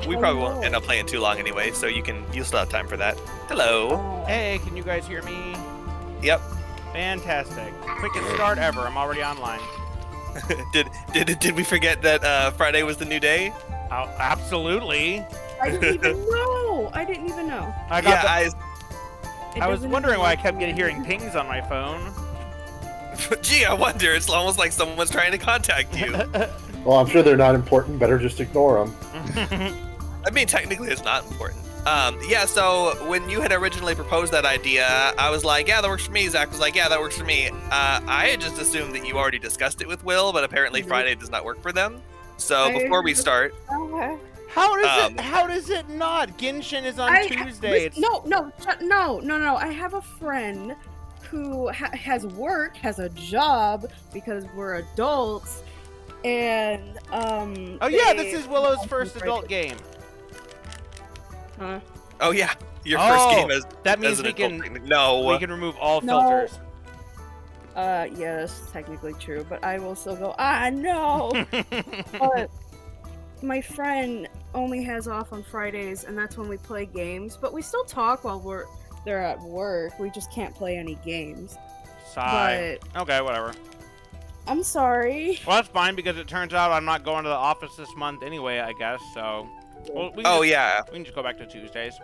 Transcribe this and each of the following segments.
We probably won't end up playing too long anyway, so you'll still have time for that. Hello. Hey, can you guys hear me? Yep. Fantastic. Quickest start ever. I'm already online. Did we forget that Friday was the new day? Oh, absolutely. I didn't even know. I didn't even know. I was wondering why I kept hearing pings on my phone. Gee, I wonder. It's almost like someone's trying to contact you. Well, I'm sure they're not important. Better just ignore them. I mean, technically, it's not important. Yeah, so when you had originally proposed that idea, I was like, yeah, that works for me. Zach was like, yeah, that works for me. I had just assumed that you already discussed it with Will, but apparently Friday does not work for them. So before we start... How does it not? Genshin is on Tuesday. No. I have a friend who has work, has a job, because we're adults, and Oh yeah, this is Willow's first adult game. Huh? Oh yeah, your first game as that means as we an can adult. No, we can remove all filters. Yes, technically true, but I will still go, no! But my friend only has off on Fridays, and that's when we play games, but we still talk while they're at work. We just can't play any games. Sigh. Okay, whatever. I'm sorry. Well, that's fine, because it turns out I'm not going to the office this month anyway, I guess, so... Well, we can just go back to Tuesdays.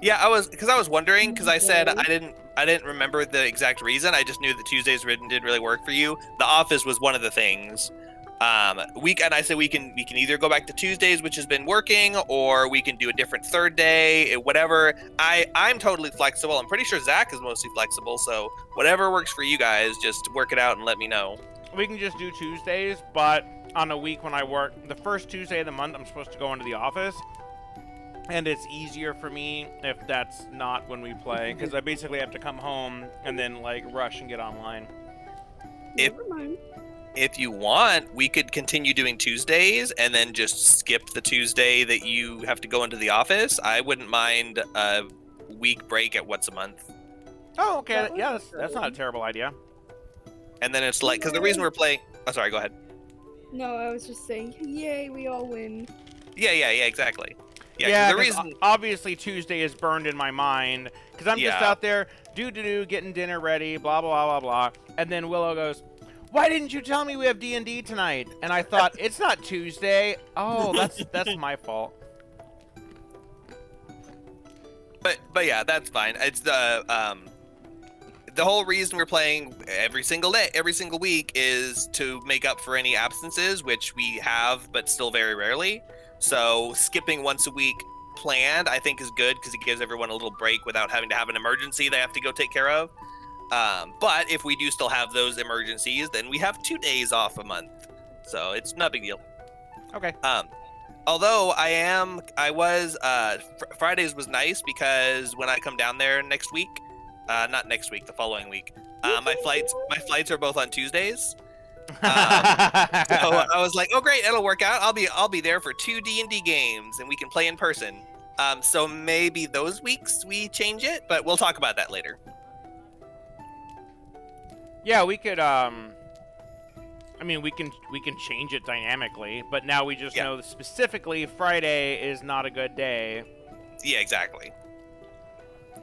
Yeah, I was wondering, because I said I didn't remember the exact reason. I just knew that Tuesdays didn't really work for you. The office was one of the things. And I said we can either go back to Tuesdays, which has been working, or we can do a different third day, whatever. I'm totally flexible. I'm pretty sure Zach is mostly flexible, so whatever works for you guys, just work it out and let me know. We can just do Tuesdays, but on a week when I work, the first Tuesday of the month, I'm supposed to go into the office. And it's easier for me if that's not when we play, because I basically have to come home and then, like, rush and get online. If you want, we could continue doing Tuesdays and then just skip the Tuesday that you have to go into the office. I wouldn't mind a week break at once a month. Oh, okay. Yeah, that's not a terrible idea. And then it's like, because the reason we're playing... Oh, sorry, go ahead. No, I was just saying, yay, we all win. Yeah, exactly. Yeah, the reason... obviously Tuesday is burned in my mind, because I'm just out there, getting dinner ready, blah, blah, blah, blah, blah. And then Willow goes, why didn't you tell me we have D&D tonight? And I thought, it's not Tuesday. Oh, that's my fault. But yeah, that's fine. It's the whole reason we're playing every single week is to make up for any absences, which we have, but still very rarely. So skipping once a week planned, I think, is good because it gives everyone a little break without having to have an emergency they have to go take care of. But if we do still have those emergencies, then we have 2 days off a month. So it's not a big deal. Okay. Although Fridays was nice because when I come down there next week, not next week, the following week, my flights are both on Tuesdays. So I was like, oh great, it'll work out. I'll be there for 2 D&D games and we can play in person. So maybe those weeks we change it, but we'll talk about that later. Yeah, we could I mean, we can change it dynamically, but now we just know that specifically Friday is not a good day. Yeah, exactly.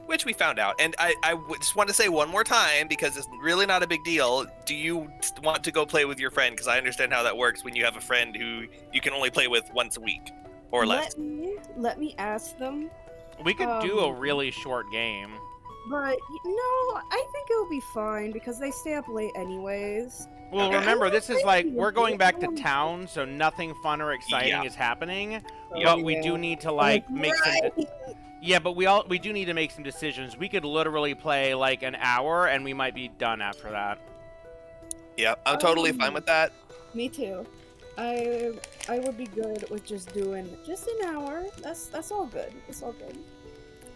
Which we found out. And I just want to say one more time, because it's really not a big deal. Do you want to go play with your friend? Because I understand how that works when you have a friend who you can only play with once a week or less. Let me ask them. We could do a really short game. But, no, I think it'll be fine, because they stay up late anyways. Well, remember, this is like, we're going back to town, so nothing fun or exciting is happening. But we do need to, like, make some... Yeah, but we do need to make some decisions. We could literally play, like, an hour, and we might be done after that. Yeah, I'm totally fine with that. Me too. I would be good with just doing just an hour. That's all good. It's all good.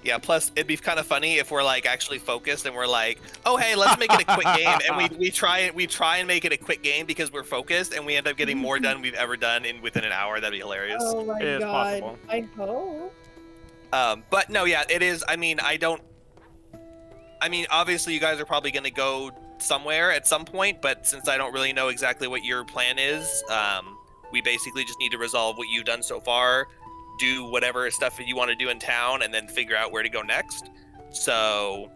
Yeah, plus it'd be kind of funny if we're like actually focused and we're like, oh hey, let's make it a quick game, and we try and make it a quick game because we're focused, and we end up getting more done we've ever done within an hour. That'd be hilarious. Oh my god. Possible. I hope. But no, yeah, it is. I mean, obviously you guys are probably gonna go somewhere at some point, but since I don't really know exactly what your plan is, we basically just need to resolve what you've done so far. do whatever stuff that you want to do in town and then figure out where to go next. So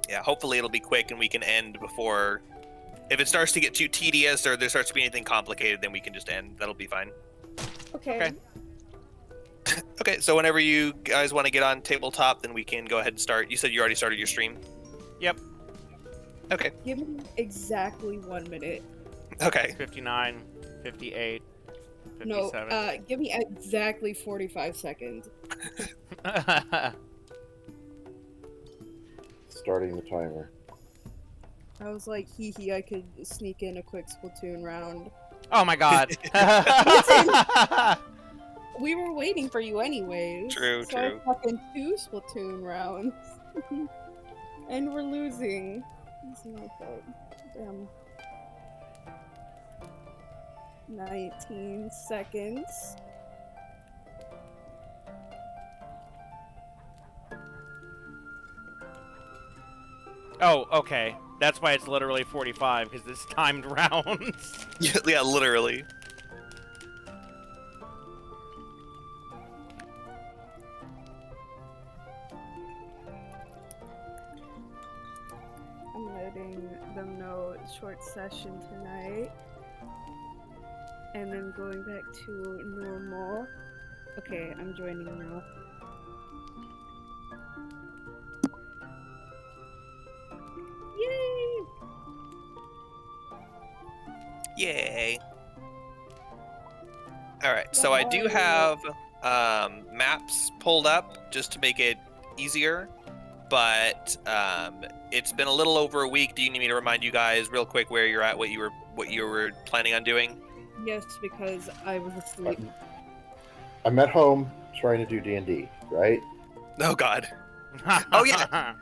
yeah, hopefully it'll be quick and we can end before. If it starts to get too tedious or there starts to be anything complicated, then we can just end. That'll be fine. Okay. Okay, so whenever you guys want to get on tabletop, then we can go ahead and start. You said you already started your stream? Yep. Okay. Give me exactly 1 minute. Okay. 59, 58, No, 57. give me exactly 45 seconds. Starting the timer. I was like, hee hee, I could sneak in a quick Splatoon round. Oh my god. We were waiting for you anyways. True, so true. I fucking 2 Splatoon rounds. And we're losing. It's my fault. Damn. 19 seconds. Oh, okay. That's why it's literally 45, because it's timed rounds. Yeah, literally. I'm letting them know short session tonight. And then going back to normal. Okay, I'm joining now. Yay! Yay. Alright, so I do have maps pulled up just to make it easier, but it's been a little over a week. Do you need me to remind you guys real quick where you're at, what you were planning on doing? Yes, because I was asleep. I'm at home trying to do D&D, right? Oh god. Oh, yeah.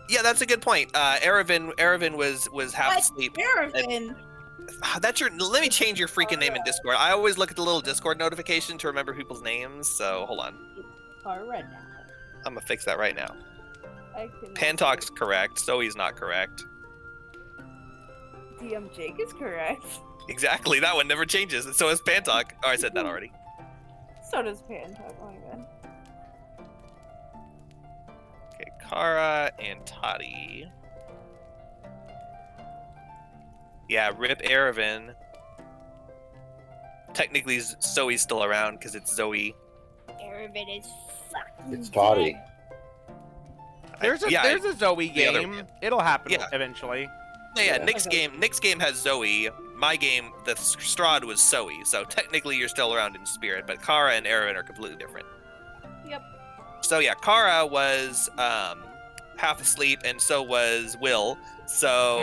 Yeah, that's a good point. Erevan was half asleep. Erevan! That's your. Let me change your freaking name in Discord. I always look at the little Discord notification to remember people's names. So hold on. Kara now. I'm gonna fix that right now. I can Pantalk's correct. Zoe's not correct. DM Jake is correct. Exactly. That one never changes. And so is Pantalk. Oh, I said that already. So does Pantalk. Oh my god. Okay, Kara and Toddy. Yeah, rip Erevan. Technically, Zoe's still around because it's Zoe. Erevan is fucking It's Toddy. There's a Zoe the other game. one. It'll happen Yeah. eventually. Yeah, Yeah. Nick's game has Zoe. My game, the Strahd was Zoe. So technically, you're still around in spirit, but Kara and Erevan are completely different. Yep. So yeah, Kara was half asleep, and so was Will. So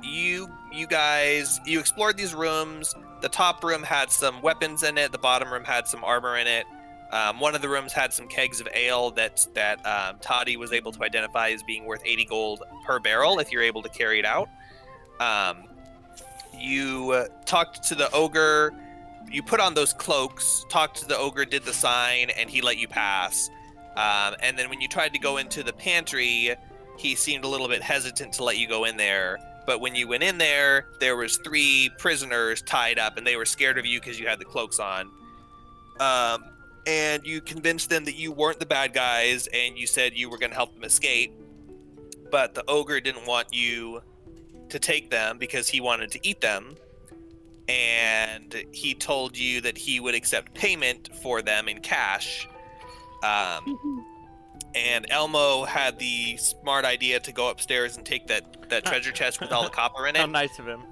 you guys explored these rooms. The top room had some weapons in it. The bottom room had some armor in it. One of the rooms had some kegs of ale that Toddy was able to identify as being worth 80 gold per barrel if you're able to carry it out. You talked to the ogre. You put on those cloaks, talked to the ogre, did the sign, and he let you pass. And then when you tried to go into the pantry, he seemed a little bit hesitant to let you go in there. But when you went in there, there was 3 prisoners tied up, and they were scared of you because you had the cloaks on. And you convinced them that you weren't the bad guys, and you said you were going to help them escape. But the ogre didn't want you to take them because he wanted to eat them. And he told you that he would accept payment for them in cash. And Elmo had the smart idea to go upstairs and take that treasure chest with all the copper in it. How nice of him.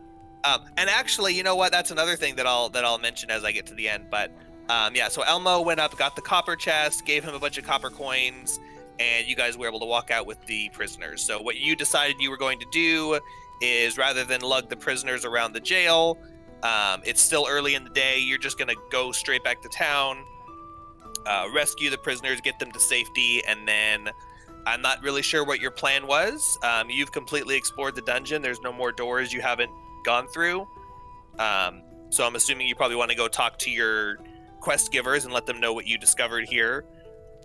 And actually, you know what? That's another thing that I'll mention as I get to the end. But yeah, so Elmo went up, got the copper chest, gave him a bunch of copper coins, and you guys were able to walk out with the prisoners. So what you decided you were going to do is, rather than lug the prisoners around the jail, it's still early in the day. You're just going to go straight back to town, rescue the prisoners, get them to safety, and then I'm not really sure what your plan was. You've completely explored the dungeon. There's no more doors you haven't gone through. So I'm assuming you probably want to go talk to your quest givers and let them know what you discovered here.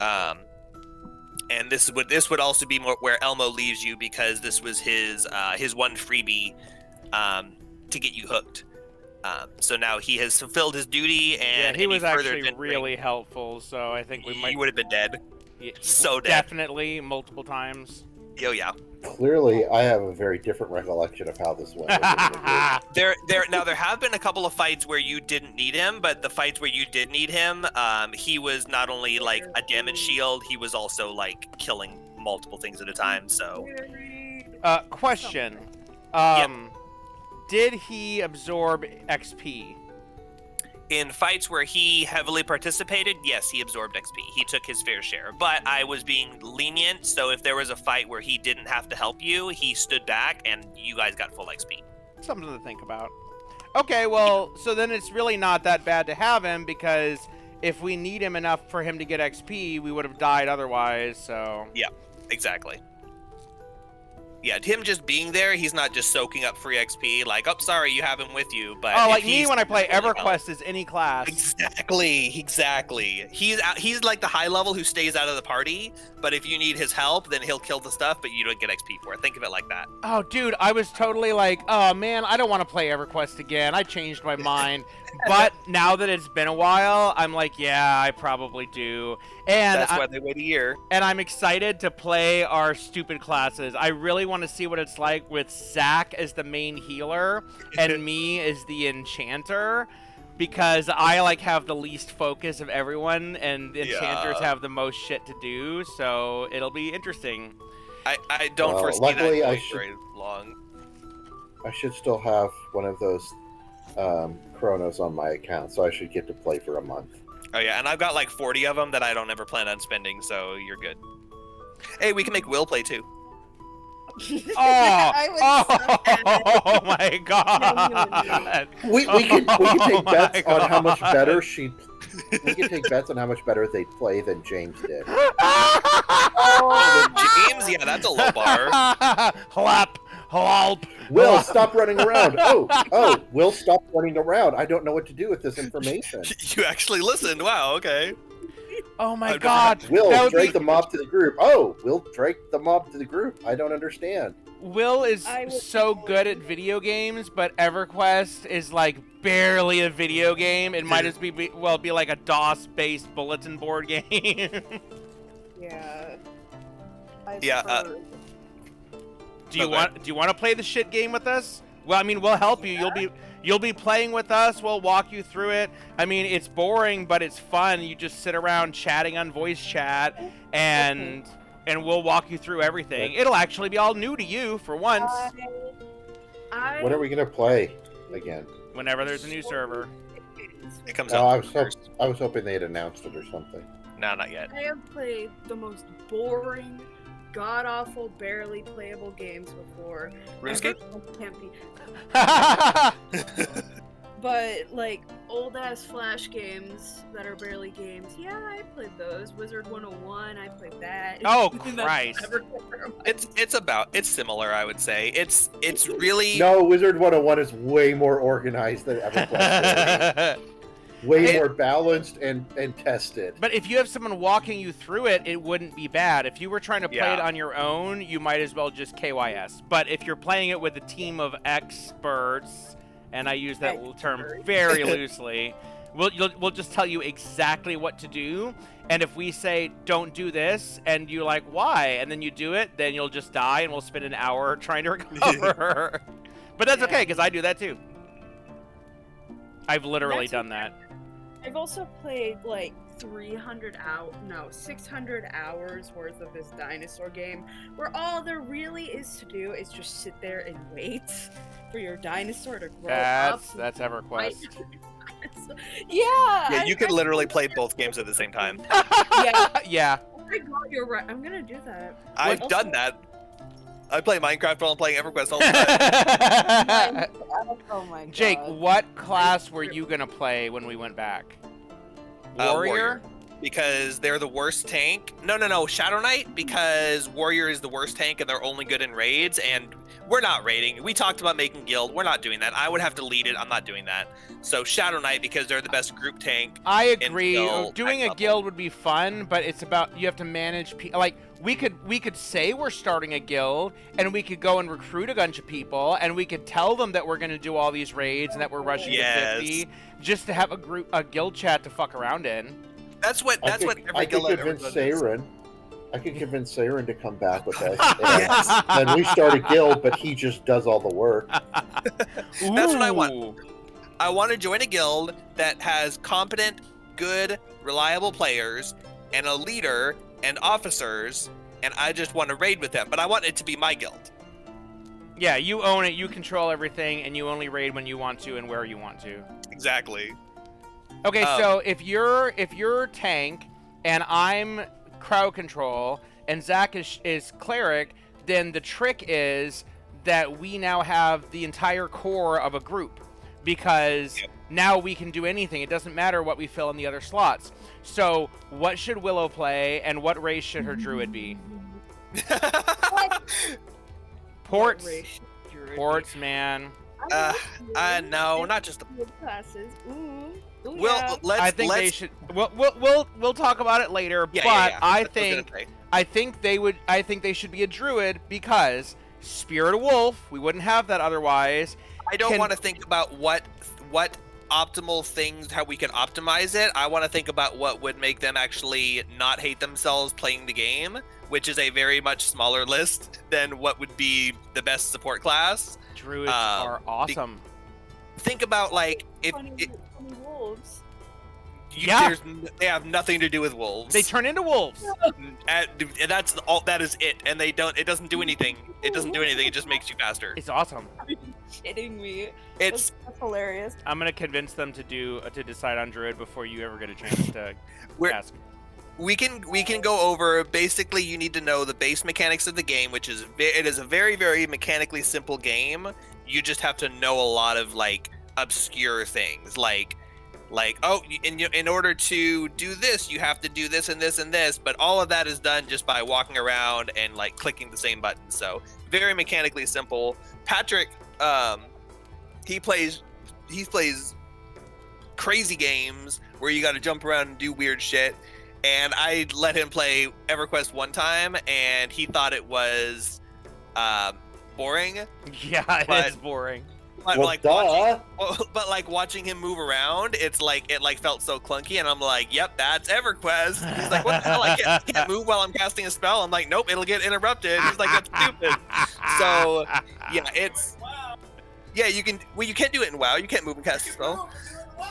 And this would also be where Elmo leaves you, because this was his one freebie to get you hooked. So now he has fulfilled his duty, and he any was further actually adventuring, really helpful, so I think we might he would have been dead. yeah, so dead. definitely multiple times. Oh yeah. Clearly, I have a very different recollection of how this went. There have been a couple of fights where you didn't need him, but the fights where you did need him, he was not only like a damage shield, he was also like killing multiple things at a time. So, Question. Did he absorb XP? in fights where he heavily participated, yes, he absorbed XP. He took his fair share. But I was being lenient, so if there was a fight where he didn't have to help you, he stood back, and you guys got full XP. Something to think about. Okay, well, so then it's really not that bad to have him, because if we need him enough for him to get XP, we would have died otherwise, so... Exactly. Yeah, him just being there, he's not just soaking up free XP, like, oh, sorry, you have him with you, but... Oh, if like me he's when I play really EverQuest as any class. Exactly. He's like the high level who stays out of the party, but if you need his help, then he'll kill the stuff, but you don't get XP for it. Think of it like that. Oh, dude, I was totally like, oh, man, I don't want to play EverQuest again. I changed my mind. But now that it's been a while, I'm like, yeah, I probably do. And That's why they wait a year. And I'm excited to play our stupid classes. I really want to see what it's like with Zach as the main healer and me as the enchanter, because I like have the least focus of everyone, and enchanters have the most shit to do. So it'll be interesting. I don't foresee luckily, that going very long. I should still have one of those Chronos on my account, so I should get to play for a month. Oh yeah, and I've got like 40 of them that I don't ever plan on spending, so you're good. Hey, we can make Will play too. Oh my god! We can take bets on how much God. better she. We can take bets on how much better they play than James did. James, yeah, that's a low bar. Hlap, hlop. Will, stop running around. Oh, Will, stop running around. I don't know what to do with this information. You actually listened. Wow. Okay. Oh my I've god! Will, That would drag be- the mob to the group. Oh, Will, drag the mob to the group. I don't understand. Will is I would- so good at video games, but EverQuest is like barely a video game. It might as be like a DOS-based bulletin board game. Yeah. Yeah, Do you Okay. want to play the shit game with us? Well, I mean, we'll help you. You'll be playing with us. We'll walk you through it. I mean, it's boring, but it's fun. You just sit around chatting on voice chat, and we'll walk you through everything. It'll actually be all new to you for once. What are we gonna play again? Whenever there's a new server. It comes Oh, out first. I was hoping they had announced it or something. No, not yet. I have played the most boring, god-awful, barely playable games before. RuneScape? Can't be. But, like, old-ass Flash games that are barely games, yeah, I played those. Wizard 101, I played that. Oh, That's Christ. never- It's similar, I would say. It's really No, Wizard 101 is way more organized than EverQuest. Way more balanced and tested. But if you have someone walking you through it, it wouldn't be bad. If you were trying to play Yeah. it on your own, you might as well just KYS. But if you're playing it with a team of experts, and I use that term very loosely, we'll just tell you exactly what to do. And if we say, don't do this, and you're like, why? And then you do it, then you'll just die, and we'll spend an hour trying to recover. But that's okay, because I do that too. I've literally That's done that. I've also played like 600 hours worth of this dinosaur game, where all there really is to do is just sit there and wait for your dinosaur to grow up. That's EverQuest. Yeah, you could literally play both games at the same time. Yeah. Yeah. Oh my god, you're right. I'm gonna do that. I've Also- done that. I play Minecraft while I'm playing EverQuest all the time. Oh my god. Jake, what class were you gonna play when we went back? Warrior? because they're the worst tank. No, Shadow Knight, because Warrior is the worst tank and they're only good in raids, and we're not raiding. We talked about making guild. We're not doing that. I would have to lead it. I'm not doing that. So Shadow Knight, because they're the best group tank. I agree. until Doing next a level. guild would be fun, but it's about you have to manage. Like we could say we're starting a guild, and we could go and recruit a bunch of people, and we could tell them that we're going to do all these raids and that we're rushing Yes. to 50, just to have a guild chat to fuck around in. That's what I every could guild I've ever convince done is. Saren. I could convince Saren to come back with us. Yes. And then we start a guild, but he just does all the work. That's what I want. Ooh. I want to join a guild that has competent, good, reliable players and a leader and officers, and I just want to raid with them. But I want it to be my guild. Yeah, you own it. You control everything, and you only raid when you want to and where you want to. Exactly. Okay, so if you're tank and I'm crowd control and Zach is cleric, then the trick is that we now have the entire core of a group, because now we can do anything. It doesn't matter what we fill in the other slots. So what should Willow play, and what race should her druid be? Ports. Ports, man. No, not just. Classes. Ooh, Well, let's. I think let's, they should. We'll talk about it later. Yeah, but yeah. I That's what was gonna think say. I think they should be a druid, because Spirit of Wolf, we wouldn't have that otherwise. I don't can- want to think about what optimal things, how we can optimize it. I want to think about what would make them actually not hate themselves playing the game, which is a very much smaller list than what would be the best support class. Druids are awesome. Think about like if Funny wolves. Yeah. they have nothing to do with wolves. They turn into wolves. That's all. That is it. And they don't. It doesn't do anything. It doesn't do anything. It just makes you faster. It's awesome. Are you kidding me? It's That's hilarious. I'm gonna convince them to decide on druid before you ever get a chance to We're- ask. we can go over. Basically, you need to know the base mechanics of the game, which is it is a very very mechanically simple game. You just have to know a lot of like obscure things, like oh, in order to do this, you have to do this and this and this. But all of that is done just by walking around and like clicking the same button. So very mechanically simple. Patrick, he plays crazy games where you got to jump around and do weird shit. And I let him play EverQuest one time, and he thought it was boring. Yeah, But- it's boring. But Well, like duh. watching him move around, it felt so clunky, and I'm like, "Yep, that's EverQuest." He's like, "What the hell? I can't move while I'm casting a spell." I'm like, "Nope, it'll get interrupted." He's like, "That's stupid." So yeah, you can. Well, you can't do it in WoW. You can't move and cast a spell.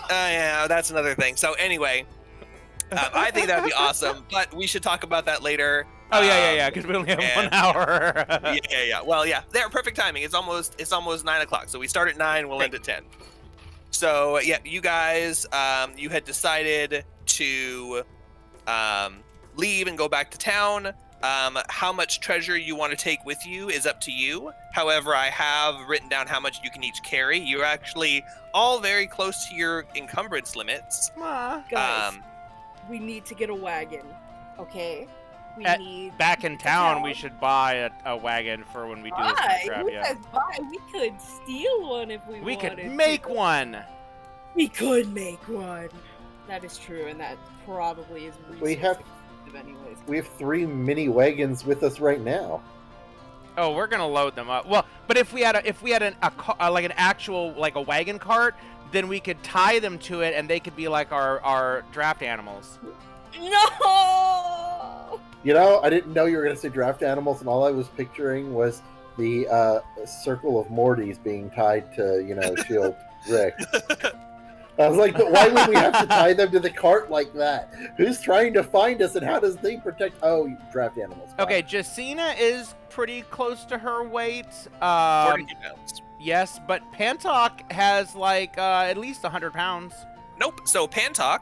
Yeah, that's another thing. So anyway, I think that'd be awesome, but we should talk about that later. Oh yeah, because we only have 1 and- hour. Yeah. Well, yeah, they're perfect timing. It's almost 9:00, so we start at 9. We'll end at 10. So yeah, you guys, you had decided to leave and go back to town. How much treasure you want to take with you is up to you. However, I have written down how much you can each carry. You're actually all very close to your encumbrance limits. Guys, we need to get a wagon. Okay. We At- need. Back in town, we should buy a wagon for when we do this Buy. crap. Who Yeah, says buy? We could steal one if we we wanted. could make to. one. We could make one. That is true, and that probably is. We have- Anyways. We have 3 mini wagons with us right now. Oh, we're gonna load them up. Well, but if we had an actual like a wagon cart, then we could tie them to it, and they could be like our draft animals. No. You know, I didn't know you were going to say draft animals, and all I was picturing was the circle of Mortys being tied to, Shield Rick. I was like, but why would we have to tie them to the cart like that? Who's trying to find us, and how does they protect? Oh, draft animals. Okay, Jacina is pretty close to her weight. 42 pounds. Yes, but Pantok has like at least 100 pounds. Nope. So Pantok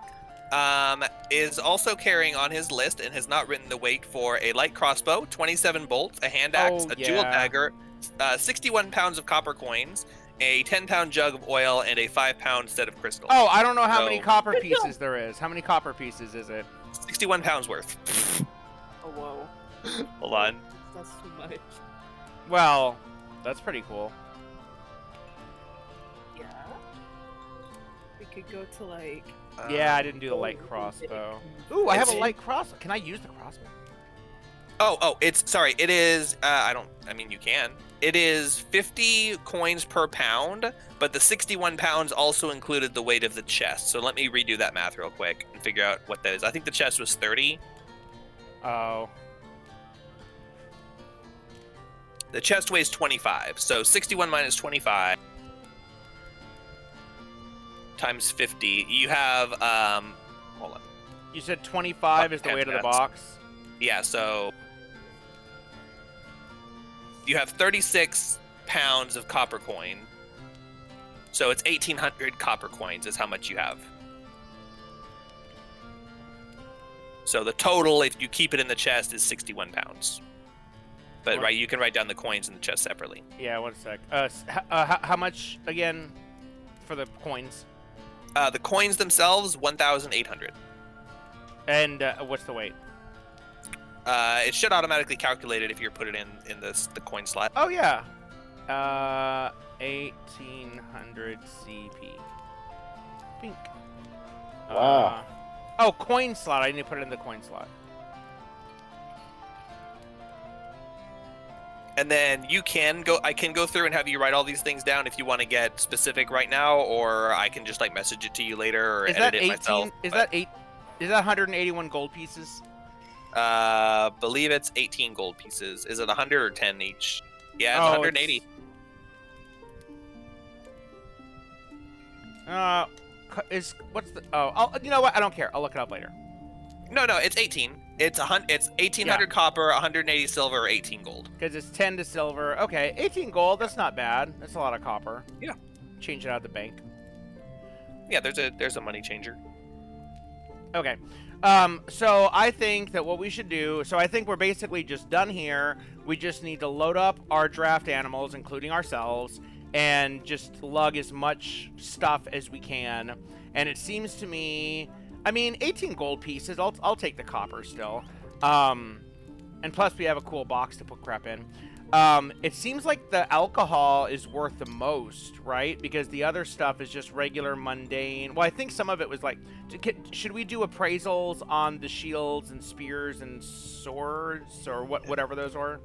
is also carrying on his list and has not written the weight for a light crossbow, 27 bolts, a hand axe, Oh, a dual yeah. dagger, 61 pounds of copper coins, a 10-pound jug of oil, and a 5-pound set of crystals. Oh, I don't know how many So- copper pieces there is. How many copper pieces is it? 61 pounds worth. Oh, whoa. Hold on. That's too much. Well, that's pretty cool. Yeah. We could go to like. Yeah, I didn't do the light crossbow. Ooh, I have a light crossbow. Can I use the crossbow? It is, I mean, you can. It is 50 coins per pound, but the 61 pounds also included the weight of the chest. So let me redo that math real quick and figure out what that is. I think the chest was 30. Oh. The chest weighs 25. So 61 minus 25 times 50. You have, hold on. You said 25 is the weight of the Yes. box? Yeah, so you have 36 pounds of copper coin. So it's 1,800 copper coins is how much you have. So the total, if you keep it in the chest, is 61 pounds. But What? you can write down the coins in the chest separately. Yeah, one sec. How much, again, for the coins? The coins themselves, 1,800. And what's the weight? It should automatically calculate it if you put it in the coin slot. Oh, yeah. 1,800 CP. Pink. Wow. Oh, coin slot. I need to put it in the coin slot. And then I can go through and have you write all these things down if you want to get specific right now, or I can just like message it to you later or Is edit that it 18? myself. Is that 181 gold pieces? Believe it's 18 gold pieces. Is it 100 or 10 each? Yeah, it's Oh, 180. What's the? Oh, you know what? I don't care. I'll look it up later. No, it's 18. It's 1,800 copper, 180 silver, 18 gold. Because it's 10 to silver. Okay, 18 gold. That's not bad. That's a lot of copper. Yeah. Change it out of the bank. Yeah, there's a money changer. Okay. So I think that what we should do, so I think we're basically just done here. We just need to load up our draft animals, including ourselves, and just lug as much stuff as we can. And it seems to me, I mean, 18 gold pieces, I'll take the copper still. And plus we have a cool box to put crap in. It seems like the alcohol is worth the most, right? Because the other stuff is just regular mundane. Well, I think some of it was like, should we do appraisals on the shields and spears and swords or whatever those are?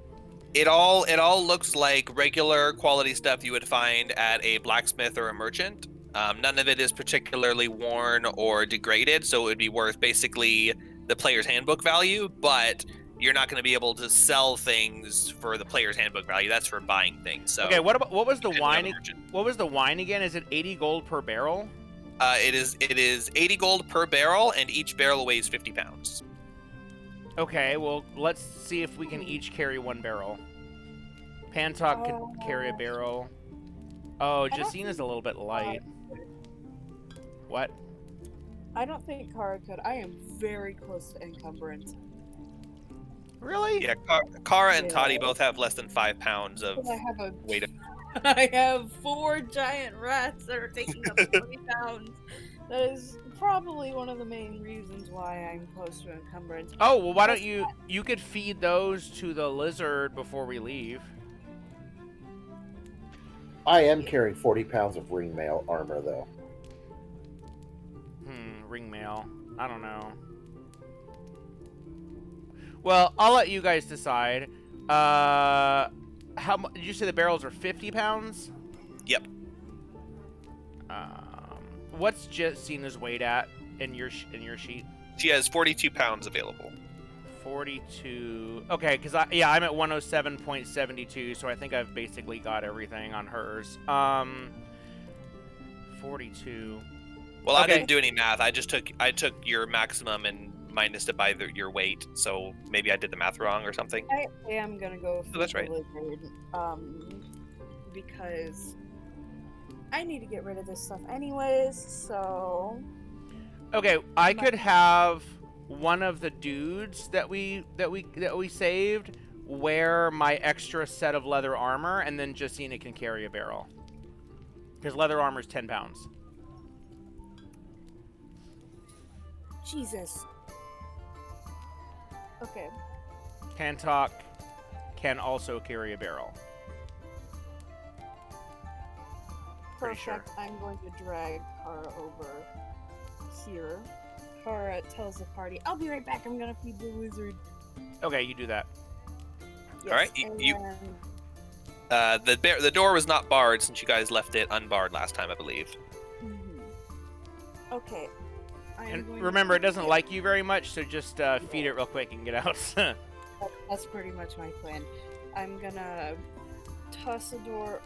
It all looks like regular quality stuff you would find at a blacksmith or a merchant. None of it is particularly worn or degraded, so it would be worth basically the player's handbook value, but you're not going to be able to sell things for the player's handbook value. That's for buying things. So Okay, what was the wine? merchant. What was the wine again? Is it 80 gold per barrel? It is 80 gold per barrel, and each barrel weighs 50 pounds. Okay, well, let's see if we can each carry one barrel. Pantok can carry a barrel. Oh, Jacina's a little bit light. What? I don't think Kara could. I am very close to encumbrance. Really? Yeah, Kara and Yeah. Toddy both have less than 5 pounds of I have a weight. I have 4 giant rats that are taking up 20 pounds. That is probably one of the main reasons why I'm close to encumbrance. Oh, well, why don't you could feed those to the lizard before we leave. I am carrying 40 pounds of ring mail armor, though. Ring mail. I don't know. Well, I'll let you guys decide. Did you say the barrels are 50 pounds? Yep. What's Jacina's weight at in your sheet? She has 42 pounds available. 42. Okay, because I'm at 107.72, so I think I've basically got everything on hers. 42. Well, I Okay. didn't do any math. I took your maximum and minus it by your weight. So maybe I did the math wrong or something. I am gonna go for that's the right. lizard, because I need to get rid of this stuff anyways. So Okay, I could have one of the dudes that we saved wear my extra set of leather armor, and then Jacina can carry a barrel. Because leather armor is 10 pounds. Jesus. Okay. Pantok can also carry a barrel. Pretty Perfect. sure. I'm going to drag Kara over here. Kara tells the party, "I'll be right back. I'm gonna feed the lizard." Okay, you do that. Yes, Alright, and you- then- The door was not barred since you guys left it unbarred last time, I believe. Mhm. Okay. I am And going remember, to- it doesn't like you very much, so just feed it real quick and get out. That's pretty much my plan. I'm gonna toss the door,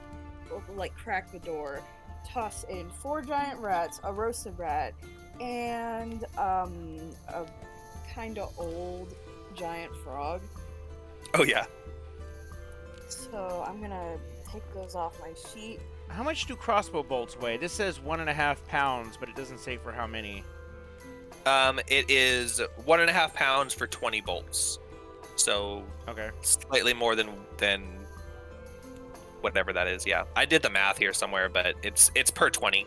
like crack the door, toss in 4 giant rats, a roasted rat, and a kind of old giant frog. Oh yeah. So I'm gonna take those off my sheet. How much do crossbow bolts weigh? This says 1.5 pounds, but it doesn't say for how many. It is 1.5 pounds for 20 bolts. So Okay. slightly more than whatever that is. Yeah, I did the math here somewhere, but it's per 20.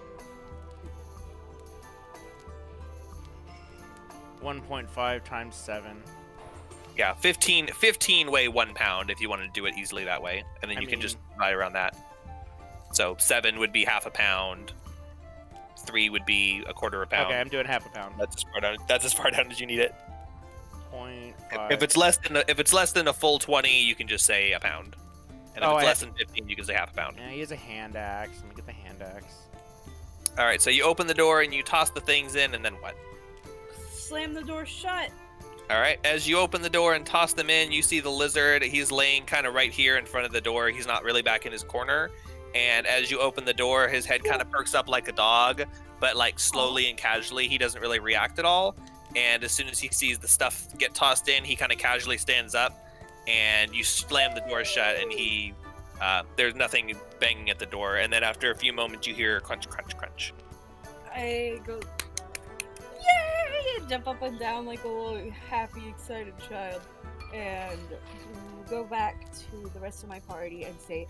1.5 times 7. Yeah, 15 weigh 1 pound if you want to do it easily that way, and then I you can just mean- ride around that. So 7 would be half a pound. 3 would be a quarter a pound. Okay, I'm doing half a pound. That's as far down as you need it. 0.5. If it's less than a full 20, you can just say a pound. And if Oh, it's I- less than 15, you can say half a pound. Yeah, he has a hand axe. Let me get the hand axe. All right, so you open the door and you toss the things in, and then what? Slam the door shut. All right, as you open the door and toss them in, you see the lizard. He's laying kind of right here in front of the door. He's not really back in his corner. And as you open the door, his head kind of perks up like a dog, but like slowly and casually. He doesn't really react at all. And as soon as he sees the stuff get tossed in, he kind of casually stands up, and you slam the door shut, and there's nothing banging at the door. And then after a few moments, you hear crunch, crunch, crunch. I go, yay! And jump up and down like a little happy, excited child. And go back to the rest of my party and say,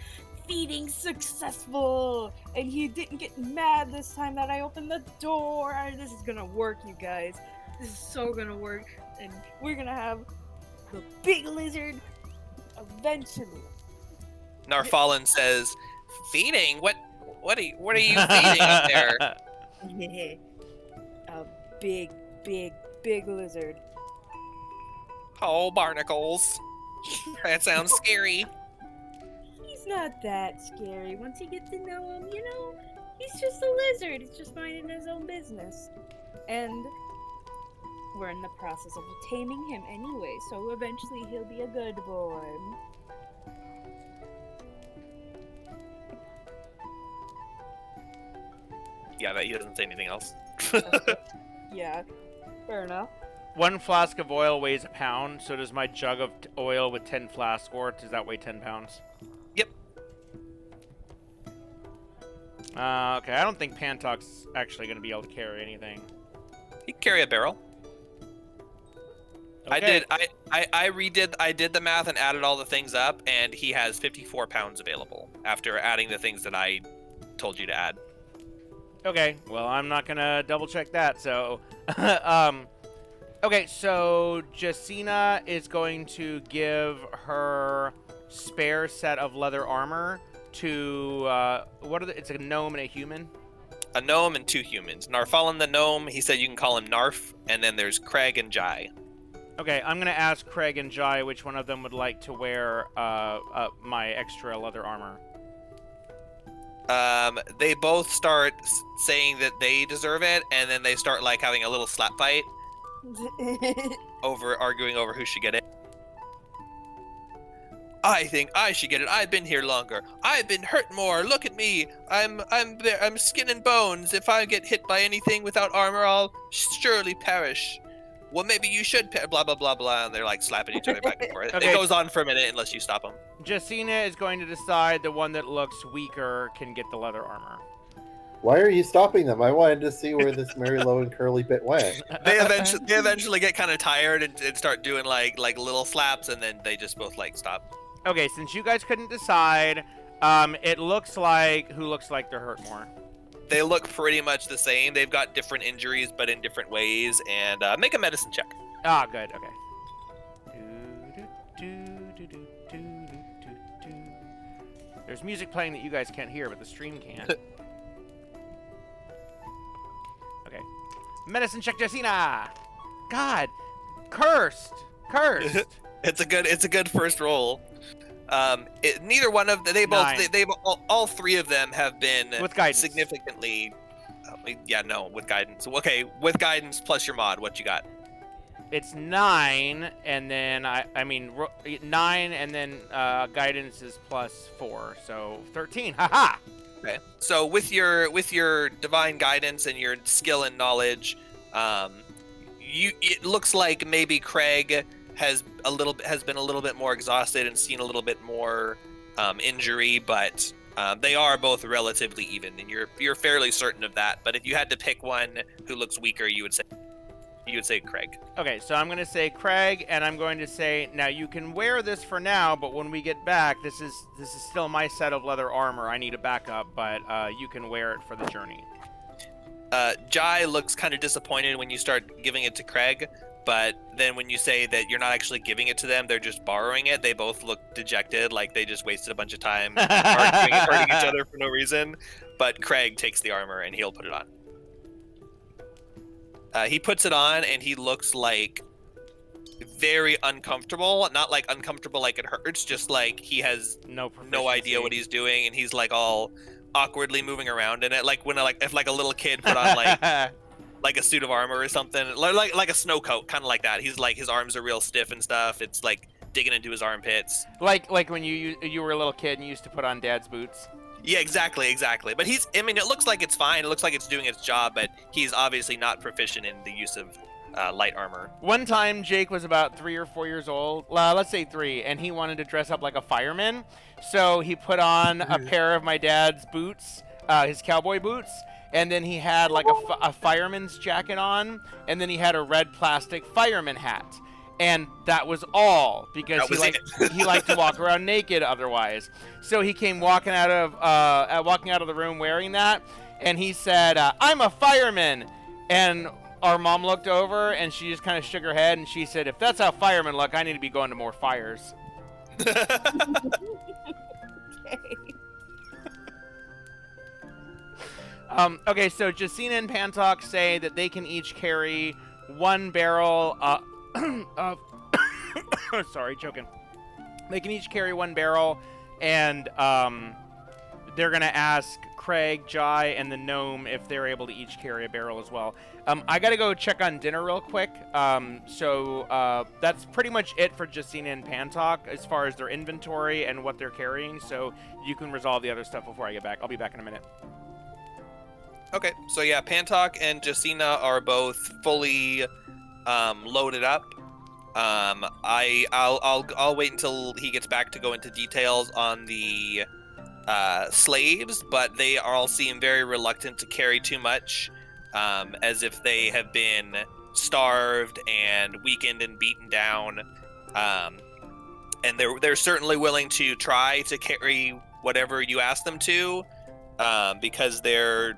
"Feeding successful!" And he didn't get mad this time that I opened the door. This is gonna work, you guys. This is so gonna work. And we're gonna have the big lizard eventually. Narfallen says, "Feeding? What are you feeding up there?" A big, big, big lizard. Oh, barnacles. That sounds scary. He's not that scary. Once you get to know him, he's just a lizard. He's just minding his own business. And we're in the process of taming him anyway, so eventually he'll be a good boy. Yeah, he doesn't say anything else. Yeah, fair enough. 1 flask of oil weighs a pound, so does my jug of oil with 10 flasks, or does that weigh 10 pounds? Yep. Okay, I don't think Pantok's actually going to be able to carry anything. He can carry a barrel. Okay. I did the math and added all the things up, and he has 54 pounds available after adding the things that I told you to add. Okay, well, I'm not gonna double check that, so... okay, so Jacina is going to give her spare set of leather armor to, it's a gnome and a human? A gnome and 2 humans. Narfallen the gnome, he said you can call him Narf, and then there's Craig and Jai. Okay, I'm gonna ask Craig and Jai which one of them would like to wear, my extra leather armor. They both start saying that they deserve it, and then they start like having a little slap fight, arguing over who should get it. I think I should get it. I've been here longer. I've been hurt more. Look at me. I'm skin and bones. If I get hit by anything without armor, I'll surely perish. Well, maybe you should blah blah blah blah. And they're like slapping each other back and forth. Okay. It goes on for a minute unless you stop them. Jacina is going to decide the one that looks weaker can get the leather armor. Why are you stopping them? I wanted to see where this Mary Low and Curly bit went. They eventually get kind of tired and start doing like little slaps, and then they just both like stop. Okay, since you guys couldn't decide, It looks like who looks like they're hurt more. They look pretty much the same. They've got different injuries, but in different ways. And make a medicine check. Ah, good. Okay. There's music playing that you guys can't hear, but the stream can. Okay. Medicine check, Jessina. God, cursed. It's a good first roll. Neither one of they both Nine. they've all three of them have been With guidance. significantly. With guidance. Okay, with guidance plus your mod, what you got? It's 9, and then 9, and then guidance is +4, so 13. Haha. Okay. So with your divine guidance and your skill and knowledge, it looks like maybe Craig has been a little bit more exhausted and seen a little bit more injury, but they are both relatively even, and you're fairly certain of that. But if you had to pick one who looks weaker, you would say Craig. Okay, so I'm going to say Craig, and I'm going to say, now you can wear this for now, but when we get back, this is still my set of leather armor. I need a backup, but you can wear it for the journey. Jai looks kind of disappointed when you start giving it to Craig, but then when you say that you're not actually giving it to them, they're just borrowing it, they both look dejected, like they just wasted a bunch of time hurting each other for no reason. But Craig takes the armor and he'll put it on. He puts it on and he looks like very uncomfortable. Not like uncomfortable like it hurts, just like he has no idea what he's doing, and he's like all awkwardly moving around in it, like when if a little kid put on like a suit of armor or something, like a snow coat, kind of like that. He's like, his arms are real stiff and stuff. It's like digging into his armpits. Like when you were a little kid and you used to put on Dad's boots. Yeah, exactly. But it looks like it's fine. It looks like it's doing its job, but he's obviously not proficient in the use of light armor. One time, Jake was about 3 or 4 years old, let's say 3, and he wanted to dress up like a fireman. So he put on a pair of my dad's boots, his cowboy boots, and then he had like a fireman's jacket on, and then he had a red plastic fireman hat. And that was all, because he liked to walk around naked otherwise. So he came walking out of the room wearing that, and he said, "I'm a fireman." And our mom looked over, and she just kind of shook her head, and she said, "If that's how firemen look, I need to be going to more fires." Okay, so Jessina and Pantok say that they can each carry 1 barrel of sorry, choking. They can each carry 1 barrel, and they're gonna ask Craig, Jai, and the gnome if they're able to each carry a barrel as well. I gotta go check on dinner real quick. So that's pretty much it for Jessina and Pantok as far as their inventory and what they're carrying. So you can resolve the other stuff before I get back. I'll be back in a minute. Okay, so yeah, Pantok and Jessina are both fully loaded up. I'll wait until he gets back to go into details on the slaves, but they all seem very reluctant to carry too much, as if they have been starved and weakened and beaten down, and they're certainly willing to try to carry whatever you ask them to, because they're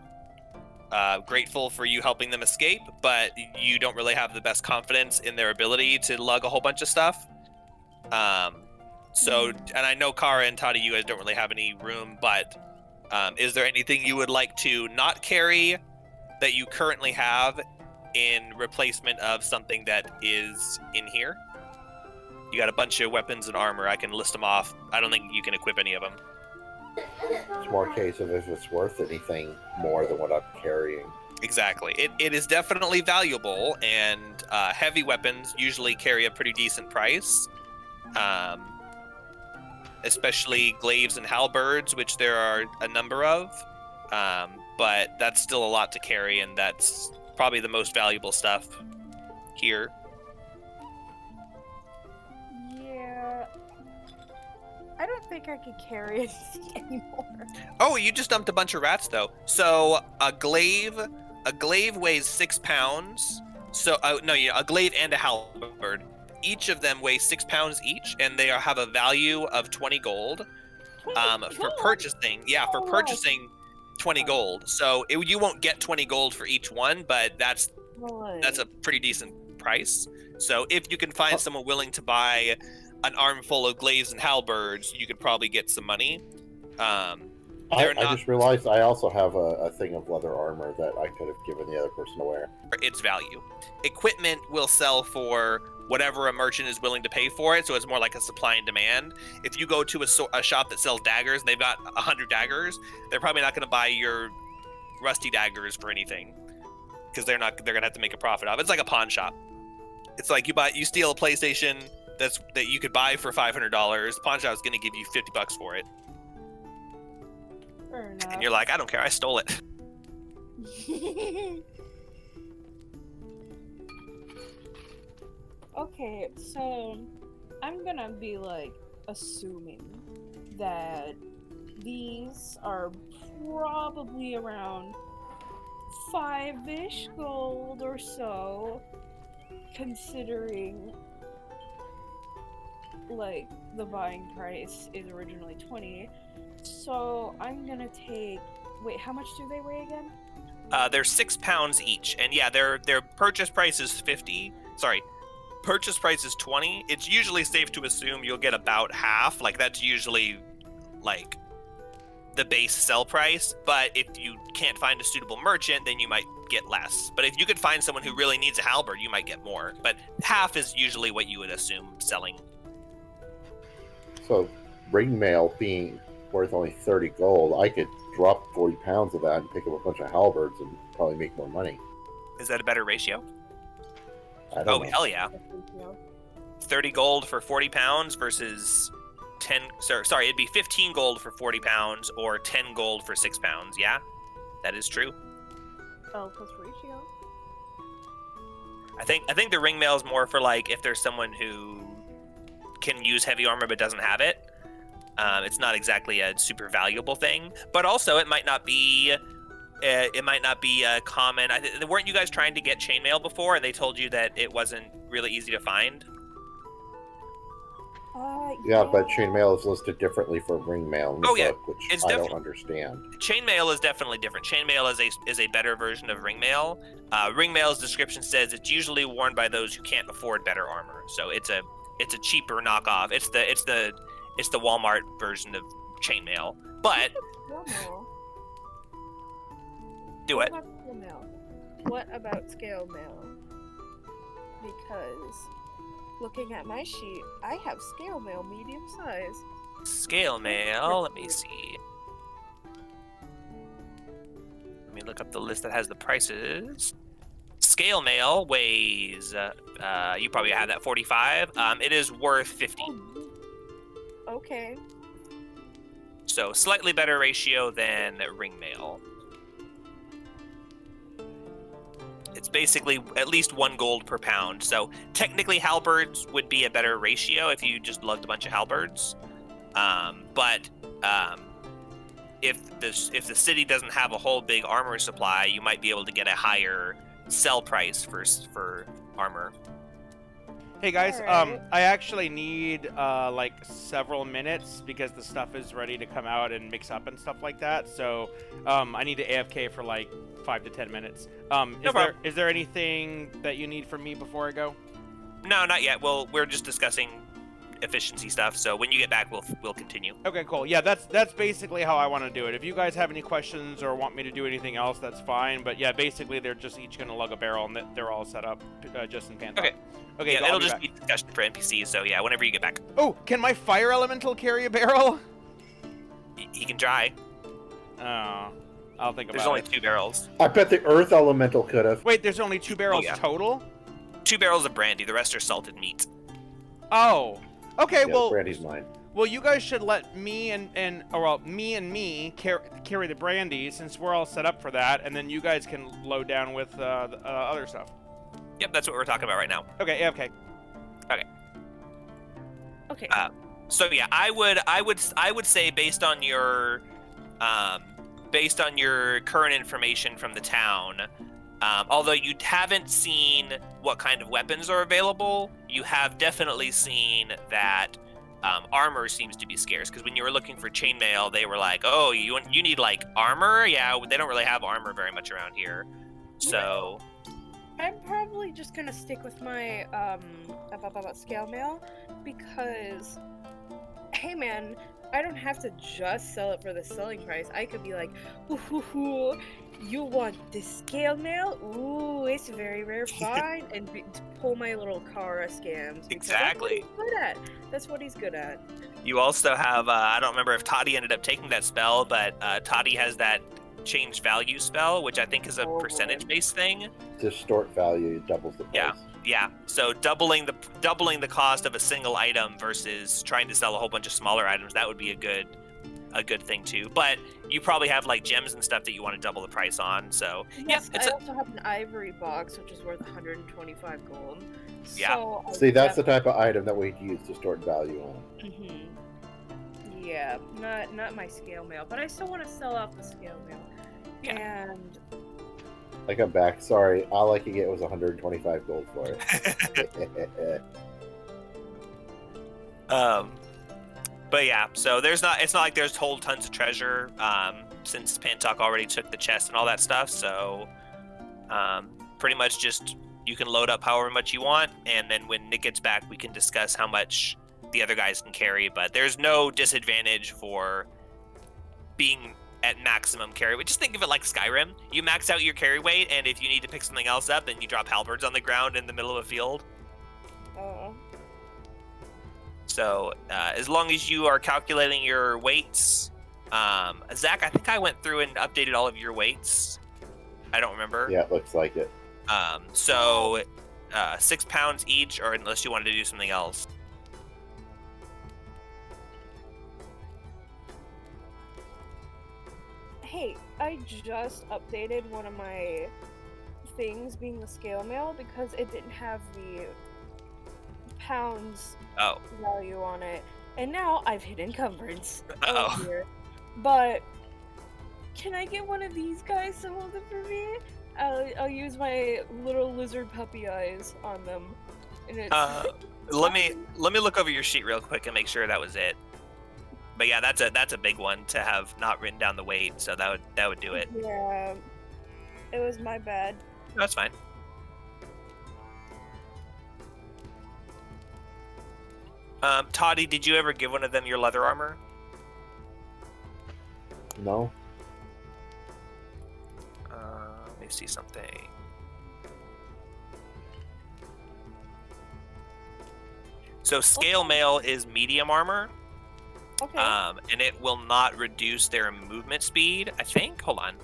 grateful for you helping them escape, but you don't really have the best confidence in their ability to lug a whole bunch of stuff. And I know Kara and Toddy, you guys don't really have any room, but is there anything you would like to not carry that you currently have in replacement of something that is in here? You got a bunch of weapons and armor. I can list them off. I don't think you can equip any of them. It's more a case of if it's worth anything more than what I'm carrying. Exactly. It is definitely valuable, and heavy weapons usually carry a pretty decent price. Especially glaives and halberds, which there are a number of. But that's still a lot to carry, and that's probably the most valuable stuff here. Yeah. I don't think I could carry it anymore. Oh, you just dumped a bunch of rats, though. So a glaive weighs 6 pounds. So a glaive and a halberd. Each of them weighs 6 pounds each, and they have a value of 20 gold. For purchasing, for purchasing 20 gold. So you won't get 20 gold for each one, but that's a pretty decent price. So if you can find someone willing to buy an armful of glaives and halberds, you could probably get some money. I just realized I also have a thing of leather armor that I could have given the other person to wear. Its value. Equipment will sell for whatever a merchant is willing to pay for it, so it's more like a supply and demand. If you go to a shop that sells daggers and they've got 100 daggers, they're probably not going to buy your rusty daggers for anything, because they're going to have to make a profit off it. It's like a pawn shop. It's like you steal a PlayStation that you could buy for $500. The pawn shop is going to give you $50 for it. Fair enough. And you're like, I don't care, I stole it. Okay, so I'm gonna be like assuming that these are probably around 5-ish gold or so, considering like the buying price is originally 20. So I'm gonna take. Wait, how much do they weigh again? They're £6 each, and their purchase price is 50. Sorry, purchase price is 20. It's usually safe to assume you'll get about half. Like that's usually like the base sell price. But if you can't find a suitable merchant, then you might get less. But if you could find someone who really needs a halberd, you might get more. But half is usually what you would assume selling. So ring mail being worth only 30 gold, I could drop 40 pounds of that and pick up a bunch of halberds and probably make more money. Is that a better ratio? I don't know. Hell yeah. 30 gold for 40 pounds versus 10. Sorry, it'd be 15 gold for 40 pounds or 10 gold for 6 pounds. Yeah, that is true. Oh, plus ratio. I think the ring mail is more for like if there's someone who can use heavy armor but doesn't have it. It's not exactly a super valuable thing, but also it might not be common. Weren't you guys trying to get chainmail before, and they told you that it wasn't really easy to find? Yeah, but chainmail is listed differently for ring mail in the book, which it's I don't understand. Chainmail is definitely different. Chainmail is a better version of ring mail. Ring mail's description says it's usually worn by those who can't afford better armor, so it's a cheaper knockoff. It's the Walmart version of chainmail, but do it. What about scale mail? Because looking at my sheet, I have scale mail medium size. Scale mail, let me see. Let me look up the list that has the prices. Scale mail weighs, you probably have that 45. It is worth 50. Okay. So slightly better ratio than ring mail. It's basically at least 1 gold per pound. So technically halberds would be a better ratio if you just lugged a bunch of halberds. But if the city doesn't have a whole big armor supply, you might be able to get a higher sell price for armor. Hey guys, Alright. I actually need like several minutes because the stuff is ready to come out and mix up and stuff like that. So I need to AFK for like 5 to 10 minutes. Is there anything that you need from me before I go? No, not yet. Well, we're just discussing efficiency stuff. So when you get back, we'll continue. Okay, cool. Yeah, that's basically how I want to do it. If you guys have any questions or want me to do anything else, that's fine. But yeah, basically they're just each going to lug a barrel and they're all set up just in Panther. Okay. Okay, Yeah, I'll it'll be just back. be discussion for NPCs. So yeah, whenever you get back, Oh, can my fire elemental carry a barrel? he can try. Oh, I'll think There's about only it. 2 barrels. I bet the earth elemental could have. Wait, there's only 2 barrels yeah. total? 2 barrels of brandy. The rest are salted meat. Oh. Okay, Yeah, well, Brandy's mine. well, you guys should let me and me carry the brandy since we're all set up for that, and then you guys can load down with the other stuff. Yep, that's what we're talking about right now. Okay, AFK. Okay. So yeah, I would say based on your current information from the town, although you haven't seen what kind of weapons are available, you have definitely seen that armor seems to be scarce, because when you were looking for chainmail, they were like, "Oh, you need like armor?" Yeah, they don't really have armor very much around here. So I'm probably just gonna stick with my scale mail because, hey man, I don't have to just sell it for the selling price. I could be like, ooh, you want this scale mail? Ooh, it's a very rare find, and pull my little Kara scams. because Exactly. That's what he's good at. That's what he's good at. you also have, I don't remember if Toddy ended up taking that spell, but Toddy has that change value spell, which I think is a percentage-based thing. Distort value doubles the price. Yeah. Yeah, so doubling the cost of a single item versus trying to sell a whole bunch of smaller items, that would be a good thing too. But you probably have like gems and stuff that you want to double the price on. So Yes, yeah, I also have an ivory box, which is worth 125 gold. Yeah. So I See, that's the type of item that we'd use distort value on. Mm-hmm. Yeah, not my scale mail, but I still want to sell off the scale mail. Yeah. And I come back. Sorry, all I could get was 125 gold for it. But yeah, so it's not like there's whole tons of treasure, since Pantok already took the chest and all that stuff. So pretty much just you can load up however much you want, and then when Nick gets back, we can discuss how much the other guys can carry. But there's no disadvantage for being at maximum carry weight. Just think of it like Skyrim. You max out your carry weight, and if you need to pick something else up, then you drop halberds on the ground in the middle of a field. So as long as you are calculating your weights, Zach, I think I went through and updated all of your weights. I don't remember. Yeah, it looks like it. So 6 pounds each, or unless you wanted to do something else. hey, I just updated one of my things, being the scale mail, because it didn't have the pounds Oh. value on it, and now I've hit encumbrance. Uh-oh. Dear. But can I get one of these guys to hold it for me? I'll use my little lizard puppy eyes on them, and it's Let me look over your sheet real quick and make sure that was it. But yeah, that's a big one to have not written down the weight, so that would do it. Yeah, it was my bad. That's fine. Toddy, did you ever give one of them your leather armor? No? Let me see something. So scale mail is medium armor, Okay. and it will not reduce their movement speed, I think. Hold on.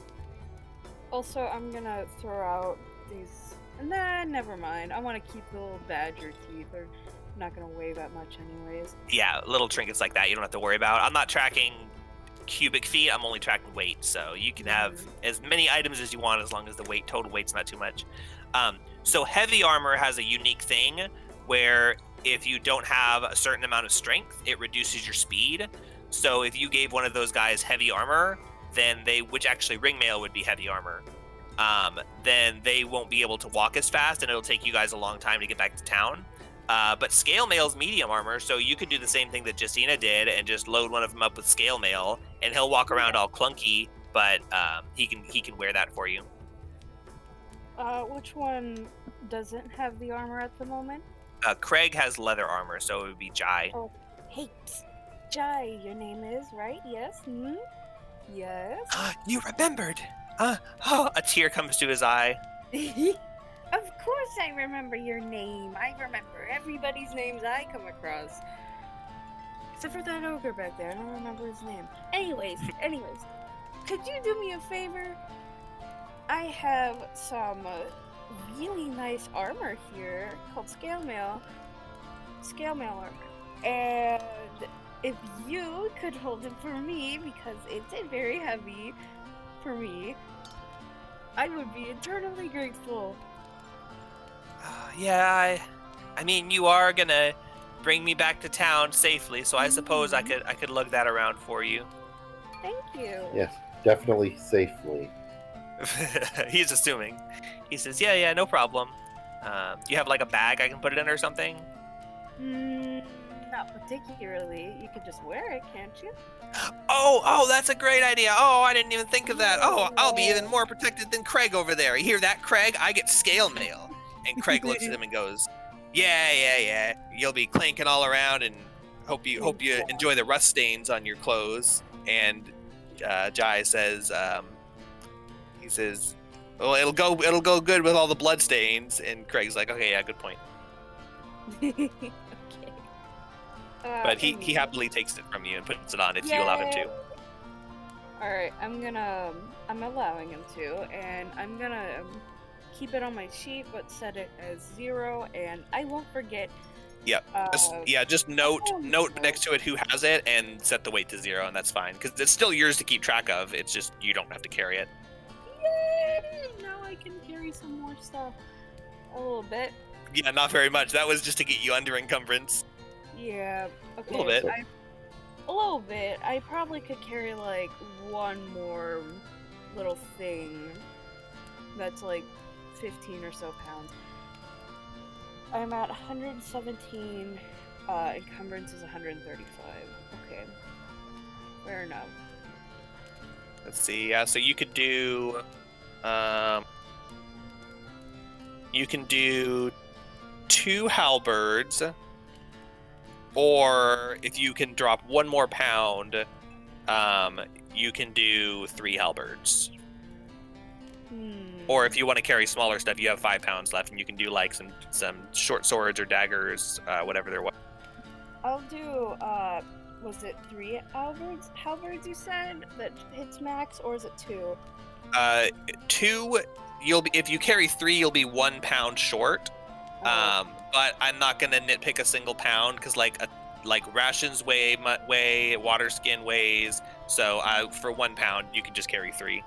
Also, I'm gonna throw out these. Nah, never mind. I want to keep the little badger teeth. They're not gonna weigh that much, anyways. Yeah, little trinkets like that you don't have to worry about. I'm not tracking cubic feet, I'm only tracking weight, so you can have as many items as you want as long as the total weight's not too much. So heavy armor has a unique thing where if you don't have a certain amount of strength, it reduces your speed. So if you gave one of those guys heavy armor, then which actually ring mail would be heavy armor, then they won't be able to walk as fast, and it'll take you guys a long time to get back to town. But scale mail's medium armor, so you could do the same thing that Justina did and just load one of them up with scale mail, and he'll walk around all clunky, but he can wear that for you. Which one doesn't have the armor at the moment? Craig has leather armor, so it would be Jai. Oh, hey, psst. Jai, your name is, right? Yes? Hmm? Yes? You remembered! A tear comes to his eye. Of course I remember your name. I remember everybody's names I come across. Except for that ogre back there. I don't remember his name. Anyways, could you do me a favor? I have some really nice armor here called scale mail armor. And if you could hold it for me, because it's very heavy for me, I would be eternally grateful. Yeah, I mean, you are gonna bring me back to town safely, so I suppose I could lug that around for you. Thank you. Yes, definitely safely. He's assuming. He says, yeah, no problem. You have like a bag I can put it in or something? Not particularly. You could just wear it, can't you? Oh, that's a great idea. Oh, I didn't even think of that. Oh, I'll be even more protected than Craig over there. You hear that, Craig? I get scale mail. And Craig looks at him and goes, yeah. You'll be clanking all around, and hope you enjoy the rust stains on your clothes. And Jai says, he says, well, it'll go good with all the blood stains. And Craig's like, okay, yeah, good point. Okay. But he happily takes it from you and puts it on if you allow him to. Alright, I'm allowing him to, and I'm gonna keep it on my sheet, but set it as 0, and I won't forget. Yep. Just note next to it who has it, and set the weight to 0, and that's fine, because it's still yours to keep track of. It's just you don't have to carry it. Yay! Now I can carry some more stuff. A little bit. Yeah, not very much. That was just to get you under encumbrance. Yeah. Okay. A little bit. A little bit. I probably could carry like one more little thing that's like 15 or so pounds. I'm at 117. Encumbrance is 135. Okay. Fair enough. Let's see. Yeah, so you could do, you can do 2 halberds, or if you can drop 1 more pound, you can do 3 halberds. Or if you want to carry smaller stuff, you have 5 pounds left, and you can do like some short swords or daggers, whatever there was. I'll do, was it 3 halberds you said that hits max, or is it 2? 2, if you carry 3, you'll be 1 pound short. But I'm not gonna nitpick a single pound, because like rations weigh, water skin weighs. So for 1 pound, you can just carry 3.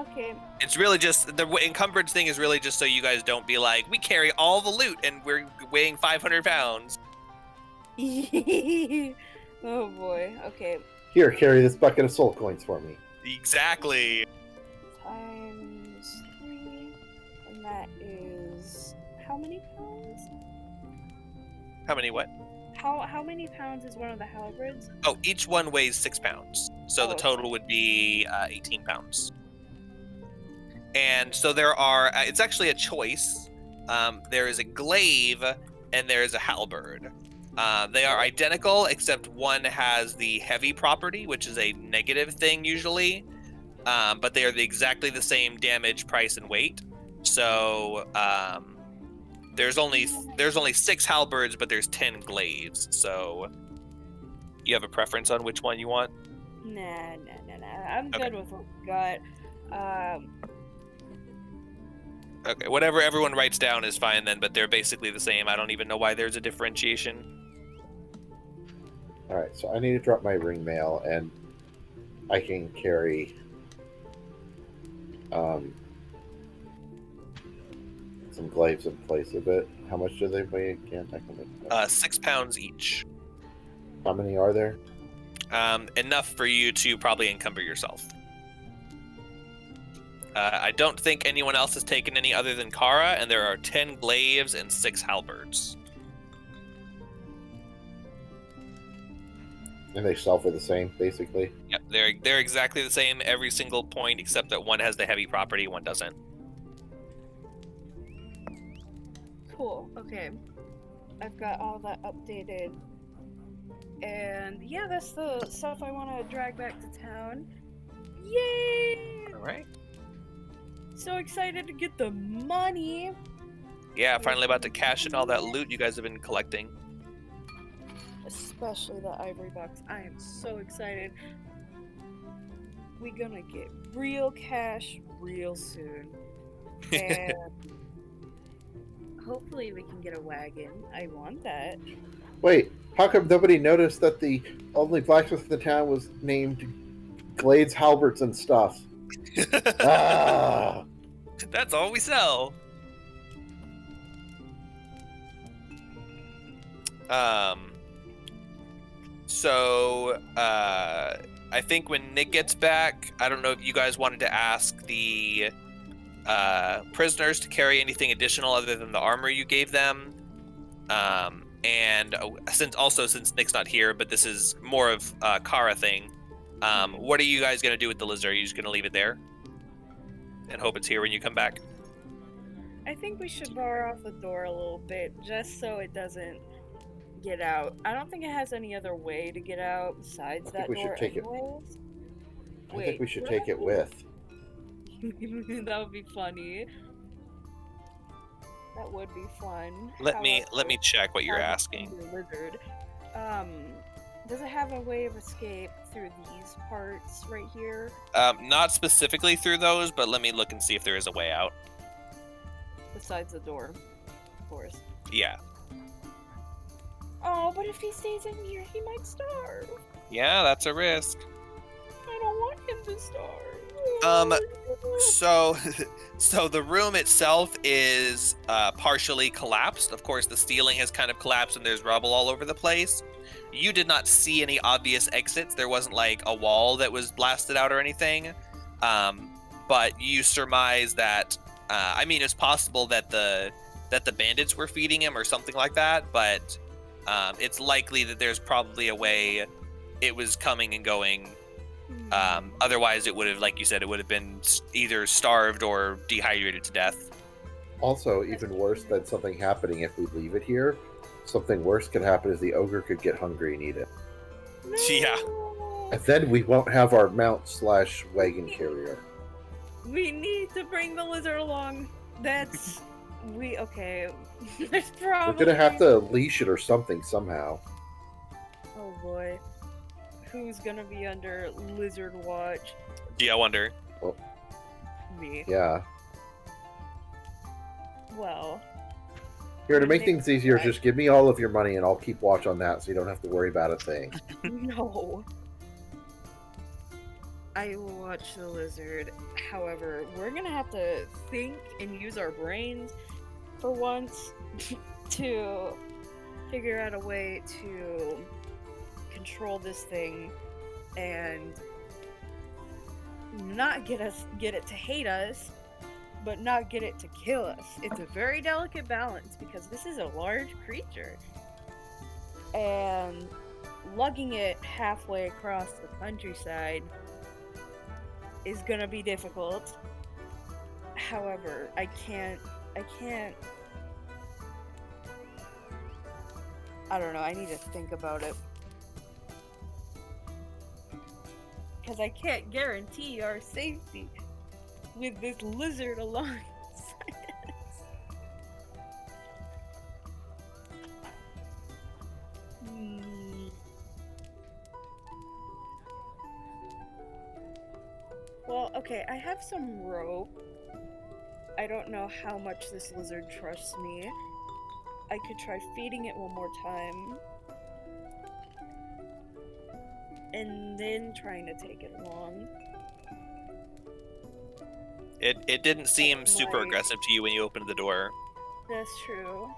Okay. It's really just the encumbrance thing is really just so you guys don't be like, we carry all the loot and we're weighing 500 pounds. Oh boy. Okay. Here, carry this bucket of soul coins for me. Exactly. Times 3, and that is how many pounds? How many what? How many pounds is one of the halberds? Oh, each one weighs 6 pounds. So the Oh. total would be 18 pounds. And so there are, it's actually a choice. There is a glaive and there is a halberd. They are identical, except one has the heavy property, which is a negative thing usually. But they are exactly the same damage, price, and weight. So there's only 6 halberds, but there's 10 glaives. So you have a preference on which one you want? Nah. I'm good with what we got. Okay, whatever everyone writes down is fine then, but they're basically the same. I don't even know why there's a differentiation. Alright, so I need to drop my ring mail, and I can carry some glaives in place of it. How much do they weigh again? I can 6 pounds each. How many are there? Enough for you to probably encumber yourself. I don't think anyone else has taken any other than Kara, and there are 10 glaives and 6 halberds. And they sell for the same, basically. Yep, they're exactly the same every single point, except that one has the heavy property, one doesn't. Cool. Okay. I've got all that updated. And yeah, that's the stuff I want to drag back to town. Yay! All right. So excited to get the money. Yeah, finally about to cash in all that loot you guys have been collecting. Especially the ivory box. I am so excited. We're gonna get real cash real soon. And hopefully we can get a wagon. I want that. Wait, how come nobody noticed that the only blacksmith in the town was named Glades, Halberts, and stuff? Ah! That's all we sell. So I think when Nick gets back, I don't know if you guys wanted to ask the prisoners to carry anything additional other than the armor you gave them. And since Nick's not here, but this is more of a Kara thing. What are you guys gonna do with the lizard? Are you just gonna leave it there and hope it's here when you come back? I think we should bar off the door a little bit, just so it doesn't get out. I don't think it has any other way to get out besides that we should door take it. anyways. I think we should take it with. That would be funny. That would be fun. Let me However, check what you're how asking. the lizard, does it have a way of escape through these parts right here? Not specifically through those, but let me look and see if there is a way out. Besides the door, of course. Yeah. Oh, but if he stays in here, he might starve. Yeah, that's a risk. I don't want him to starve. So the room itself is partially collapsed. Of course, the ceiling has kind of collapsed and there's rubble all over the place. You did not see any obvious exits. There wasn't like a wall that was blasted out or anything. But you surmise that, I mean, it's possible that the bandits were feeding him or something like that, but it's likely that there's probably a way it was coming and going. Otherwise, it would have, like you said, it would have been either starved or dehydrated to death. Also, even worse than something happening if we leave it here, something worse could happen is the ogre could get hungry and eat it. Yeah. And then we won't have our mount/wagon carrier. We need to bring the lizard along. That's okay. There's probably We're gonna have to leash it or something somehow. Oh boy. Who's gonna be under lizard watch? Yeah, I wonder. Me. Yeah. Well. Here, to make things easier, just give me all of your money and I'll keep watch on that so you don't have to worry about a thing. No. I will watch the lizard. However, we're gonna have to think and use our brains for once to figure out a way to control this thing and not get it to hate us, but not get it to kill us. It's a very delicate balance because this is a large creature, and lugging it halfway across the countryside is gonna be difficult. However, I can't I don't know, I need to think about it. Because I can't guarantee our safety with this lizard alongside us. Well, okay, I have some rope. I don't know how much this lizard trusts me. I could try feeding it one more time. And then trying to take it along. It didn't seem super Right. aggressive to you when you opened the door. That's true.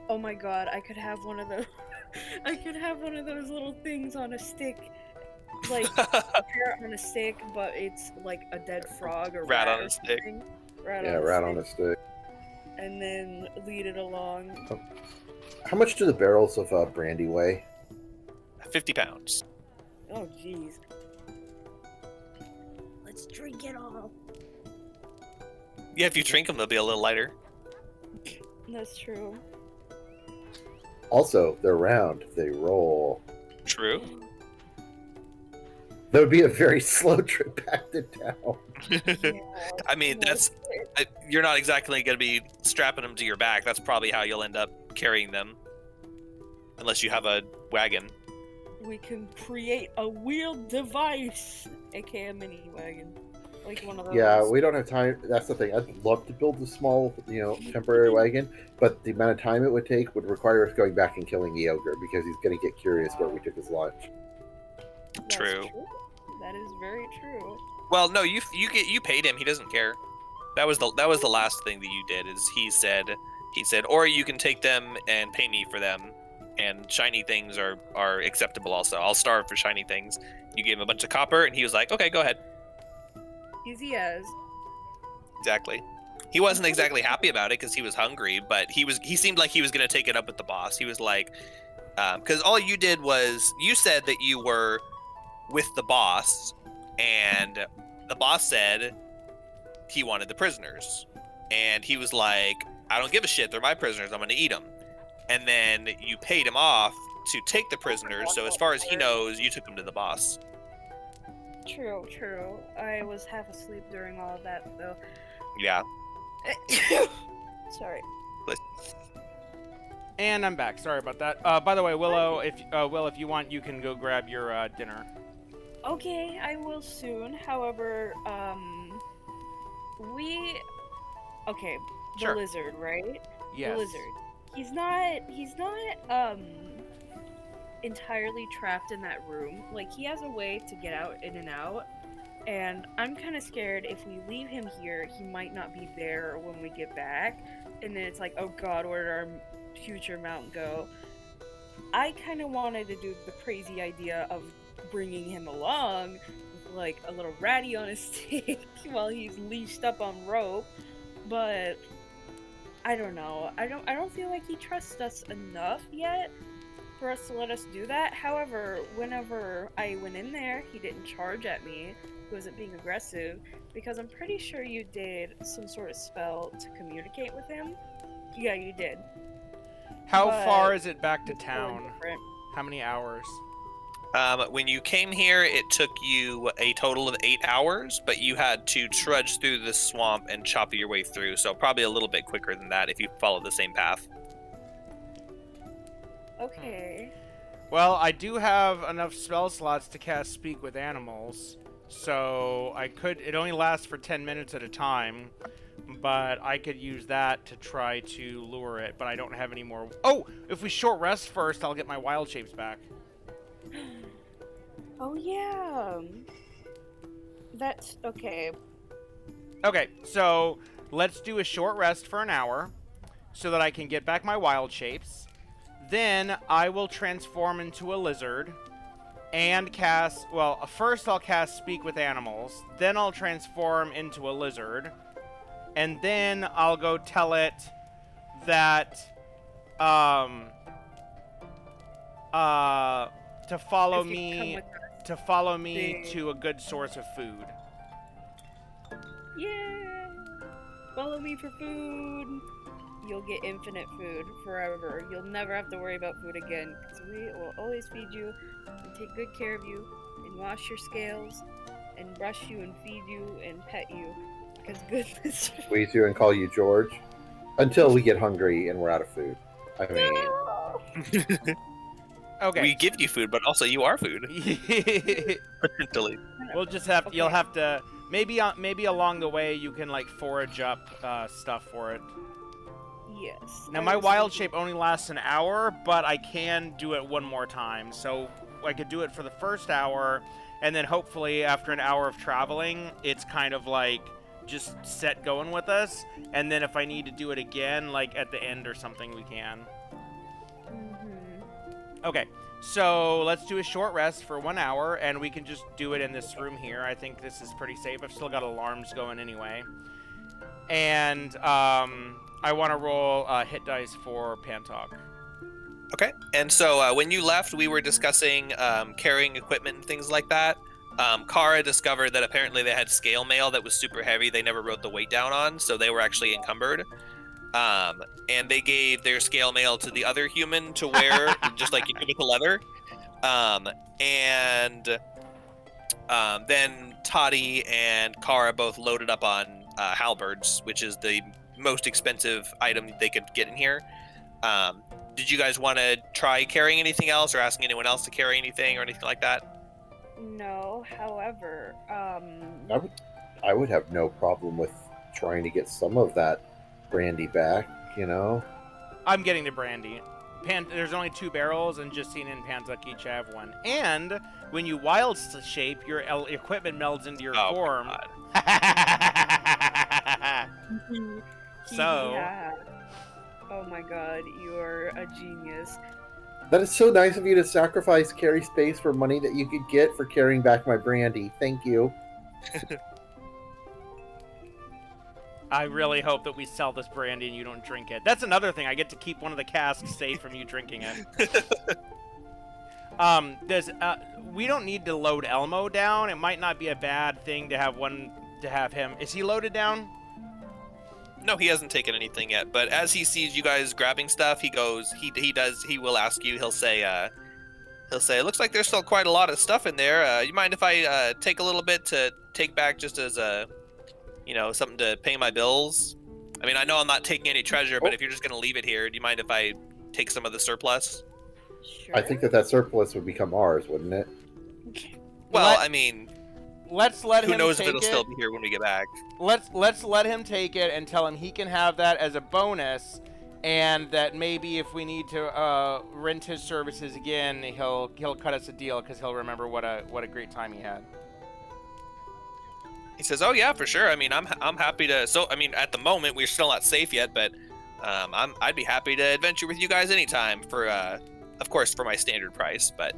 Oh my god, I could have one of those. I could have one of those little things on a stick. Like a parrot on a stick, but it's like a dead frog or Rat on or a stick. something. Rat Yeah, on a rat stick. on a stick. And then lead it along. How much do the barrels of brandy weigh? 50 pounds. Oh jeez. Let's drink it all. Yeah, if you drink them, they'll be a little lighter. That's true. Also, they're round. They roll. True. That would be a very slow trip back to town. Yeah. I mean, you're not exactly going to be strapping them to your back. That's probably how you'll end up carrying them. Unless you have a wagon. We can create a wheeled device, aka a mini wagon. Like one of those. Yeah, we don't have time. That's the thing. I'd love to build a small, temporary wagon, but the amount of time it would take would require us going back and killing the ogre because he's going to get curious where we took his lunch. That's True. That is very true. Well, no, you paid him. He doesn't care. That was the last thing that you did. Is he said, or you can take them and pay me for them, and shiny things are acceptable also. I'll starve for shiny things. You gave him a bunch of copper, and he was like, okay, go ahead. Easy as. Exactly. He wasn't exactly happy about it because he was hungry, but he seemed like he was going to take it up with the boss. He was like, because all you did was you said that you were with the boss, and the boss said he wanted the prisoners, and he was like, I don't give a shit, they're my prisoners, I'm going to eat them. And then you paid him off to take the prisoners, so as far as he knows, you took them to the boss. True. I was half asleep during all of that, though. Yeah. Sorry. And I'm back. Sorry about that. By the way, Willow, if you want, you can go grab your dinner. Okay, I will soon. However, okay, the Sure. lizard, right? Yes. The lizard. He's not entirely trapped in that room. Like, he has a way to get out in and out. And I'm kind of scared if we leave him here, he might not be there when we get back. And then it's like, oh god, where did our future mount go? I kind of wanted to do the crazy idea of bringing him along with like a little ratty on his stick while he's leashed up on rope, but I don't know. I don't feel like he trusts us enough yet for us to let us do that. However, whenever I went in there, he didn't charge at me. He wasn't being aggressive because I'm pretty sure you did some sort of spell to communicate with him. Yeah, you did. How But far is it back to It's totally town? different. How many hours? When you came here, it took you a total of 8 hours, but you had to trudge through the swamp and chop your way through, so probably a little bit quicker than that if you follow the same path. Okay. Well, I do have enough spell slots to cast Speak with Animals, so I could. It only lasts for 10 minutes at a time, but I could use that to try to lure it, but I don't have any more. Oh, if we short rest first, I'll get my wild shapes back. Oh yeah. That's okay. Okay, so let's do a short rest for an hour so that I can get back my wild shapes. Then I will transform into a lizard and cast, well, first I'll cast Speak with Animals, then I'll transform into a lizard, and then I'll go tell it that to follow If you come me with us. to a good source of food. Yeah. Follow me for food. You'll get infinite food forever. You'll never have to worry about food again because we will always feed you and take good care of you and wash your scales and brush you and feed you and pet you because goodness. Squeeze you and call you George until we get hungry and we're out of food. I mean, Okay. We give you food, but also you are food. Potentially. We'll just have you'll have to maybe along the way you can like forage up stuff for it. Yes. Now I my was wild thinking- shape only lasts an hour, but I can do it one more time. So I could do it for the first hour, and then hopefully after an hour of traveling, it's kind of like just set going with us. And then if I need to do it again, like at the end or something, we can. Mhm. Okay, so let's do a short rest for 1 hour, and we can just do it in this room here. I think this is pretty safe. I've still got alarms going anyway. And I want to roll hit dice for Pantok. Okay. And so when you left, we were discussing carrying equipment and things like that. Kara discovered that apparently they had scale mail that was super heavy. They never wrote the weight down on, so they were actually encumbered. And they gave their scale mail to the other human to wear, just like you did with the leather. Then Toddy and Kara both loaded up on halberds, which is the most expensive item they could get in here. Did you guys want to try carrying anything else, or asking anyone else to carry anything or anything like that? No, however, I would have no problem with trying to get some of that brandy back, you know? I'm getting the brandy. There's only 2 barrels, and Justine and Pantuk each have one. And when you wild shape, your equipment melds into your Oh, form. my God. So- Yeah. Oh my god, you are a genius. That is so nice of you to sacrifice carry space for money that you could get for carrying back my brandy. Thank you. I really hope that we sell this brandy and you don't drink it. That's another thing. I get to keep one of the casks safe from you drinking it. We don't need to load Elmo down. It might not be a bad thing to have him. Is he loaded down? No, he hasn't taken anything yet. But as he sees you guys grabbing stuff, he will ask you. He'll say, it looks like there's still quite a lot of stuff in there. You mind if I take a little bit to take back just as something to pay my bills? I mean, I know I'm not taking any treasure, but if you're just gonna leave it here, do you mind if I take some of the surplus? Sure. I think that surplus would become ours, wouldn't it? Well, I mean, let's let him. Who knows if take it'll it. still be here when we get back? Let's let him take it and tell him he can have that as a bonus, and that maybe if we need to rent his services again, he'll cut us a deal because he'll remember what a great time he had. He says, "Oh yeah, for sure. I mean, I'm happy to. So I mean, at the moment we're still not safe yet, but I'd be happy to adventure with you guys anytime for of course for my standard price, but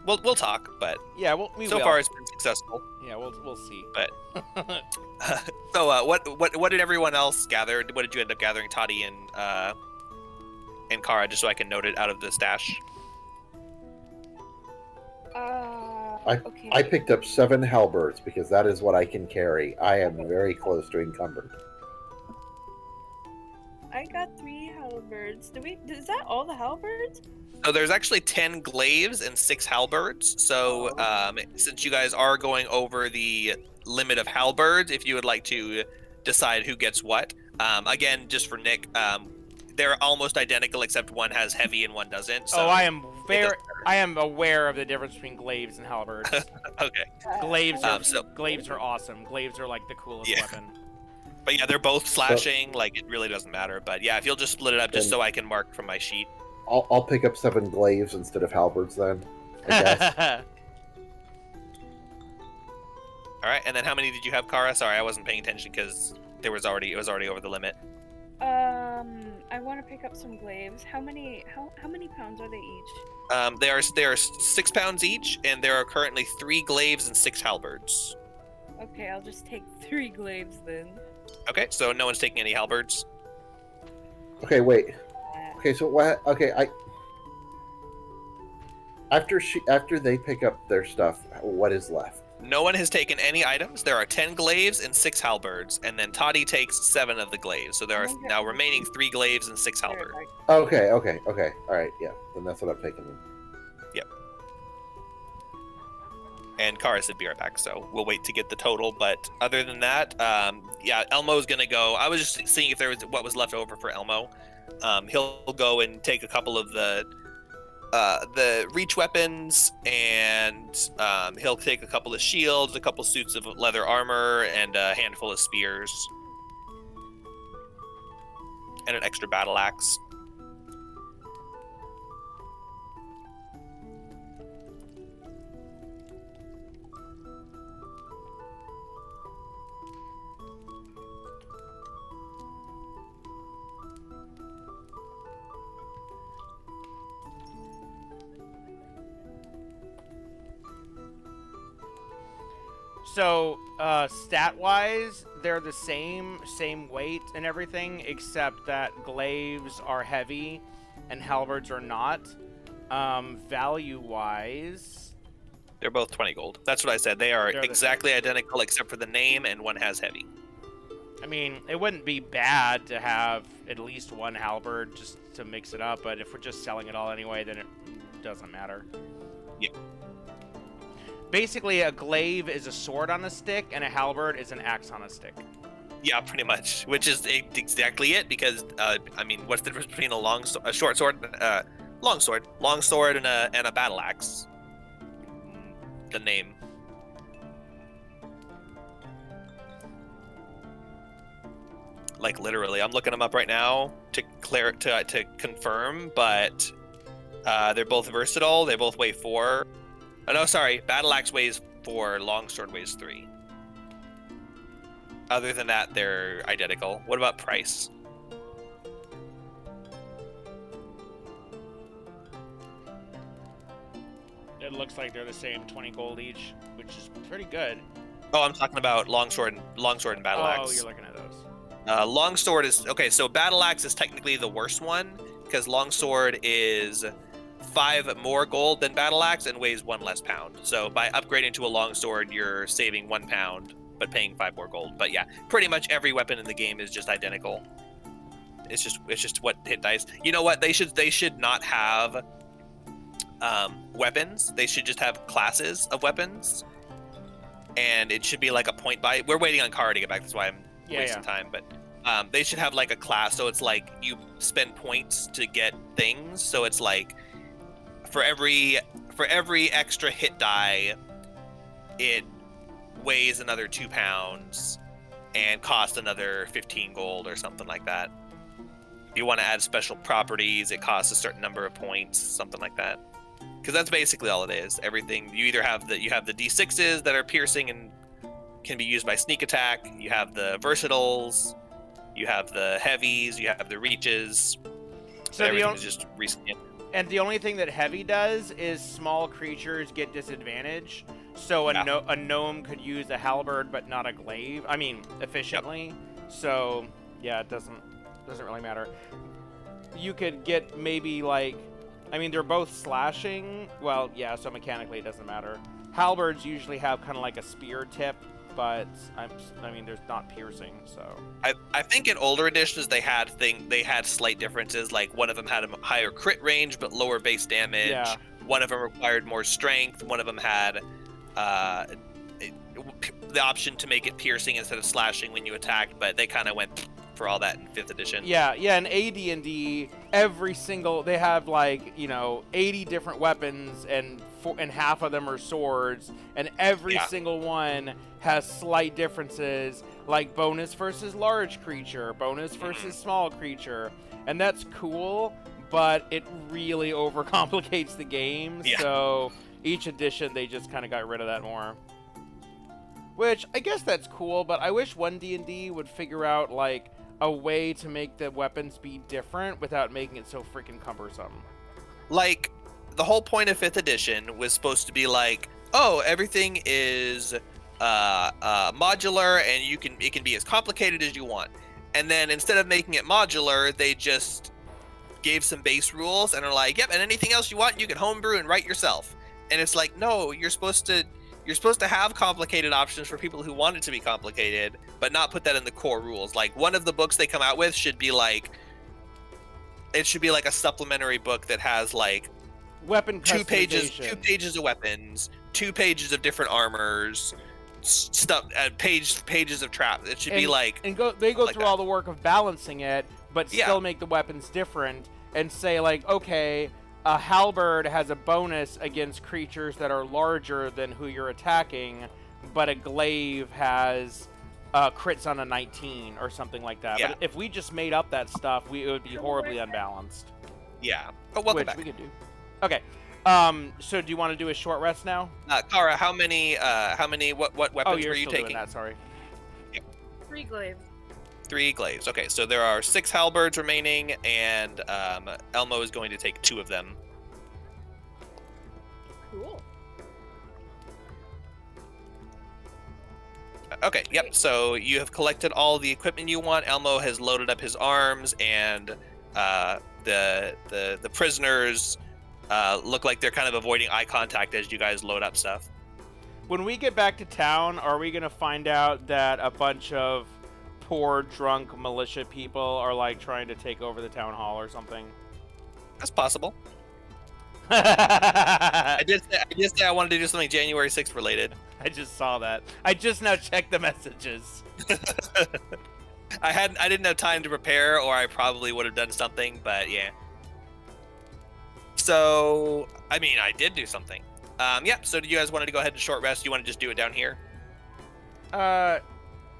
we'll talk. But yeah, so far it's been successful. Yeah, we'll see. But so what did everyone else gather? What did you end up gathering, Toddy and Kara, just so I can note it out of the stash? Okay. I picked up 7 halberds because that is what I can carry. I am very close to encumbered. I got 3 halberds. Is that all the halberds? So there's actually 10 glaives and 6 halberds. So since you guys are going over the limit of halberds, if you would like to decide who gets what, again, just for Nick, they're almost identical except one has heavy and one doesn't. So I am aware of the difference between glaives and halberds. Okay. Glaives are awesome. Glaives are like the coolest weapon. But yeah, they're both slashing. Like it really doesn't matter. But yeah, if you'll just split it up, just so I can mark from my sheet. I'll pick up 7 glaives instead of halberds then, I guess. All right, and then how many did you have, Kara? Sorry, I wasn't paying attention because it was already over the limit. I want to pick up some glaives. How many pounds are they each? They are 6 pounds each, and there are currently 3 glaives and 6 halberds. Okay, I'll just take 3 glaives then. Okay, so no one's taking any halberds. Okay, wait. Okay, so what? Okay, after they pick up their stuff, what is left? No one has taken any items. There are 10 glaives and 6 halberds, and then Toddy takes 7 of the glaives. So there are now remaining 3 glaives and 6 halberds. Okay. All right, yeah. Then that's what I'm taking. Yep. And Kara said be right back, so we'll wait to get the total. But other than that, yeah, Elmo's gonna go. I was just seeing if there was what was left over for Elmo. He'll go and take a couple of the reach weapons, and he'll take a couple of shields, a couple suits of leather armor, and a handful of spears, and an extra battle axe. So, stat-wise, they're the same weight and everything, except that glaives are heavy and halberds are not. Value-wise, they're both 20 gold. That's what I said. They're exactly identical except for the name, and one has heavy. I mean, it wouldn't be bad to have at least one halberd just to mix it up, but if we're just selling it all anyway, then it doesn't matter. Yep. Basically, a glaive is a sword on a stick, and a halberd is an axe on a stick. Yeah, pretty much. Which is exactly it, because I mean, what's the difference between a short sword, long sword, and a battle axe? The name. Like literally, I'm looking them up right now to confirm, but they're both versatile. They both weigh 4. Oh, no, sorry. Battle axe weighs 4. Longsword weighs 3. Other than that, they're identical. What about price? It looks like they're the same, 20 gold each, which is pretty good. Oh, I'm talking about longsword and battle axe. Oh, you're looking at those. Longsword is okay. So battle axe is technically the worst one because longsword is 5 more gold than battle axe and weighs 1 less pound. So by upgrading to a longsword, you're saving 1 pound but paying 5 more gold. But yeah, pretty much every weapon in the game is just identical. It's just what hit dice. You know what? They should not have weapons. They should just have classes of weapons, and it should be like a point buy. We're waiting on Kara to get back. That's why I'm wasting time. But they should have like a class. So it's like you spend points to get things. So it's like for every extra hit die, it weighs another 2 pounds and costs another 15 gold or something like that. If you want to add special properties, it costs a certain number of points, something like that. Because that's basically all it is. Everything you either have the D6s that are piercing and can be used by sneak attack. You have the versatiles. You have the heavies. You have the reaches. So everything's just reskin. And the only thing that heavy does is small creatures get disadvantage. So a gnome could use a halberd but not a glaive. I mean, efficiently. Yep. So yeah, it doesn't really matter. You could get maybe like, I mean, they're both slashing. Well, yeah, so mechanically it doesn't matter. Halberds usually have kind of like a spear tip, but I mean, there's not piercing. So I think in older editions they had slight differences. Like one of them had a higher crit range but lower base damage. Yeah. One of them required more strength. One of them had the option to make it piercing instead of slashing when you attacked, but they kind of went for all that in 5th edition. Yeah, in AD&D, they have like, 80 different weapons and half of them are swords, and every single one has slight differences, like bonus versus large creature, bonus versus small creature, and that's cool, but it really overcomplicates the game. Yeah. So each edition they just kind of got rid of that more. Which I guess that's cool, but I wish 1D&D would figure out like a way to make the weapons be different without making it so freaking cumbersome. Like the whole point of 5th edition was supposed to be like, oh, everything is modular and it can be as complicated as you want. And then instead of making it modular, they just gave some base rules and are like, yep, and anything else you want, you can homebrew and write yourself. And it's like, no, you're supposed to have complicated options for people who want it to be complicated, but not put that in the core rules. Like one of the books they come out with should be like a supplementary book that has like weapon two pages of weapons, 2 pages of different armors, stuff, pages of traps. It should be like, and they go through all the work of balancing it, but still make the weapons different and say like, okay, a halberd has a bonus against creatures that are larger than who you're attacking, but a glaive has crits on a 19 or something like that. Yeah. But if we just made up that stuff, it would be horribly unbalanced. Yeah. But welcome back. We could do. Okay. So do you want to do a short rest now? Kara, what weapons were you taking? Doing that, sorry. 3 glaives. 3 glaives. Okay, so there are 6 halberds remaining, and Elmo is going to take 2 of them. Cool. Okay, yep. So you have collected all the equipment you want. Elmo has loaded up his arms, and the prisoners look like they're kind of avoiding eye contact as you guys load up stuff. When we get back to town, are we gonna find out that a bunch of poor drunk militia people are like trying to take over the town hall or something? That's possible. I did say I wanted to do something January 6th related. I just saw that. I just now checked the messages. I didn't have time to prepare, or I probably would have done something, but yeah. So, I mean, I did do something. Yeah, so do you guys wanted to go ahead and short rest? You want to just do it down here?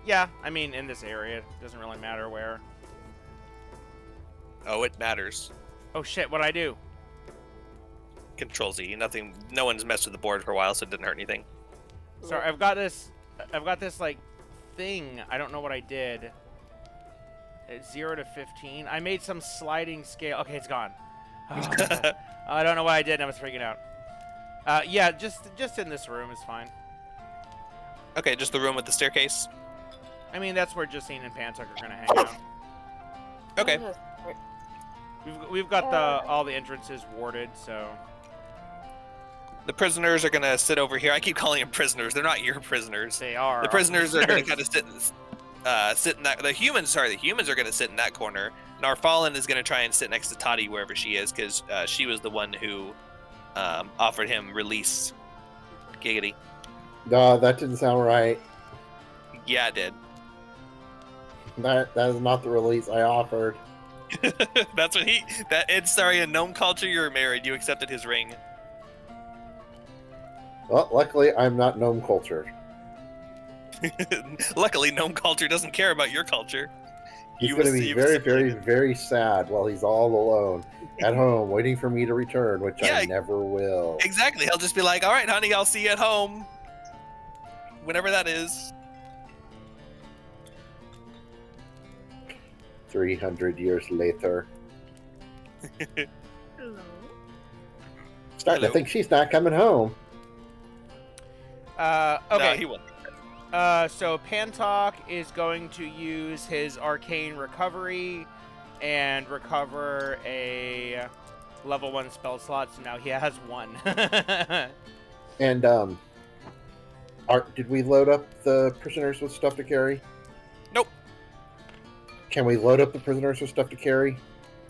Yeah, I mean, in this area. It doesn't really matter where. Oh, it matters. Oh shit, what'd I do? Control Z. Nothing. No one's messed with the board for a while, so it didn't hurt anything. Sorry, I've got this like thing. I don't know what I did. It's 0 to 15. I made some sliding scale. Okay, it's gone. Oh, I don't know what I did. I was freaking out. Yeah, just in this room is fine. Okay, just the room with the staircase. I mean, that's where Justine and Pantuck are gonna hang out. Okay. We've got the all the entrances warded, so. The prisoners are gonna sit over here. I keep calling them prisoners. They're not your prisoners. They are. The prisoners are gonna kind of sit in that. The humans are gonna sit in that corner. And our fallen is gonna try and sit next to Toddy wherever she is, because she was the one who offered him release. Giggity. No, that didn't sound right. Yeah, it did. That is not the release I offered. That's what it's sorry, in gnome culture you're married. You accepted his ring. Well, luckily I'm not gnome cultured. Luckily, gnome culture doesn't care about your culture. He's going to be very, very, very sad while he's all alone at home, waiting for me to return, which I never will. Exactly. He'll just be like, "All right, honey, I'll see you at home, whenever that is." 300 years later. Hello. Starting to think she's not coming home. Okay. No, he won't. So Pantok is going to use his arcane recovery and recover a level 1 spell slot. So now he has 1. And did we load up the prisoners with stuff to carry? Nope. Can we load up the prisoners with stuff to carry?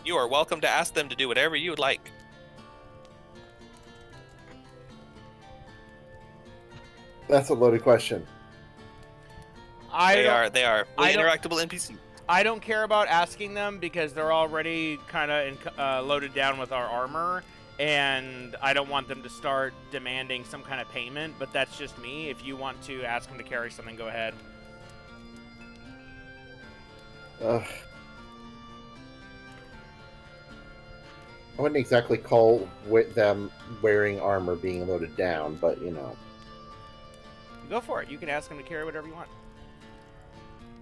You are welcome to ask them to do whatever you would like. That's a loaded question. They are I don't- interactable NPC. I don't care about asking them because they're already kind of loaded down with our armor, and I don't want them to start demanding some kind of payment, but that's just me. If you want to ask them to carry something, go ahead. I wouldn't exactly call them wearing armor being loaded down, but you know. Go for it. You can ask them to carry whatever you want.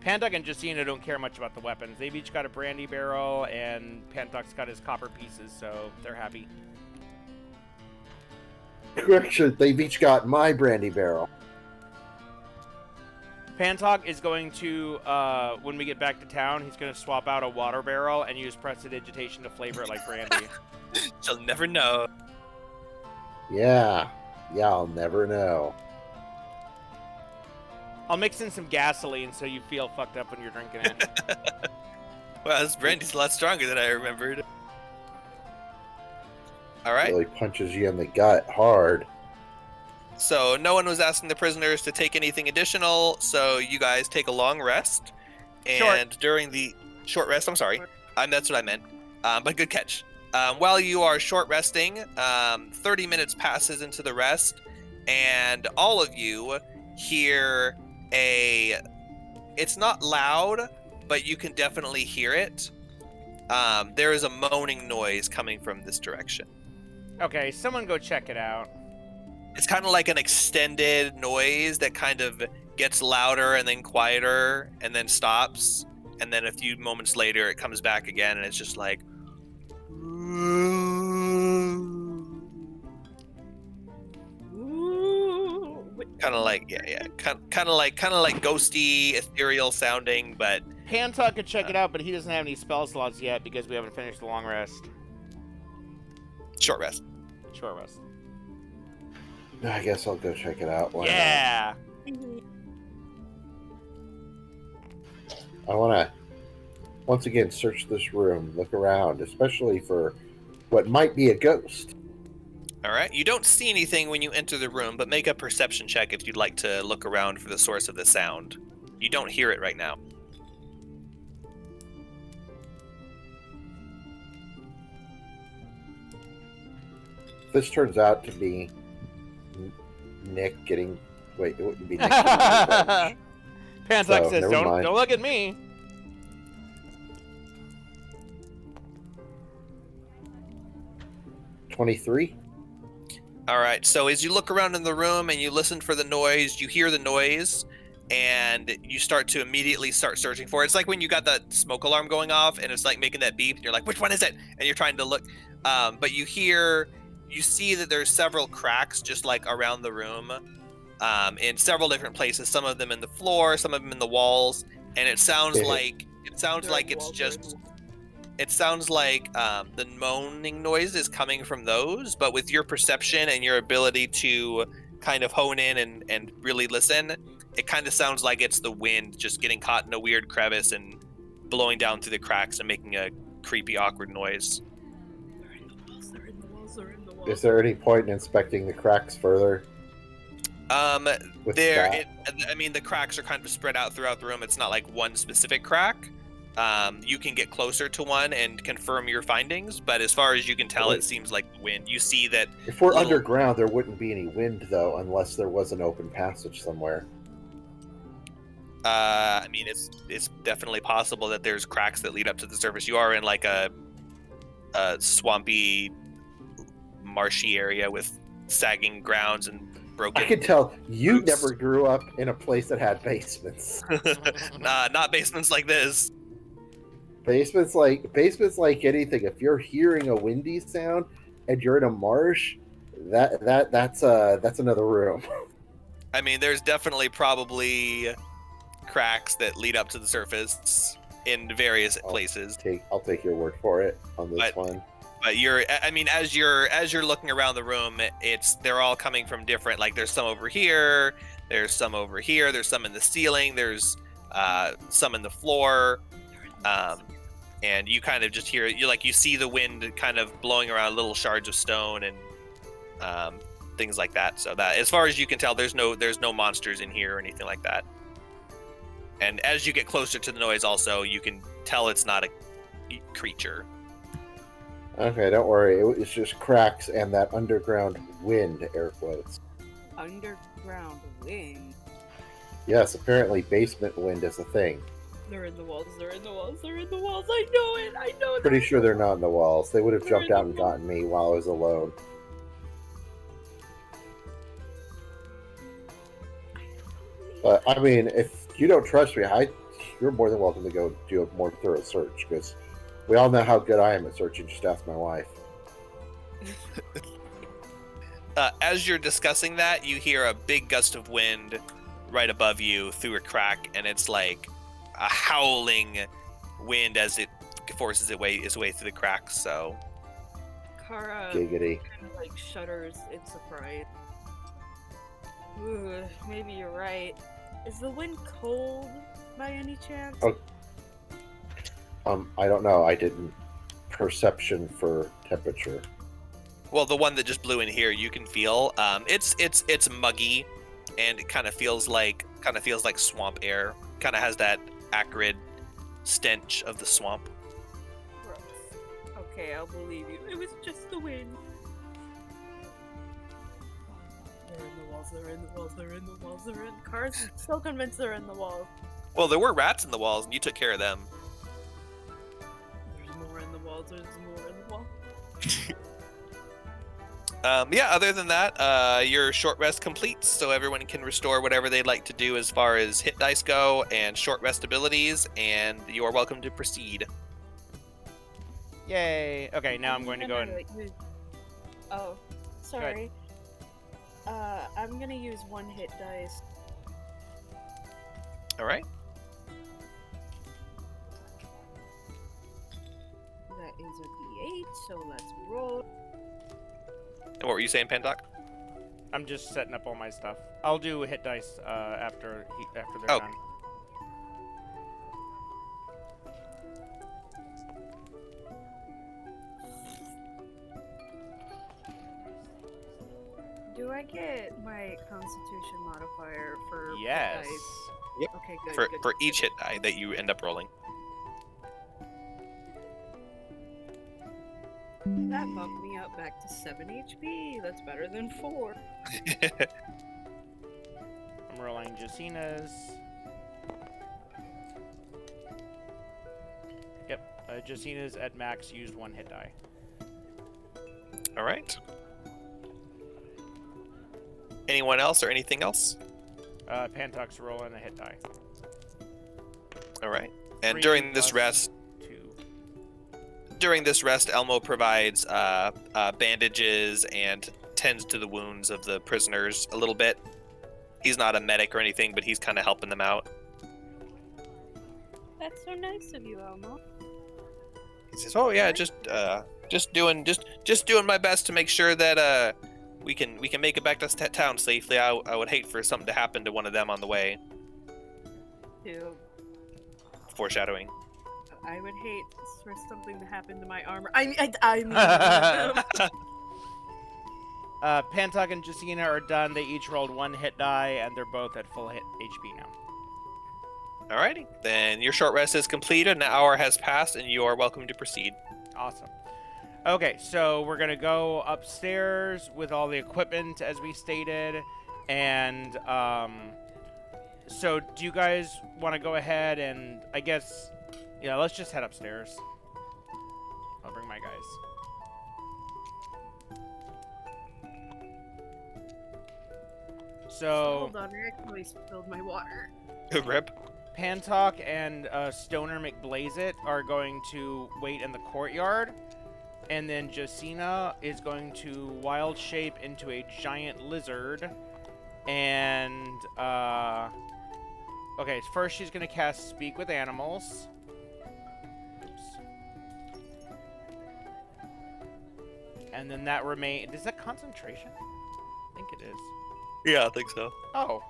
Pantok and Justina don't care much about the weapons. They've each got a brandy barrel, and Pantok's got his copper pieces, so they're happy. Correction, they've each got my brandy barrel. Pantok is going to, when we get back to town, he's going to swap out a water barrel and use prestidigitation to flavor it like brandy. You'll never know. Yeah, I'll never know. I'll mix in some gasoline so you feel fucked up when you're drinking it. Well, this brandy's a lot stronger than I remembered. All right. Really punches you in the gut hard. So no one was asking the prisoners to take anything additional, so you guys take a long rest. And during the short rest, I'm sorry, that's what I meant. But good catch. While you are short resting, 30 minutes passes into the rest, and all of you hear it's not loud, but you can definitely hear it. There is a moaning noise coming from this direction. Okay, someone go check it out. It's kind of like an extended noise that kind of gets louder and then quieter and then stops. And then a few moments later, it comes back again, and it's just like... Kind of like, kind of like ghosty, ethereal sounding, but... Pantok could check it out, but he doesn't have any spell slots yet because we haven't finished the long rest. Short rest. Short rest. I guess I'll go check it out. Why Yeah! not? I want to, once again, search this room, look around, especially for what might be a ghost. All right. You don't see anything when you enter the room, but make a perception check if you'd like to look around for the source of the sound. You don't hear it right now. This turns out to be Nick getting... Wait, it wouldn't be Nick getting revenge. Pantok So, says, never mind. don't look at me. $23? All right. So as you look around in the room and you listen for the noise, you hear the noise, and you start to immediately start searching for it. It's like when you got that smoke alarm going off, and it's like making that beep, and you're like, which one is it? And you're trying to look. But you see that there's several cracks just like around the room. in several different places. Some of them in the floor, some of them in the walls, and it sounds Yeah. like it sounds like the moaning noise is coming from those, but with your perception and your ability to kind of hone in and really listen, it kind of sounds like it's the wind just getting caught in a weird crevice and blowing down through the cracks and making a creepy, awkward noise. They're in the walls. They're in the walls. They're in the walls. Is there any point in inspecting the cracks further? With that? I mean, the cracks are kind of spread out throughout the room. It's not like one specific crack. You can get closer to one and confirm your findings, but as far as you can tell, it seems like wind. You see that If we're little- underground, there wouldn't be any wind, though, unless there was an open passage somewhere. I mean, it's definitely possible that there's cracks that lead up to the surface. You are in like a swampy, marshy area with sagging grounds and broken. I can tell you roofs. never grew up in a place that had basements. Not basements like this. Basements like anything. If you're hearing a windy sound and you're in a marsh, that's another room. I mean, there's definitely probably cracks that lead up to the surface in various places. I'll take your word for it on this But- one. But as you're looking around the room, they're all coming from different. Like there's some over here, there's some over here, there's some in the ceiling, there's some in the floor, and you kind of just hear you see the wind kind of blowing around little shards of stone and things like that. So that, as far as you can tell, there's no monsters in here or anything like that. And as you get closer to the noise, also you can tell it's not a creature. Okay, don't worry. It's just cracks and that underground wind, air quotes. Underground wind. Yes, apparently basement wind is a thing. They're in the walls. They're in the walls. They're in the walls. I know it. I know it. Pretty sure they're not in the walls. They would have They're jumped in out the and walls. gotten me while I was alone. But I mean, if you don't trust me, you're more than welcome to go do a more thorough search, because we all know how good I am at searching. Just ask my wife. As you're discussing that, you hear a big gust of wind right above you through a crack, and it's like a howling wind as it forces its way through the cracks. So Kara Giggity. kind of like shudders in surprise. Ooh, maybe you're right. Is the wind cold by any chance? Oh. I don't know. I didn't perception for temperature. well, the one that just blew in here, you can feel. It's muggy, and it kind of feels like swamp air. Kind of has that acrid stench of the swamp. Gross. Okay, I'll believe you. It was just the wind. They're in the walls. They're in the walls. They're in the walls. They're in. Cars still convinced they're in the walls. Well, there were rats in the walls, and you took care of them. There's more in the walls. There's more in the walls. Yeah, other than that, your short rest completes, so everyone can restore whatever they'd like to do as far as hit dice go and short rest abilities, and you are welcome to proceed. Yay! Okay, now I'm going to go and use... Oh, sorry. I'm gonna use one hit dice. All right. That is a D8, so let's roll. And what were you saying, Pandoc? I'm just setting up all my stuff. I'll do hit dice after they're Oh. done. Do I get my Constitution modifier for hit Yes. dice? Okay, good. For good, for good. each hit die that you end up rolling. That bumped me up back to 7 HP. That's better than 4. I'm rolling Jacina's. Yep, Jacina's at max used one hit die. All right. Anyone else or anything else? Pantoc's rolling a hit die. All right. And 3 during this plus rest, 2. Elmo provides bandages and tends to the wounds of the prisoners a little bit. He's not a medic or anything, but he's kind of helping them out. That's so nice of you, Elmo. He says, "Oh yeah, just doing my best to make sure that we can make it back to town safely. I would hate for something to happen to one of them on the way." Dude, Foreshadowing. I would hate for something to happen to my armor. I mean, Pantok and Jacina are done. They each rolled 1 hit die, and they're both at full hit HP now. Alrighty, then your short rest is completed. An hour has passed, and you are welcome to proceed. Awesome. Okay, so we're gonna go upstairs with all the equipment as we stated, and so do you guys want to go ahead and I guess, yeah, let's just head upstairs. I'll bring my guys. So hold on, I actually spilled my water. Rip. Pantok and Stoner McBlazeit are going to wait in the courtyard, and then Jacina is going to wild shape into a giant lizard, and okay, first she's going to cast Speak with Animals. Oops. And then that is that concentration? I think it is. Yeah, I think so. Oh,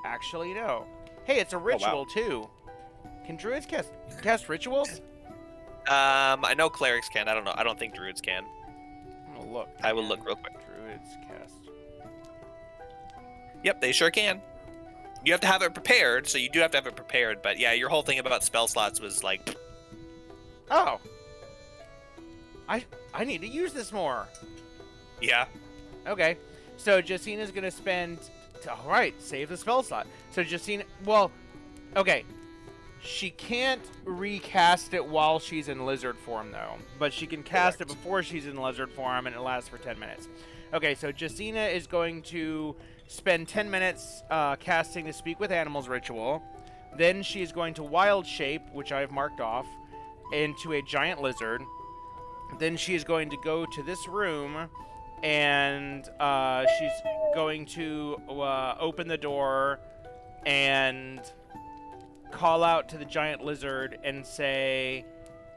actually no. Hey, it's a ritual too. Can druids cast rituals? I know clerics can. I don't know. I don't think druids can. I'm gonna look. I will look real quick. Druids cast. Yep, they sure can. You have to have it prepared, so you do have to have it prepared. But yeah, your whole thing about spell slots was like, Oh. I need to use this more. yeah. Okay. So Jacina's gonna spend. All right, save the spell slot. So Jacina, well, okay. She can't recast it while she's in lizard form though, but she can cast it before she's in lizard form, and it lasts for 10 minutes. Okay, so Jacina is going to spend 10 minutes casting the Speak with Animals ritual. Then she is going to wild shape, which I've marked off, into a giant lizard. Then she is going to go to this room, and she's going to open the door and call out to the giant lizard and say,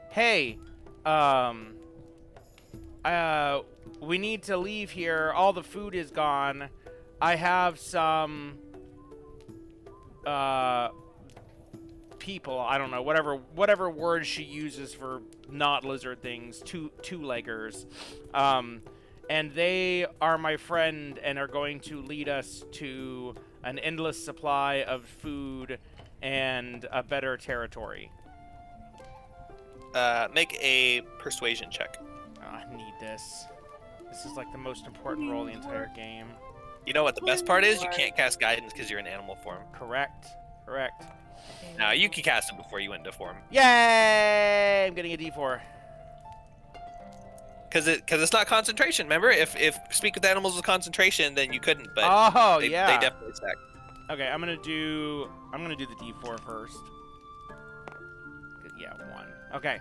"Hey, we need to leave here. All the food is gone. I have some people, I don't know, whatever word she uses for not lizard things, two-leggers. And they are my friend and are going to lead us to an endless supply of food and a better territory." Make a persuasion check. Oh, I need this. This is like the most important role in the entire game. You know what the best part is? You can't cast guidance because you're in animal form. Correct. Now you can cast it before you went into form. Yay! I'm getting a D4. Because it's not concentration. Remember, if Speak with Animals was concentration, then you couldn't. But Oh, they yeah. definitely stack. Okay, I'm gonna do the D4 first. Yeah, 1. Okay.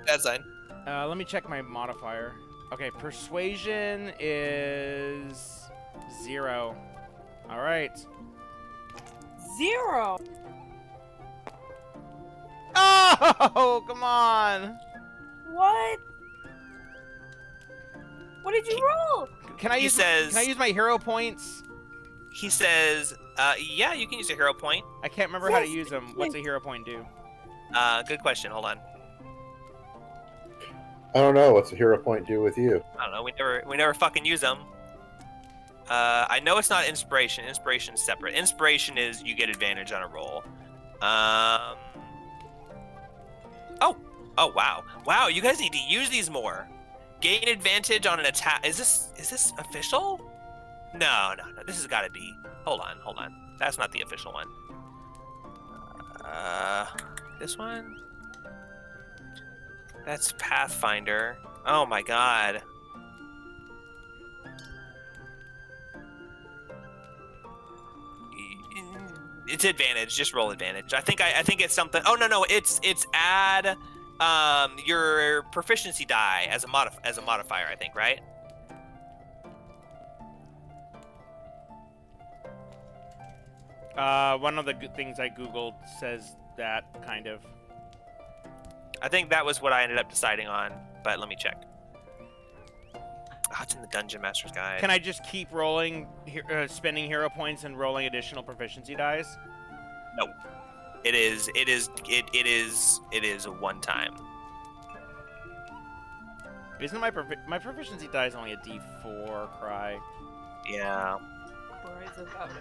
That's fine. Let me check my modifier. Okay, persuasion is 0. All right. 0. Oh, come on. What? What did you roll? Can I use my hero points? He says, yeah, you can use a hero point. I can't remember how to use them. What's a hero point do? Good question. Hold on. I don't know. What's a hero point do with you? I don't know. We never fucking use them. I know it's not inspiration. Inspiration's separate. Inspiration is you get advantage on a roll. Oh wow. Wow, you guys need to use these more. Gain advantage on an attack. Is this official? No. This has got to be. Hold on. That's not the official one. This one? That's Pathfinder. Oh my god. It's advantage. Just roll advantage. I think it's something. Oh no, it's add your proficiency die as a modifier. I think, right? One of the good things I googled says that kind of. I think that was what I ended up deciding on, but let me check. Oh, it's in the Dungeon Master's Guide. Can I just keep rolling, spending hero points and rolling additional proficiency dice? No. It is a one time. Isn't my proficiency die is only a D4? Cry. Yeah. Cries about it.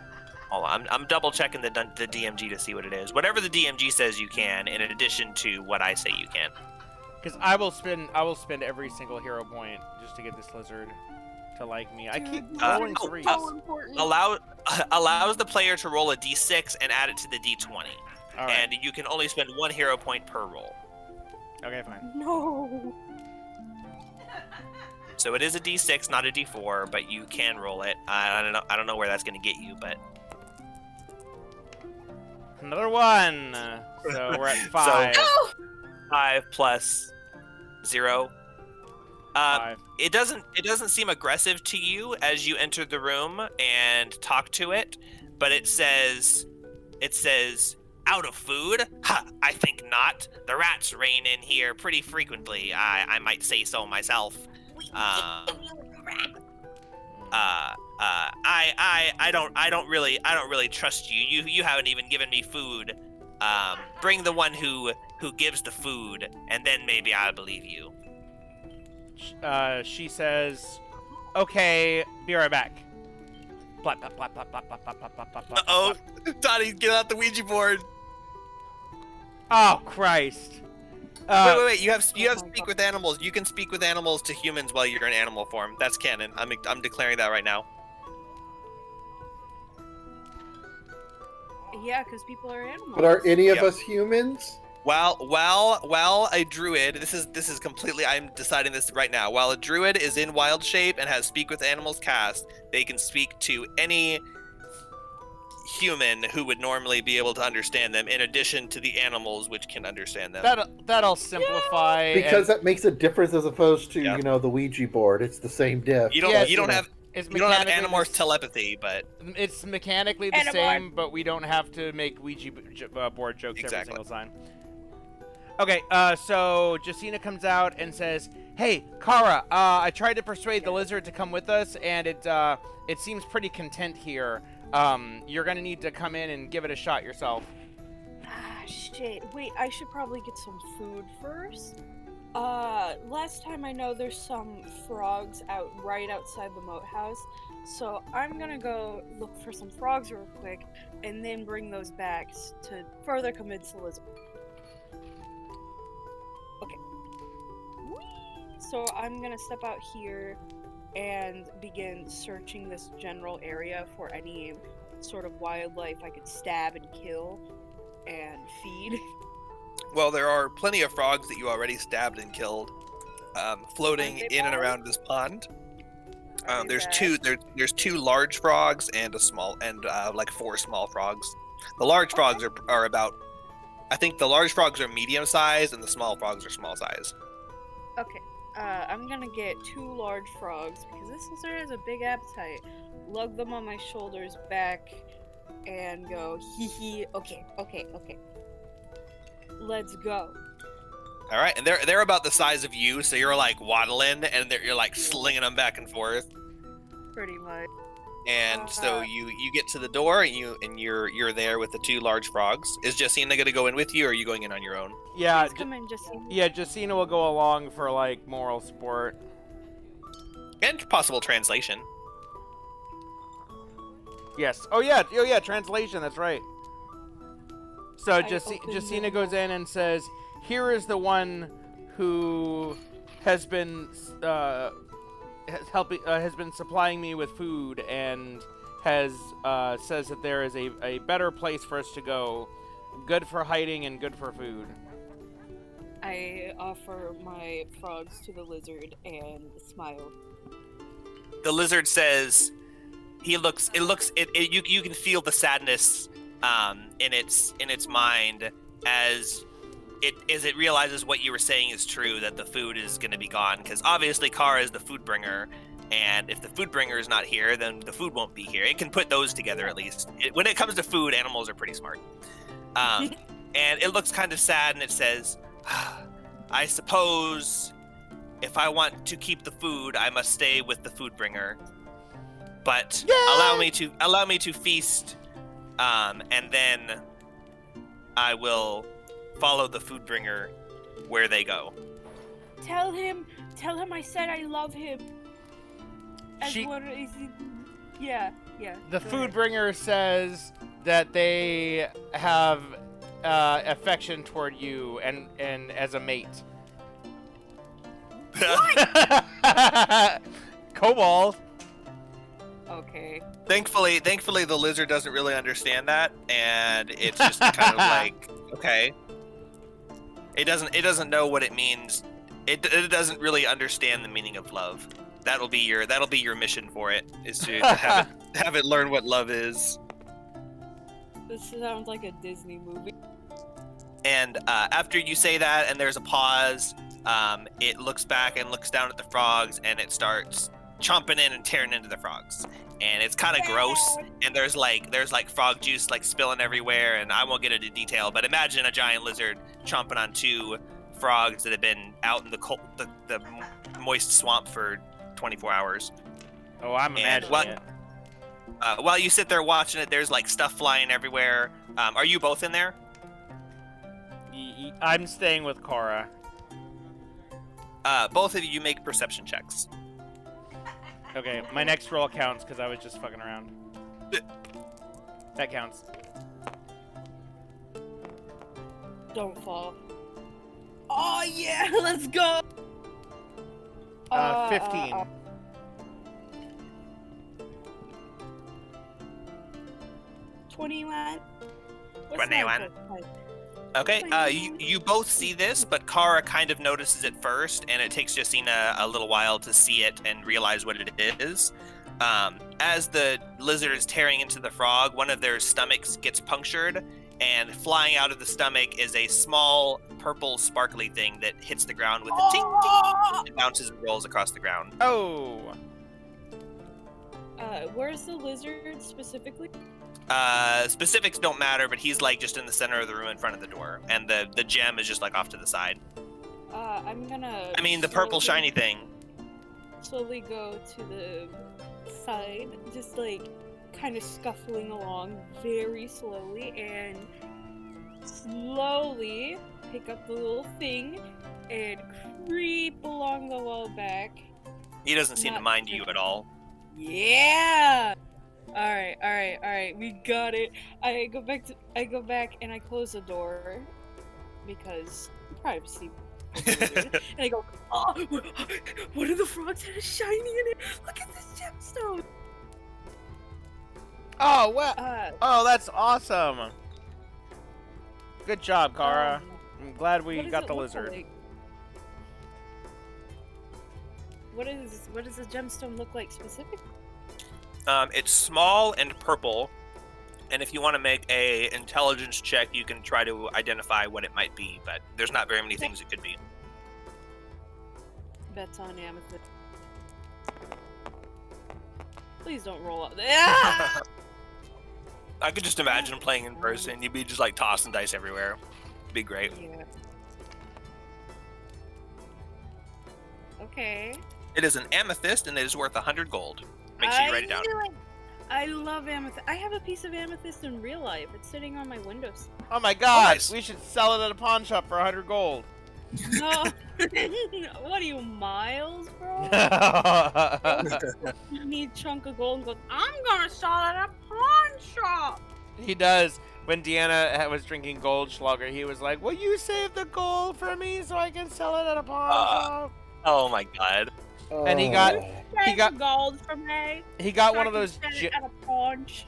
Hold on, I'm double checking the DMG to see what it is. Whatever the DMG says you can, in addition to what I say you can. Because I will spend every single hero point just to get this lizard to like me. I keep rolling threes. So important. Allows the player to roll a D6 and add it to the D20, All right. and you can only spend 1 hero point per roll. Okay, fine. No. So it is a D6, not a D4, but you can roll it. I don't know where that's going to get you, but Another one. So we're at 5. 5 plus 0. 5. It doesn't seem aggressive to you as you enter the room and talk to it, but it says out of food? Ha, I think not. The rats reign in here pretty frequently. I might say so myself. I don't really trust you. You haven't even given me food. Bring the one who gives the food, and then maybe I'll believe you. She says, "Okay, be right back." Plop, plop, plop, plop, plop, plop, plop, plop, plop, plop, plop, Uh-oh. plop. Donnie, get out the Ouija board. Oh Christ! Wait. You have my speak with animals. You can speak with animals to humans while you're in animal form. That's canon. I'm declaring that right now. Yeah, because people are animals. But are any of Yep. us humans? While a druid, this is completely, I'm deciding this right now. While a druid is in wild shape and has speak with animals cast, they can speak to any human who would normally be able to understand them, in addition to the animals which can understand them. That'll simplify. Because that makes a difference as opposed to, Yeah. the Ouija board. It's the same diff. You don't Yes, you don't you know. have it's you don't have mechanically Animorphs the- telepathy, but It's mechanically the Animorph. same, but we don't have to make Ouija board jokes Exactly. every single time. Okay, so Jacina comes out and says, "Hey, Kara, I tried to persuade the lizard to come with us, and it seems pretty content here. You're gonna need to come in and give it a shot yourself." Ah, shit. Wait, I should probably get some food first. Last time I know there's some frogs right outside the moat house, so I'm gonna go look for some frogs real quick, and then bring those back to further convince the lizard. Okay. Whee! So I'm gonna step out here and begin searching this general area for any sort of wildlife I could stab and kill and feed. well, there are plenty of frogs that you already stabbed and killed, floating Are they in and bad? around this pond. Are they There's bad? two. There's 2 large frogs and a small, and like 4 small frogs. The large frogs are about. I think the large frogs are medium size, and the small frogs are small size. Okay. I'm gonna get 2 large frogs because this lizard has a big appetite. Lug them on my shoulders back and go hee hee. Okay. Let's go. All right, and they're about the size of you, so you're like waddling, and you're like slinging them back and forth. Pretty much. And so you get to the door, and you're there with the 2 large frogs. Is Jacina gonna go in with you, or are you going in on your own? Yeah, Please come in, Jacina. yeah. Jacina will go along for like moral support. And possible translation. Yes. Oh yeah. Translation. That's right. So I Jacina open the goes in and says, "Here is the one who has been has been supplying me with food and has says that there is a better place for us to go, good for hiding and good for food." I offer my frogs to the lizard and smile. The lizard says, you can feel the sadness in its mind as it realizes what you were saying is true, that the food is going to be gone, because obviously Kara is the food bringer, And if the food bringer is not here, then the food won't be here. It can put those together at least. When it comes to food, animals are pretty smart. And it looks kind of sad, and it says, I suppose if I want to keep the food, I must stay with the food bringer. But allow me to feast, and then I will follow the food bringer where they go. Tell him I said I love him. Yeah. The food bringer says that they have affection toward you and as a mate. Cobalt. Okay. Thankfully, the lizard doesn't really understand that, and it's just kind of like, okay. It doesn't know what it means. It doesn't really understand the meaning of love. That'll be your mission for it, is to have it learn what love is. This sounds like a Disney movie. And after you say that, and there's a pause, it looks back and looks down at the frogs, and it starts chomping in and tearing into the frogs. And it's kind of gross, and there's like frog juice like spilling everywhere, and I won't get into detail, but imagine a giant lizard chomping on 2 frogs that have been out in the cold, the moist swamp for 24 hours. Oh, I'm imagining it. While you sit there watching it, there's like stuff flying everywhere. Are you both in there? I'm staying with Kara. Both of you make perception checks. Okay, my next roll counts because I was just fucking around. That counts. Don't fall. Oh yeah, let's go. 15. 21. 21. Okay, you both see this, but Kara kind of notices it first, and it takes Jacina a little while to see it and realize what it is. As the lizard is tearing into the frog, one of their stomachs gets punctured, and flying out of the stomach is a small purple sparkly thing that hits the ground with a ting ting. It bounces and rolls across the ground. Oh! Where's the lizard specifically? Specifics don't matter, but he's like just in the center of the room in front of the door, and the gem is just like off to the side. I'm gonna... I mean, the purple shiny thing. Slowly go to the side, just like kind of scuffling along very slowly, and slowly pick up the little thing and creep along the wall back. He doesn't seem to mind you at all. Yeah! Alright, we got it. I go back and I close the door because privacy. And I go, oh, what are the frogs that are shiny in it? Look at this gemstone! Oh, well. Oh, that's awesome. Good job, Kara. I'm glad we got the lizard. Like? What does the gemstone look like specifically? It's small and purple, and if you want to make a intelligence check, you can try to identify what it might be, but there's not very many things it could be. Bets on amethyst. Please don't roll up. Ah! I could just imagine playing in person. You'd be just like tossing dice everywhere. It'd be great. Yeah. Okay. It is an amethyst, and it is worth 100 gold. Make sure you write it down. I love amethyst. I have a piece of amethyst in real life. It's sitting on my windowsill. Oh my god, nice. We should sell it at a pawn shop for 100 gold. No. What are you, Miles, bro? You need a chunk of gold and goes, I'm gonna sell it at a pawn shop. He does. When Deanna was drinking Goldschlager, he was like, will you save the gold for me so I can sell it at a pawn shop? Oh my god. And he got gold from me. He got one of those at a pawn shop.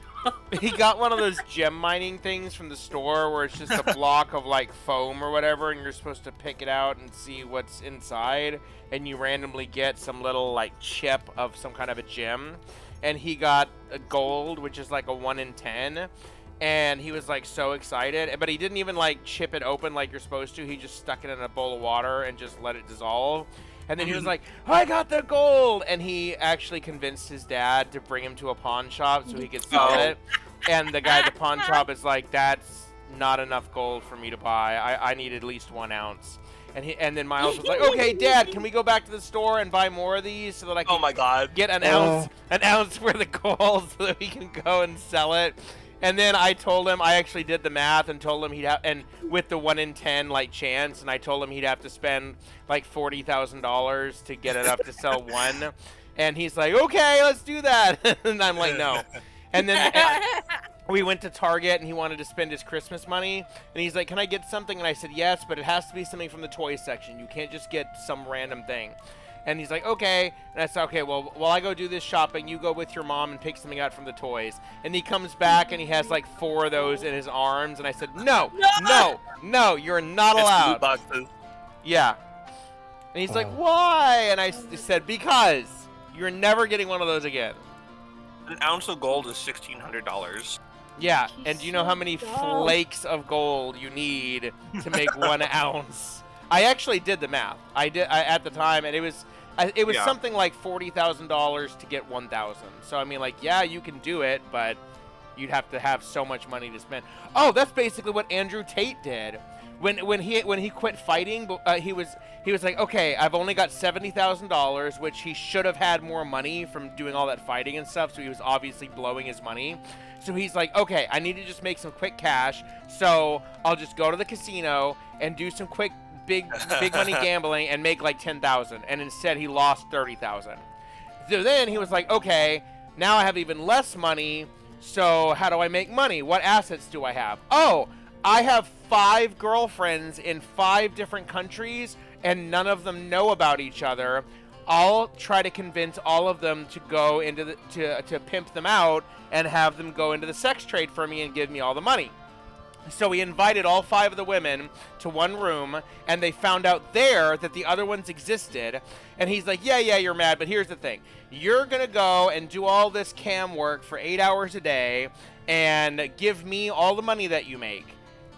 he got one of those gem mining things from the store where it's just a block of like foam or whatever, and you're supposed to pick it out and see what's inside, and you randomly get some little like chip of some kind of a gem. And he got a gold, which is like a 1 in 10, and he was like so excited, but he didn't even like chip it open like you're supposed to. He just stuck it in a bowl of water and just let it dissolve. And then he was like, I got the gold! And he actually convinced his dad to bring him to a pawn shop so he could sell it. And the guy at the pawn shop is like, that's not enough gold for me to buy. I need at least 1 ounce. And then Miles was like, okay, Dad, can we go back to the store and buy more of these so that I can Oh my god. get an ounce worth of gold so that we can go and sell it? And then I told him, I actually did the math and told him he'd have, and with the 1 in 10 like chance, and I told him he'd have to spend like $40,000 to get enough to sell one. And he's like, okay, let's do that. And I'm like, no. And then we went to Target and he wanted to spend his Christmas money. And he's like, can I get something? And I said, yes, but it has to be something from the toy section. You can't just get some random thing. And he's like, okay. And I said, okay, well, while I go do this shopping, you go with your mom and pick something out from the toys. And he comes back and he has like 4 of those in his arms. And I said, no, you're not allowed. Boxes. Yeah. And he's like, why? And I said, because you're never getting one of those again. An ounce of gold is $1,600. Yeah, He's and do you know how many so dumb. flakes of gold you need to make 1 ounce? I actually did the math. I at the time, and it was Yeah. something like $40,000 to get 1,000. So I mean, like, yeah, you can do it, but you'd have to have so much money to spend. Oh, that's basically what Andrew Tate did. When he quit fighting, he was like, okay, I've only got $70,000, which he should have had more money from doing all that fighting and stuff. So he was obviously blowing his money. So he's like, okay, I need to just make some quick cash. So I'll just go to the casino and do some quick big money gambling and make like 10,000. And instead he lost 30,000. So then he was like, okay, now I have even less money. So how do I make money? What assets do I have? Oh, I have 5 girlfriends in 5 different countries, and none of them know about each other. I'll try to convince all of them to go into to pimp them out and have them go into the sex trade for me and give me all the money. So he invited all 5 of the women to one room, and they found out there that the other ones existed. And he's like, yeah, you're mad, but here's the thing. You're going to go and do all this cam work for 8 hours a day and give me all the money that you make.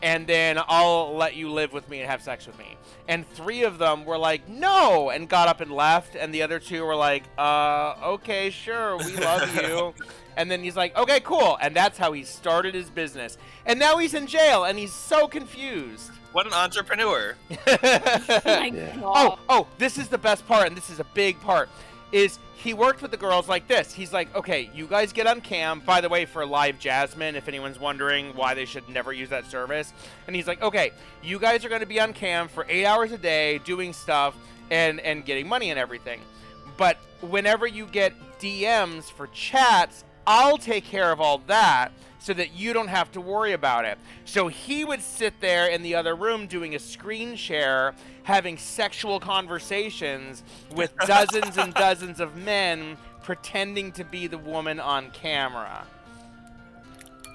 And then I'll let you live with me and have sex with me. And 3 of them were like, no, and got up and left. And the other 2 were like, okay, sure, we love you. And then he's like, okay, cool. And that's how he started his business. And now he's in jail, and he's so confused. What an entrepreneur. Oh my Yeah. God. Oh, this is the best part, and this is a big part, is he worked with the girls like this. He's like, okay, you guys get on cam. By the way, for Live Jasmine, if anyone's wondering why they should never use that service. And he's like, okay, you guys are going to be on cam for 8 hours a day doing stuff and getting money and everything. But whenever you get DMs for chats, I'll take care of all that so that you don't have to worry about it. So he would sit there in the other room doing a screen share, having sexual conversations with dozens and dozens of men pretending to be the woman on camera.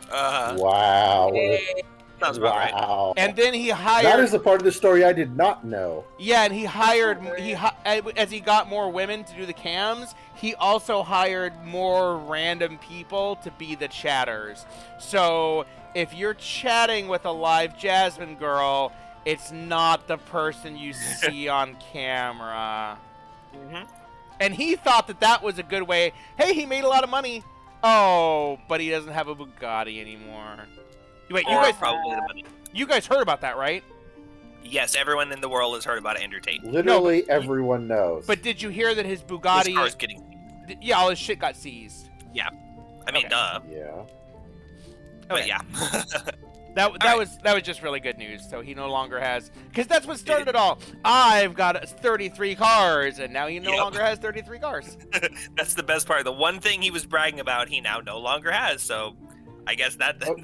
Wow. Sounds about right. Wow. And then he hired... That is the part of the story I did not know. Yeah, and he hired... as he got more women to do the cams, he also hired more random people to be the chatters. So if you're chatting with a Live Jasmine girl, it's not the person you see on camera. Mm-hmm. And he thought that was a good way. Hey, he made a lot of money. Oh, but he doesn't have a Bugatti anymore. Wait, Or probably the money. you guys heard about that, right? Yes, everyone in the world has heard about Andrew Tate. Literally everyone knows. But did you hear that his His Bugatti... car's getting. Yeah, all his shit got seized. I mean, Okay. duh. Yeah. But Okay. yeah. That right. was just really good news. So he no longer has, because that's what started it all. I've got 33 cars, and now he no Yep. longer has 33 cars. That's the best part. The one thing he was bragging about, he now no longer has. So, I guess that Oh.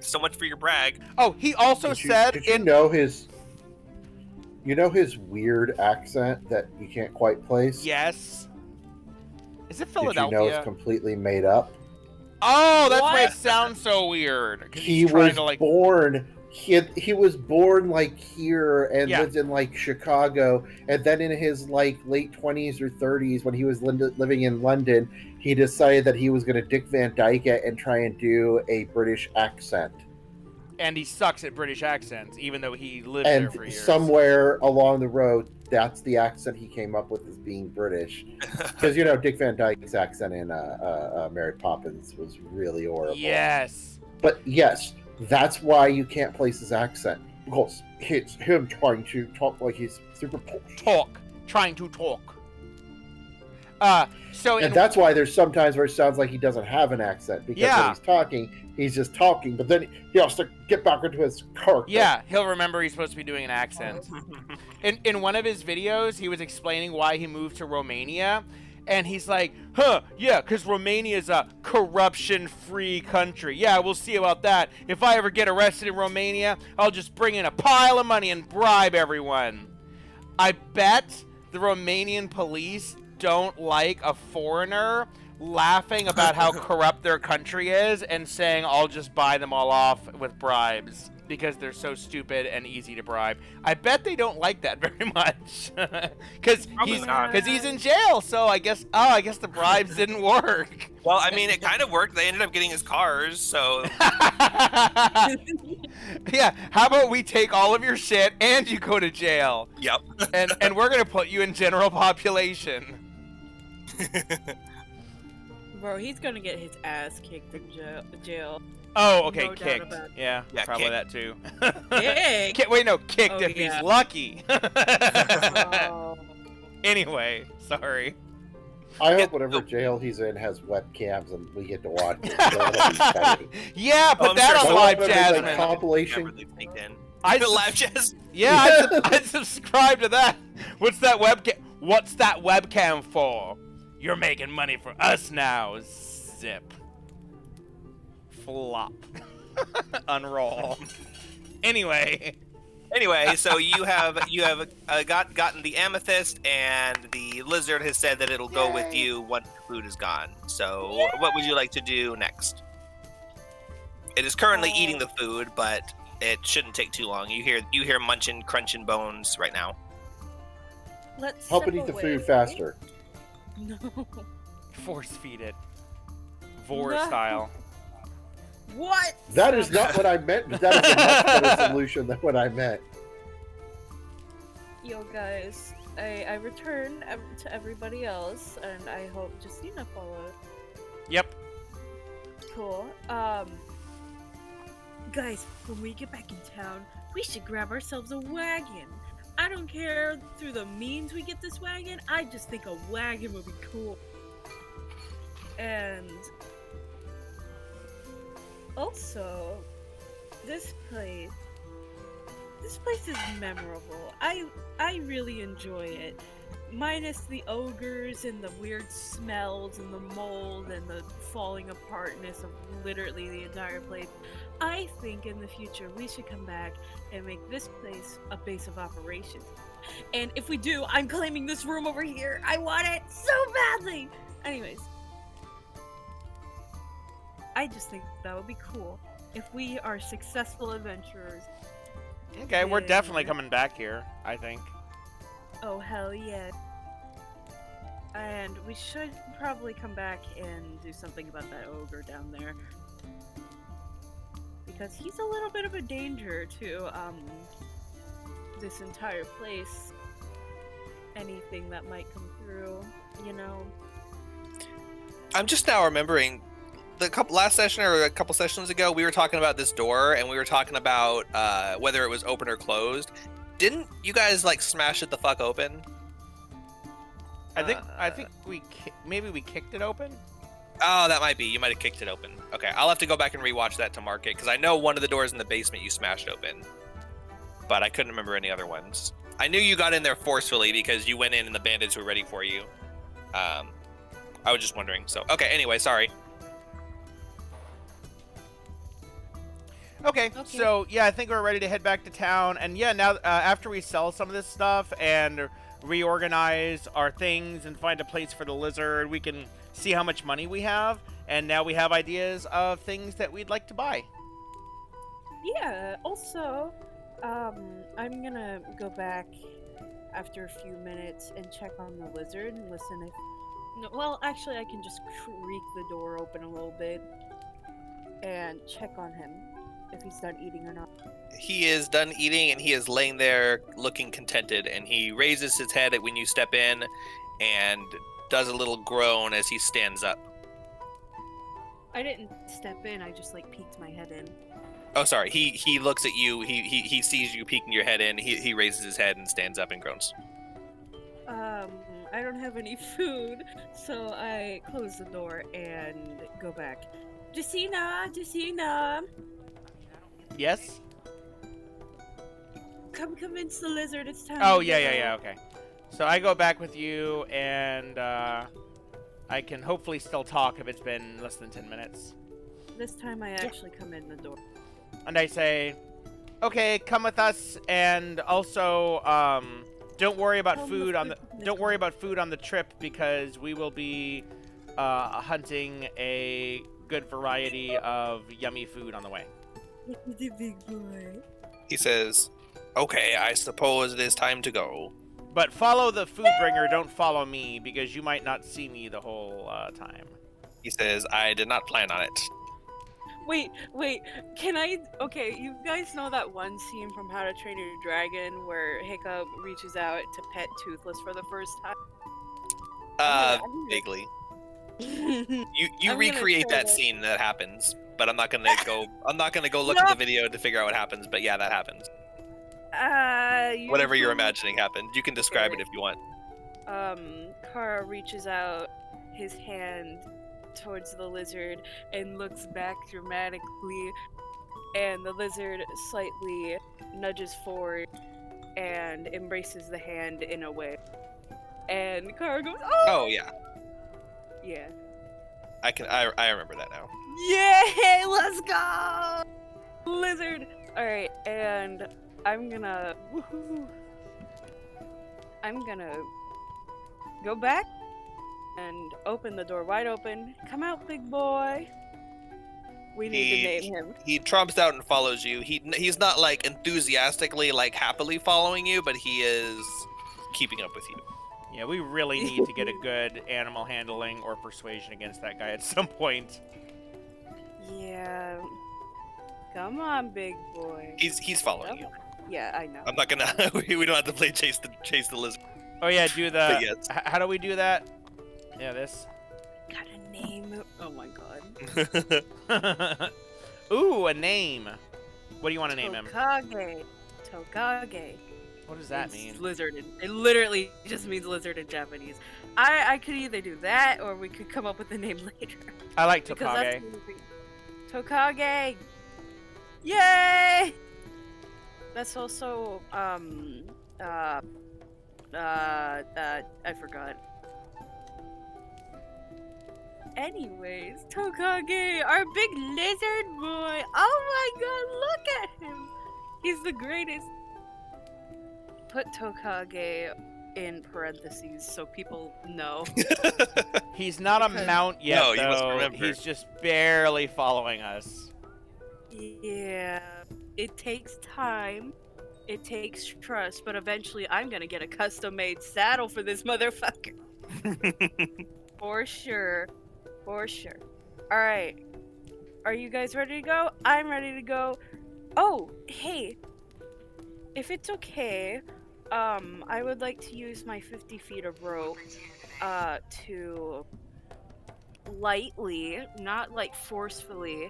so much for your brag. Oh, he also Did you, said did you know his? You know his weird accent that you can't quite place. yes. Is it Did Philadelphia? you know it's completely made up? Oh, that's why it What? sounds so weird. 'Cause He he's trying was to like. born. He was born like here and Yeah. lived in like Chicago, and then in his like late 20s or 30s, when he was living in London, he decided that he was going to Dick Van Dyke it and try and do a British accent. And he sucks at British accents, even though he lived there And for years. somewhere along the road, that's the accent he came up with as being British. Because, you know, Dick Van Dyke's accent in Mary Poppins was really horrible. Yes. But yes, that's why you can't place his accent. Because it's him trying to talk like he's super Polish. Trying to talk. So And that's why there's sometimes where it sounds like he doesn't have an accent. Because when he's talking, he's just talking. But then he has to get back into his character. Yeah, he'll remember he's supposed to be doing an accent. In one of his videos, he was explaining why he moved to Romania. And he's like, yeah, because Romania is a corruption-free country. Yeah, we'll see about that. If I ever get arrested in Romania, I'll just bring in a pile of money and bribe everyone. I bet the Romanian police don't like a foreigner laughing about how corrupt their country is and saying, I'll just buy them all off with bribes. Because they're so stupid and easy to bribe. I bet they don't like that very much. Because he's in jail, so I guess the bribes didn't work. Well, I mean, it kind of worked. They ended up getting his cars, so... Yeah, how about we take all of your shit and you go to jail? Yep. and we're going to put you in general population. Bro, he's gonna get his ass kicked in jail. Oh, okay, No doubt kicked. about it. Yeah, probably kicked. that too. Kicked? Wait, no, kicked Oh, if yeah. he's lucky. Oh. Anyway, sorry. I hope whatever jail he's in has webcams and we get to watch it. That'll be funny. Yeah, put I'm that sure on someone Live will make, like, Jasmine. compilation. Remember they sneaked in. I The subs- live jazz. Yeah, I'd subscribe to that. What's that webcam for? You're making money for us now. Zip. Flop. Unroll. Anyway. Anyway, so you have gotten the amethyst, and the lizard has said that it'll go with you once the food is gone. So, what would you like to do next? It is currently eating the food, but it shouldn't take too long. You hear munching, crunching bones right now. Let's Help it step eat the away. food faster. No. Force feed it. Vor No. style. What? That is not what I meant, but that is a much better solution than what I meant. Yo, guys, I return to everybody else, and I hope Justina followed. Yep. Cool. Guys, when we get back in town, we should grab ourselves a wagon. I don't care through the means we get this wagon. I just think a wagon would be cool. And also, this place is memorable. I really enjoy it. Minus the ogres and the weird smells and the mold and the falling apartness of literally the entire place. I think in the future we should come back and make this place a base of operations. And if we do, I'm claiming this room over here. I want it so badly. Anyways, I just think that would be cool if we are successful adventurers. Okay, we're Yeah. definitely coming back here, I think. Oh, hell yeah. And we should probably come back and do something about that ogre down there. Because he's a little bit of a danger to, this entire place. Anything that might come through, you know? I'm just now remembering last session or a couple sessions ago, we were talking about this door, and we were talking about whether it was open or closed. Didn't you guys like smash it the fuck open? I think maybe we kicked it open. Oh, that might be. You might have kicked it open. Okay, I'll have to go back and rewatch that to mark it, because I know one of the doors in the basement you smashed open, but I couldn't remember any other ones. I knew you got in there forcefully because you went in and the bandits were ready for you. I was just wondering. So, okay, anyway, sorry. Okay, so yeah, I think we're ready to head back to town. And yeah, now after we sell some of this stuff and reorganize our things and find a place for the lizard, we can see how much money we have. And now we have ideas of things that we'd like to buy. Yeah, also, I'm gonna go back after a few minutes and check on the lizard and listen if... No, well, actually, I can just creak the door open a little bit and check on him. if he's done eating or not. He is done eating and he is laying there looking contented, and he raises his head when you step in and does a little groan as he stands up. I didn't step in. I just like peeked my head in. Oh, sorry. He looks at you. He sees you peeking your head in. He raises his head and stands up and groans. I don't have any food, so I close the door and go back. Justina, Yes? come convince the lizard it's time. Oh, to yeah, go. okay. So I go back with you, and I can hopefully still talk if it's been less than 10 minutes. This time I actually come in the door. And I say, okay, come with us, and also, don't worry about food on the trip, because we will be hunting a good variety of yummy food on the way. The big boy. He says, "Okay, I suppose it is time to go." But follow the food bringer, don't follow me, because you might not see me the whole time. He says, "I did not plan on it." Wait, can I? Okay, you guys know that one scene from How to Train Your Dragon where Hiccup reaches out to pet Toothless for the first time? I'm gonna- Vaguely. I'm You gonna recreate try that that. scene that happens, but I'm not gonna go. I'm not gonna go look at the video to figure out what happens. But yeah, that happens. Whatever you're imagining happened. You can describe it if you want. Kara reaches out his hand towards the lizard and looks back dramatically, and the lizard slightly nudges forward and embraces the hand in a way. And Kara goes, "Oh, Oh yeah, yeah, I remember that now. yay, let's go, lizard!" All right, and I'm gonna go back and open the door wide open. Come out, big boy. We need to name him. He trumps out and follows you. He's not like enthusiastically, like happily following you, but he is keeping up with you. Yeah, we really need to get a good animal handling or persuasion against that guy at some point. Yeah. Come on, big boy. He's following you. Yeah, I know. I'm not gonna. We don't have to play chase the lizard. Oh yeah, do the. But yes. How do we do that? Yeah, this. Gotta name him. Oh my god. Ooh, a name. What do you want to name him? Tokage. What does that It's mean? Lizard. It literally just means lizard in Japanese. I could either do that or we could come up with the name later. I like Because Tokage. that's moving. Tokage! Yay! That's also, I forgot. Anyways, Tokage, our big lizard boy! Oh my god, look at him! He's the greatest. Put Tokage in parentheses so people know. He's not a Because- mount yet, No, you must though. remember. He's just barely following us. Yeah, it takes time. It takes trust, but eventually I'm gonna get a custom-made saddle for this motherfucker. For sure. For sure. Alright. Are you guys ready to go? I'm ready to go. Oh, hey. If it's okay, I would like to use my 50 feet of rope, to lightly, not like forcefully,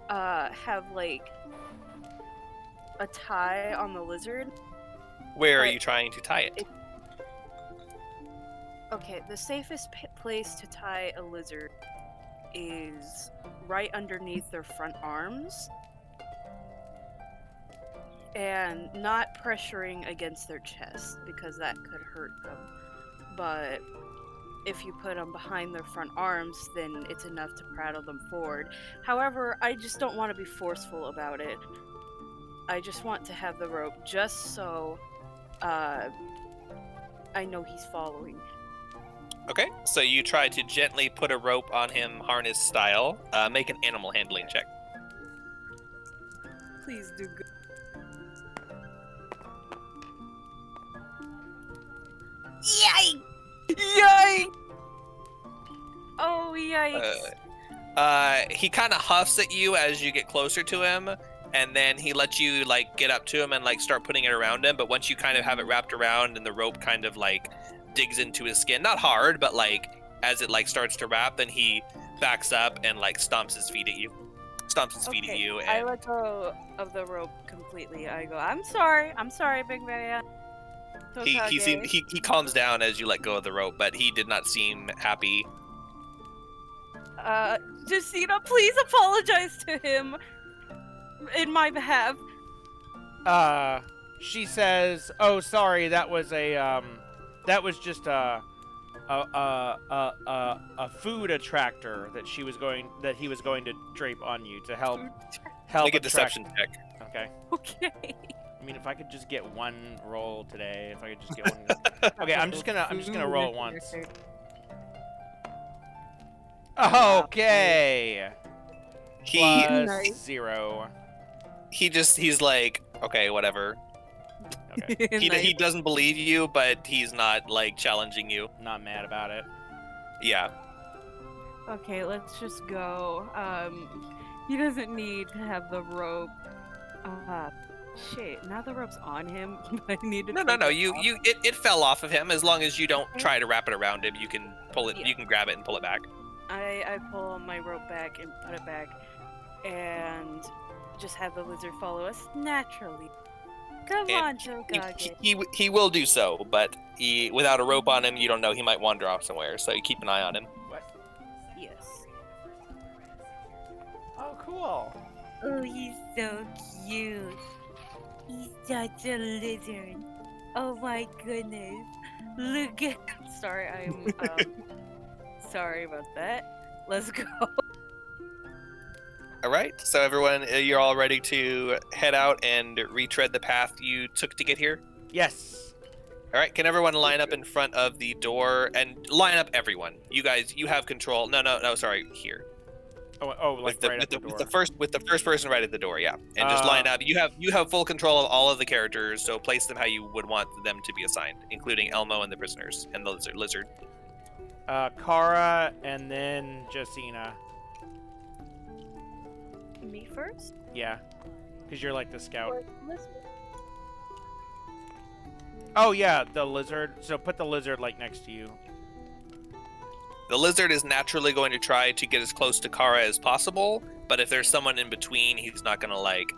have like a tie on the lizard. Where are But- you trying to tie it? Okay, the safest place to tie a lizard is right underneath their front arms and not pressuring against their chest because that could hurt them. But if you put them behind their front arms, then it's enough to prattle them forward. However, I just don't want to be forceful about it. I just want to have the rope just so I know he's following. Okay, so you try to gently put a rope on him, harness style. Make an animal handling check. Please do good. Yikes! Yikes! Oh, yikes. He kind of huffs at you as you get closer to him, and then he lets you like get up to him and like start putting it around him. But once you kind of have it wrapped around and the rope kind of like digs into his skin, not hard, but like as it like starts to wrap, then he backs up and like stomps his feet at you. At you, I and let go of the rope completely. I go, I'm sorry, Big Man. he calms down as you let go of the rope, but he did not seem happy. Justina, please apologize to him in my behalf. She says, "Oh, sorry, that was just a food attractor that he was going to drape on you to help Make a attract-" deception check. Okay. Okay. I mean, if I could just get one roll today, if I could just get one. Okay, I'm just gonna roll it once. Okay. He Plus Nice. 0. he's like, okay, whatever. Okay. He doesn't believe you, but he's not like challenging you. Not mad about it. Yeah. Okay, let's just go. He doesn't need to have the rope. Shit, now the rope's on him. I need to No. take it You off. it fell off of him. As long as you don't try to wrap it around him, you can pull it. Yeah. You can grab it and pull it back. I pull my rope back and put it back, and just have the lizard follow us naturally. Come And on, Tokage. He will do so, but without a rope on him, you don't know, he might wander off somewhere. So you keep an eye on him. Yes. Oh, cool. Oh, he's so cute. He's such a lizard. Oh my goodness. Look at. Sorry, I'm. Sorry about that. Let's go. All right. So everyone, you're all ready to head out and retread the path you took to get here. Yes. All right. Can everyone line up in front of the door and line up? Everyone. You guys, you have control. No. Sorry. Here. Oh, like right at the door. with the first person right at the door. Yeah. And just line up. You have full control of all of the characters. So place them how you would want them to be assigned, including Elmo and the prisoners and the lizard. Kara and then Justina. Me first? Yeah. Because you're like the scout. Or lizard? Oh, yeah, the lizard. So put the lizard like next to you. The lizard is naturally going to try to get as close to Kara as possible, but if there's someone in between, he's not going to like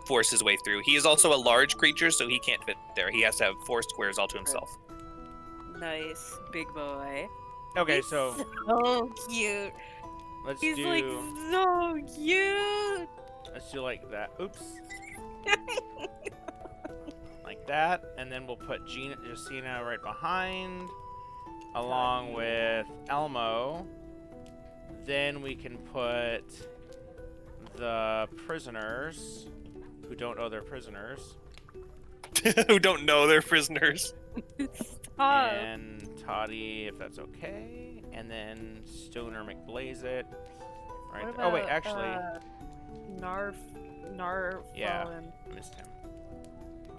force his way through. He is also a large creature, so he can't fit there. He has to have 4 squares all to himself. Nice, big boy. Okay, He's so so cute. let's He's do like so cute. let's do like that. Oops. Like that, and then we'll put Justina right behind, along with Elmo. Then we can put the prisoners, who don't know they're prisoners, Who don't know they're prisoners. Stop. and Toddy, if that's okay, and then Stoner McBlaze right What there. Oh wait, about, actually, Narf. Yeah. and- I missed him.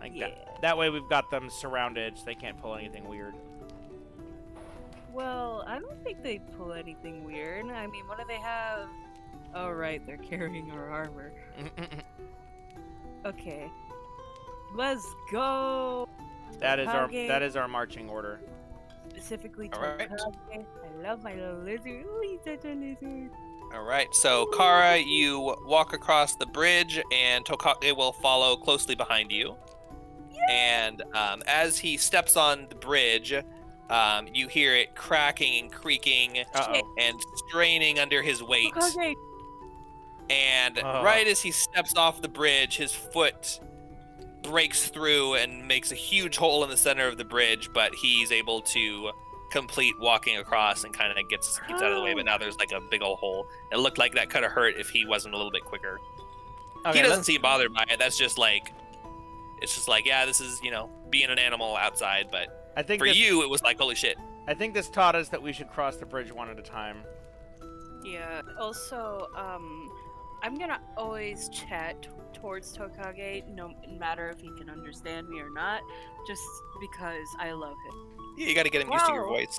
Like Yeah. that way we've got them surrounded, so they can't pull anything weird. Well, I don't think they pull anything weird. I mean, what do they have? Oh, right, they're carrying our armor. Okay. Let's go! That Tokage. is our marching order. Specifically, All right. Tokage. I love my little lizard. Ooh, he's such a lizard. All right. So Kara, you walk across the bridge, and Tokage will follow closely behind you. And as he steps on the bridge, you hear it cracking and creaking Uh-oh. and straining under his weight. Tokage! And right as he steps off the bridge, his foot breaks through and makes a huge hole in the center of the bridge, but he's able to complete walking across and kind of gets out of the way. But now there's like a big old hole. It looked like that could have hurt if he wasn't a little bit quicker. Okay, He doesn't let's- seem bothered by it. That's just like, it's just like, yeah, this is, being an animal outside. But I think for this, you, it was like, holy shit. I think this taught us that we should cross the bridge one at a time. Yeah, also, I'm gonna always chat towards Tokage, no matter if he can understand me or not, just because I love him. Yeah, you got to get him used to your Wow. voice.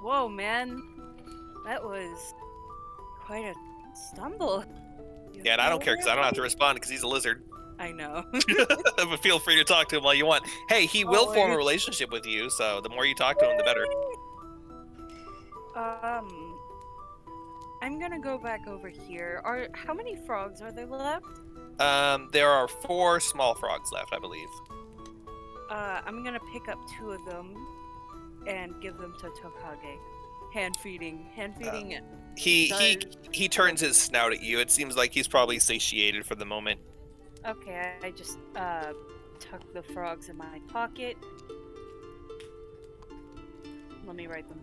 Whoa, man. That was quite a stumble. Yeah, and I don't care because I don't have to respond because he's a lizard. I know. But feel free to talk to him all you want. Hey, he will form a Always. relationship with you, so the more you talk to him, the better. I'm gonna go back over here. How many frogs are there left? There are 4 small frogs left, I believe. I'm gonna pick up 2 of them and give them to Tokage. Hand feeding. He turns his snout at you. It seems like he's probably satiated for the moment. Okay, I just tuck the frogs in my pocket. Let me write them.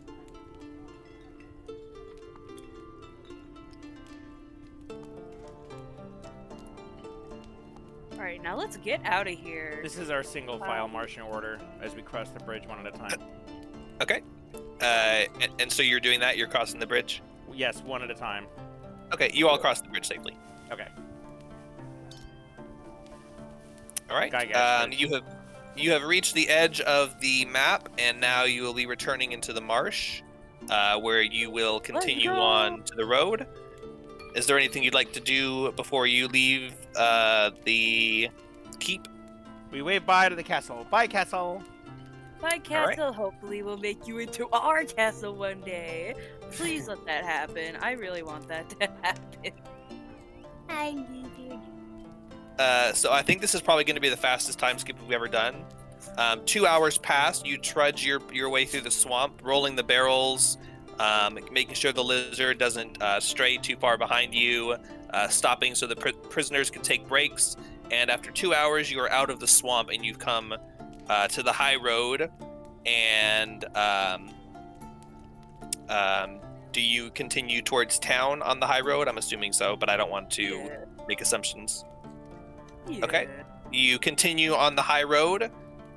Alright, now let's get out of here. This is our single file marching order as we cross the bridge one at a time. Okay. And so you're doing that? You're crossing the bridge? Yes, one at a time. Okay, you all cross the bridge safely. Okay. All right. Guy guys, You have reached the edge of the map, and now you will be returning into the marsh, where you will continue go. on to the road. Is there anything you'd like to do before you leave the keep? We wave bye to the castle. Bye, castle. My castle hopefully will make you into our castle one day. Please let that happen. I really want that to happen. I need you. So I think this is probably going to be the fastest time skip we've ever done. 2 hours pass. You trudge your way through the swamp, rolling the barrels, making sure the lizard doesn't stray too far behind you, stopping so the prisoners can take breaks. And after 2 hours, you are out of the swamp and you've come to the high road. And do you continue towards town on the high road? I'm assuming so, but I don't want to make assumptions. Yeah. Okay. You continue on the high road,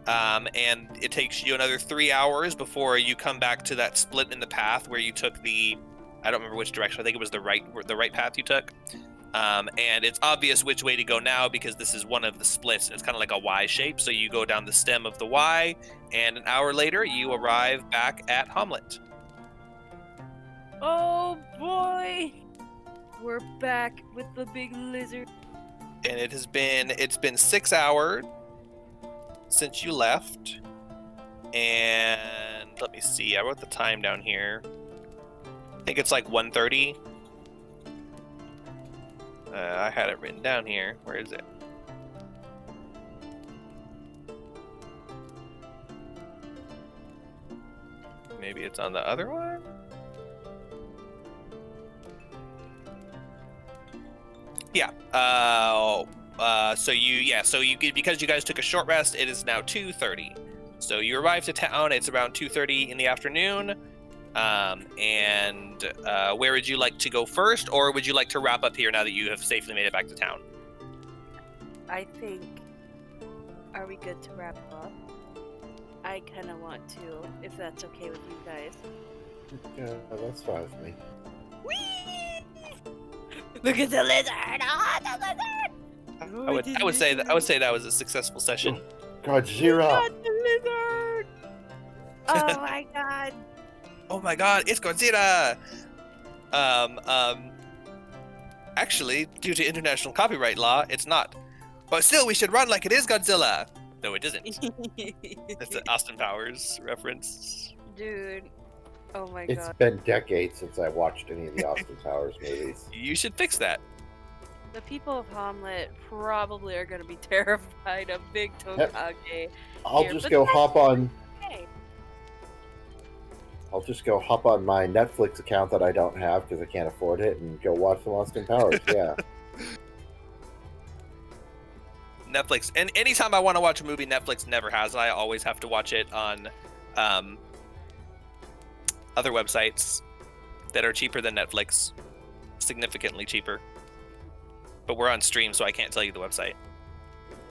and it takes you another 3 hours before you come back to that split in the path where you took I don't remember which direction. I think it was the right path you took. And it's obvious which way to go now because this is one of the splits. It's kind of like a Y shape, so you go down the stem of the Y, and an hour later you arrive back at Hamlet. Oh boy! We're back with the big lizard. And it's been 6 hours since you left. And let me see, I wrote the time down here. I think it's like 1:30. I had it written down here. Where is it? Maybe it's on the other one? Yeah. So you because you guys took a short rest, it is now 2:30. So you arrive to town. It's around 2:30 in the afternoon. And where would you like to go first, or would you like to wrap up here now that you have safely made it back to town? I think. Are we good to wrap up? I kind of want to, if that's okay with you guys. Yeah, that's fine with me. Whee! Look at the lizard! Oh, the lizard! I would say that was a successful session. Godzilla! Got the lizard! Oh my god! Oh my god, it's Godzilla! Actually, due to international copyright law, it's not. But still, we should run like it is Godzilla! No, it isn't. That's an Austin Powers reference. Dude. Oh my It's god. been decades since I watched any of the Austin Powers movies. You should fix that. The people of Hamlet probably are going to be terrified of Big Tokage. I'll Here, just but go that's hop on. okay. I'll just go hop on my Netflix account that I don't have because I can't afford it, and go watch some Austin Powers. Yeah. Netflix. And anytime I want to watch a movie, Netflix never has. I always have to watch it on other websites that are cheaper than Netflix. Significantly cheaper. But we're on stream, so I can't tell you the website.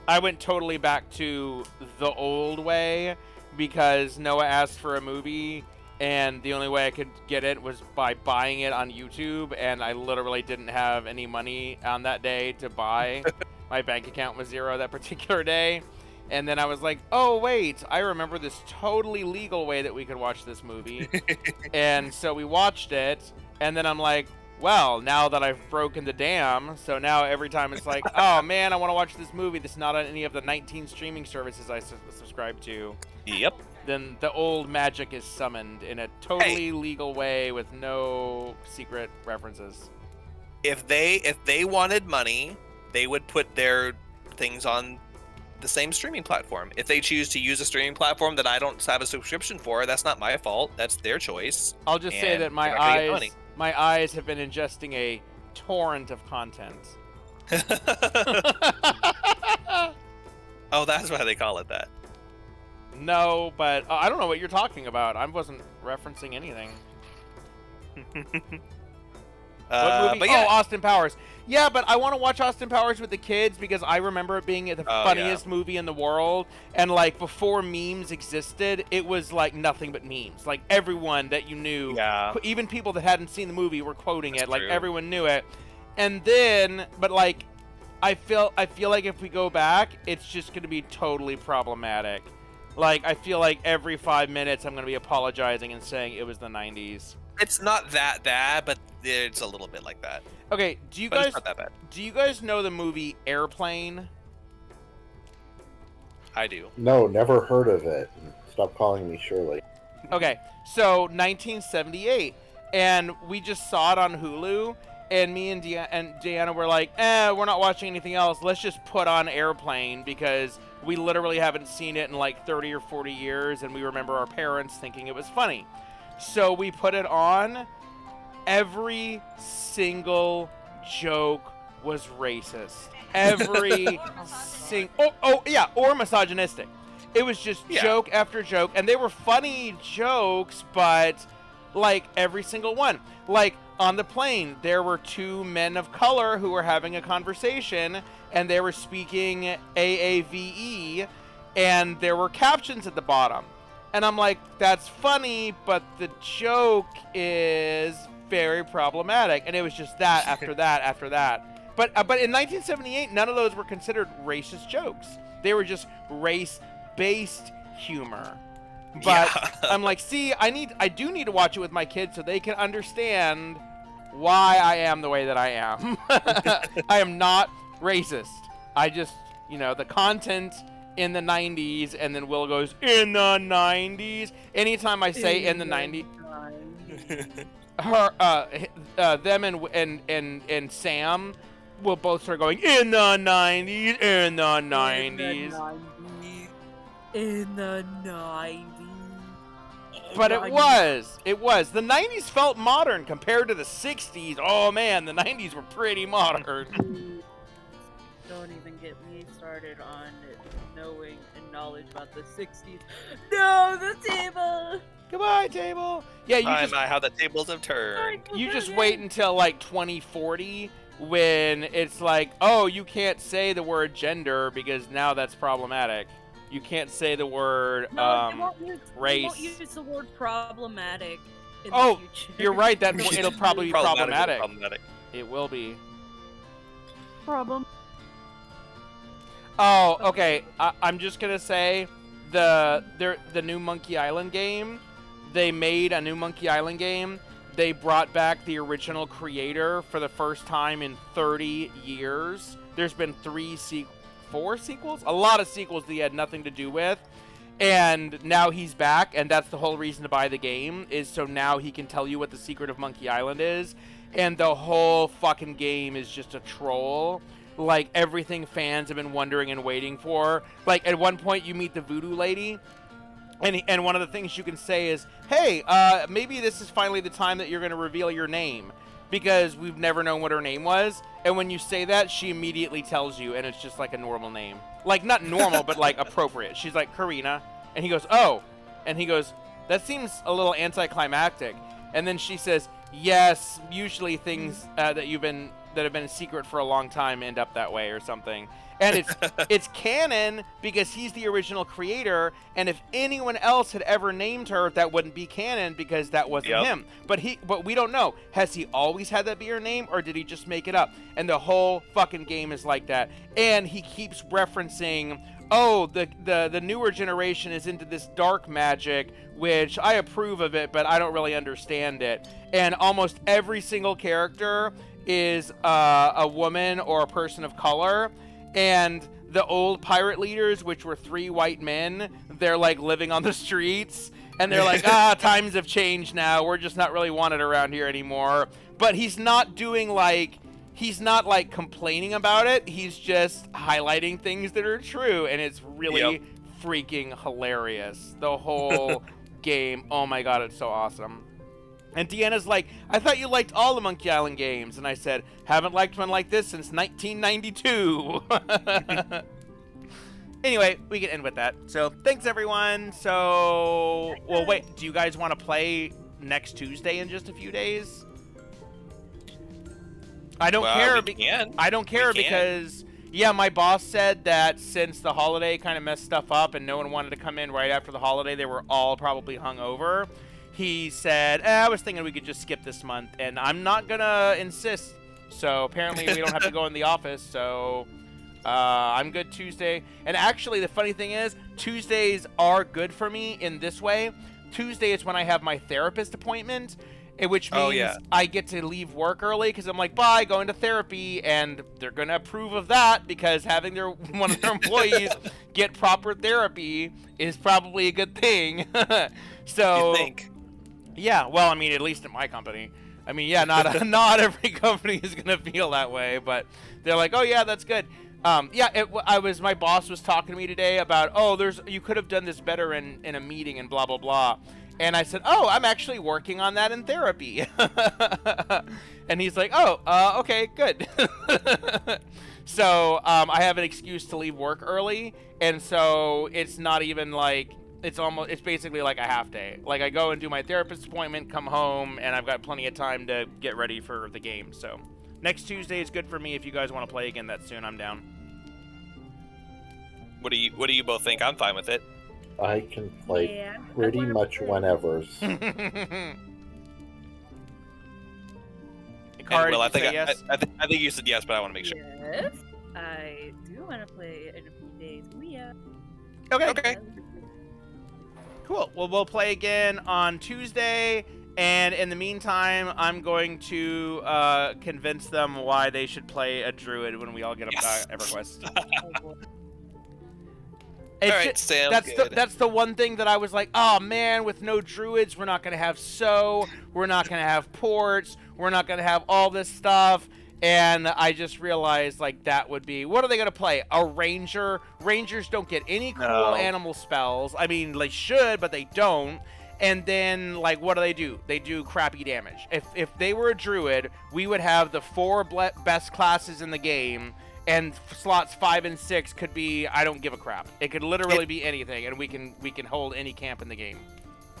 I went totally back to the old way because Noah asked for a movie, and the only way I could get it was by buying it on YouTube, and I literally didn't have any money on that day to buy. My bank account was zero that particular day. And then I was like, oh, wait, I remember this totally legal way that we could watch this movie. And so we watched it, and then I'm like, well, now that I've broken the dam, so now every time it's like, oh man, I want to watch this movie that's not on any of the 19 streaming services I subscribe to, Yep. then the old magic is summoned in a totally legal way with no secret references. If they wanted money, they would put their things on the same streaming platform. If they choose to use a streaming platform that I don't have a subscription for, that's not my fault. That's their choice. I'll just say And that my they're not gonna get money. eyes have been ingesting a torrent of content. Oh, that's why they call it that. No, but I don't know what you're talking about. I wasn't referencing anything. What movie? But yeah, Oh, Austin Powers. Yeah, but I want to watch Austin Powers with the kids because I remember it being the funniest movie in the world. And like before memes existed, it was like nothing but memes. Like everyone that you knew, even people that hadn't seen the movie were quoting it. Like everyone knew it. And then, but like, I feel like if we go back, it's just going to be totally problematic. Like I feel like every 5 minutes I'm going to be apologizing and saying it was the 90s. it's not that bad, but it's a little bit like that. Okay, do you But it's guys not that bad. do you guys know the movie Airplane? I do. No, never heard of it. Stop calling me Shirley. Okay, so 1978, and we just saw it on Hulu, and me and Deanna were like, we're not watching anything else. Let's just put on Airplane because we literally haven't seen it in like 30 or 40 years, and we remember our parents thinking it was funny. So we put it on. Every single joke was racist. Every or misogynistic. It was just joke after joke, and they were funny jokes, but like every single one. Like on the plane, there were two men of color who were having a conversation, and they were speaking AAVE, and there were captions at the bottom. And I'm like, that's funny, but the joke is very problematic. And it was just that after that after that. But in 1978, none of those were considered racist jokes. They were just race-based humor. But I'm like, see, I do need to watch it with my kids so they can understand why I am the way that I am. I am not racist. I just, the content in the 90s, and then Will goes, in the 90s. Anytime I say in the 90s, them and Sam will both start going, in the 90s, in the 90s. In the 90s. But it was. The 90s felt modern compared to the 60s. Oh man, the 90s were pretty modern. Don't even get me started on knowing and knowledge about the 60s. No, the table! Goodbye, table. Yeah, How the tables have turned. you just wait until like 2040 when it's like, oh, you can't say the word gender because now that's problematic. You can't say the word race. They won't use the word problematic in Oh, the future. you're right. That it'll probably be problematic. Problematic. It will be. Problem. Oh, okay. I'm just gonna say the new Monkey Island game. They made a new Monkey Island game. They brought back the original creator for the first time in 30 years. There's been 4 sequels, a lot of sequels that he had nothing to do with, and now he's back, and that's the whole reason to buy the game, is so now he can tell you what the secret of Monkey Island is, and the whole fucking game is just a troll. Like everything fans have been wondering and waiting for. Like at one point you meet the voodoo lady, and one of the things you can say is, hey, maybe this is finally the time that you're going to reveal your name, because we've never known what her name was. And when you say that, she immediately tells you, and it's just like a normal name. Like, not normal, but like appropriate. She's like, Karina. And he goes, oh. And he goes, that seems a little anticlimactic. And then she says, yes, usually things that you've been that have been secret for a long time end up that way or something. And it's canon because he's the original creator, and if anyone else had ever named her, that wouldn't be canon because that wasn't him. But we don't know. Has he always had that be her name, or did he just make it up? And the whole fucking game is like that. And he keeps referencing, oh, the newer generation is into this dark magic, which I approve of it, but I don't really understand it. And almost every single character is a woman or a person of color. And the old pirate leaders, which were 3 white men, they're like living on the streets, and they're like, times have changed now. We're just not really wanted around here anymore. But he's not doing he's not like complaining about it. He's just highlighting things that are true, and it's really freaking hilarious. The whole game. Oh my god, it's so awesome. And Deanna's like, I thought you liked all the Monkey Island games. And I said, haven't liked one like this since 1992. Anyway, we can end with that. So, thanks everyone. So, well, wait, do you guys want to play next Tuesday in just a few days? I don't care. I don't care because, yeah, my boss said that since the holiday kind of messed stuff up and no one wanted to come in right after the holiday, they were all probably hungover. He said, I was thinking we could just skip this month, and I'm not going to insist. So apparently we don't have to go in the office, so I'm good Tuesday. And actually, the funny thing is, Tuesdays are good for me in this way. Tuesday is when I have my therapist appointment, which means I get to leave work early because I'm like, bye, going to therapy, and they're going to approve of that because having one of their employees get proper therapy is probably a good thing. So, you think? Yeah, well, I mean, at least at my company. I mean, yeah, not every company is gonna feel that way, but they're like, oh yeah, that's good. My boss was talking to me today about, you could have done this better in a meeting and blah blah blah, and I said, I'm actually working on that in therapy. And he's like, okay, good. So I have an excuse to leave work early, and so it's not even like. It's basically like a half day. Like, I go and do my therapist appointment, come home, and I've got plenty of time to get ready for the game. So next Tuesday is good for me. If you guys want to play again that soon, I'm down. What do you both think? I'm fine with it. I can play pretty much whenever. Cara, Will, I think yes? I think you said yes, but I want to make sure. Yes, I do want to play in a few days. Yeah. Okay. Cool. Well, we'll play again on Tuesday, and in the meantime, I'm going to convince them why they should play a druid when we all get a EverQuest. Alright, sounds good. That's the one thing that I was like, oh man, with no druids, we're not going to have we're not going to have ports, we're not going to have all this stuff. And I just realized, like, that would be... What are they going to play? A ranger? Rangers don't get any cool animal spells. I mean, they should, but they don't. And then, like, what do? They do crappy damage. If they were a druid, we would have the 4 best classes in the game, and slots 5 and 6 could be... I don't give a crap. It could literally be anything, and we can hold any camp in the game.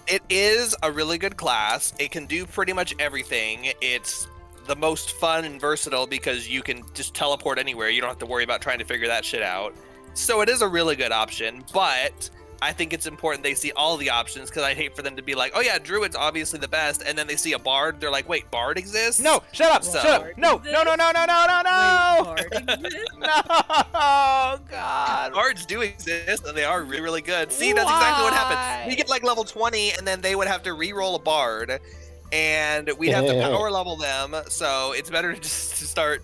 It is a really good class. It can do pretty much everything. It's the most fun and versatile because you can just teleport anywhere. You don't have to worry about trying to figure that shit out. So it is a really good option, but I think it's important they see all the options because I'd hate for them to be like, oh yeah, Druid's obviously the best, and then they see a Bard, they're like, wait, Bard exists? No, shut up, So- shut up. No. Wait, Bard exists? No, God. Bards do exist, and they are really, really good. See, that's exactly what Why? happens. We get like level 20, and then they would have to re-roll a Bard, and we'd have to power level them, so it's better to just start.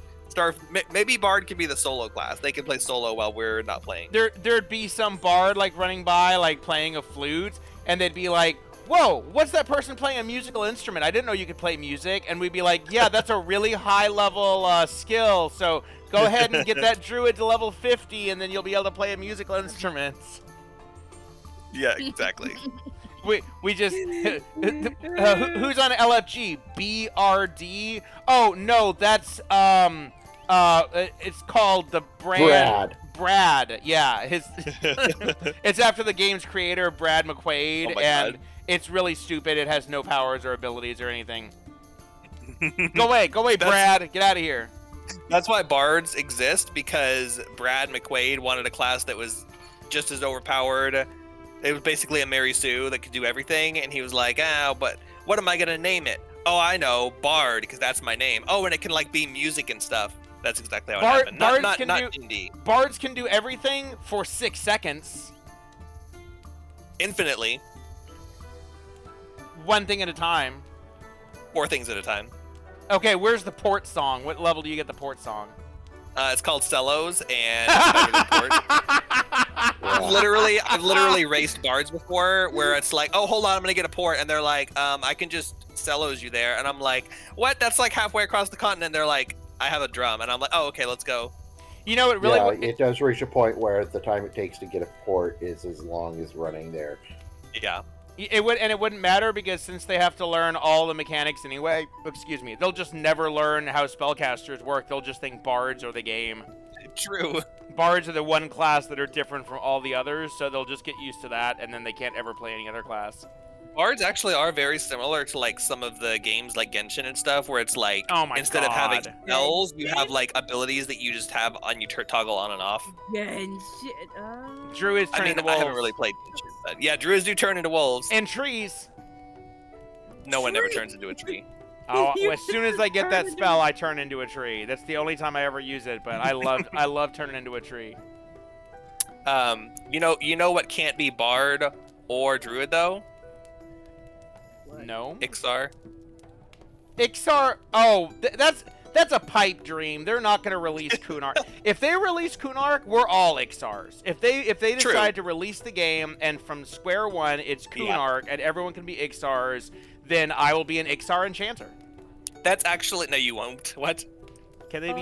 Maybe Bard can be the solo class. They can play solo while we're not playing. There'd be some bard like running by, like playing a flute, and they'd be like, whoa, what's that person playing a musical instrument? I didn't know you could play music. And we'd be like, yeah, that's a really high level skill, so go ahead and get that druid to level 50, and then you'll be able to play a musical instrument. Yeah, exactly. We just who's on LFG? BRD? Oh no, that's it's called the Brad. Yeah, it's after the game's creator, Brad McQuaid, and it's really stupid. It has no powers or abilities or anything. Go away, Brad. Get out of here. That's why bards exist, because Brad McQuaid wanted a class that was just as overpowered. It was basically a Mary Sue that could do everything, and he was like, but what am I gonna name it? Oh, I know, Bard, because that's my name. Oh, and it can like be music and stuff. That's exactly how it happened. Not D&D. Bards can do everything for 6 seconds. Infinitely. One thing at a time. 4 things at a time. Okay, where's the port song? What level do you get the port song? It's called Cellos, and it's better than port. I've literally raced bards before, where it's like, oh, hold on, I'm gonna get a port, and they're like, I can just cellos you there, and I'm like, what? That's like halfway across the continent. They're like, I have a drum, and I'm like, oh, okay, let's go. You know, it really. It does reach a point where the time it takes to get a port is as long as running there. Yeah. It wouldn't matter, because since they have to learn all the mechanics anyway, excuse me, they'll just never learn how spellcasters work. They'll just think bards are the game. True. Bards are the one class that are different from all the others, so they'll just get used to that, and then they can't ever play any other class. Bards actually are very similar to like some of the games like Genshin and stuff, where it's like, Oh my instead of having God. spells, you have like abilities that you just have on you toggle on and off. Genshin. Druids turn into I wolves. haven't really played Genshin, but yeah, druids do turn into wolves. And trees. No one ever turns into a tree. Oh, You as soon as I get that turn into- spell, I turn into a tree. That's the only time I ever use it, but I love turning into a tree. You know what can't be bard or druid though? No. Ixar. Ixar. Oh, that's a pipe dream. They're not going to release Kunark. If they release Kunark, we're all Ixars. If they True. decide to release the game and from square one it's Kunark and everyone can be Ixars, then I will be an Ixar enchanter. That's actually no, you won't. What? Can they be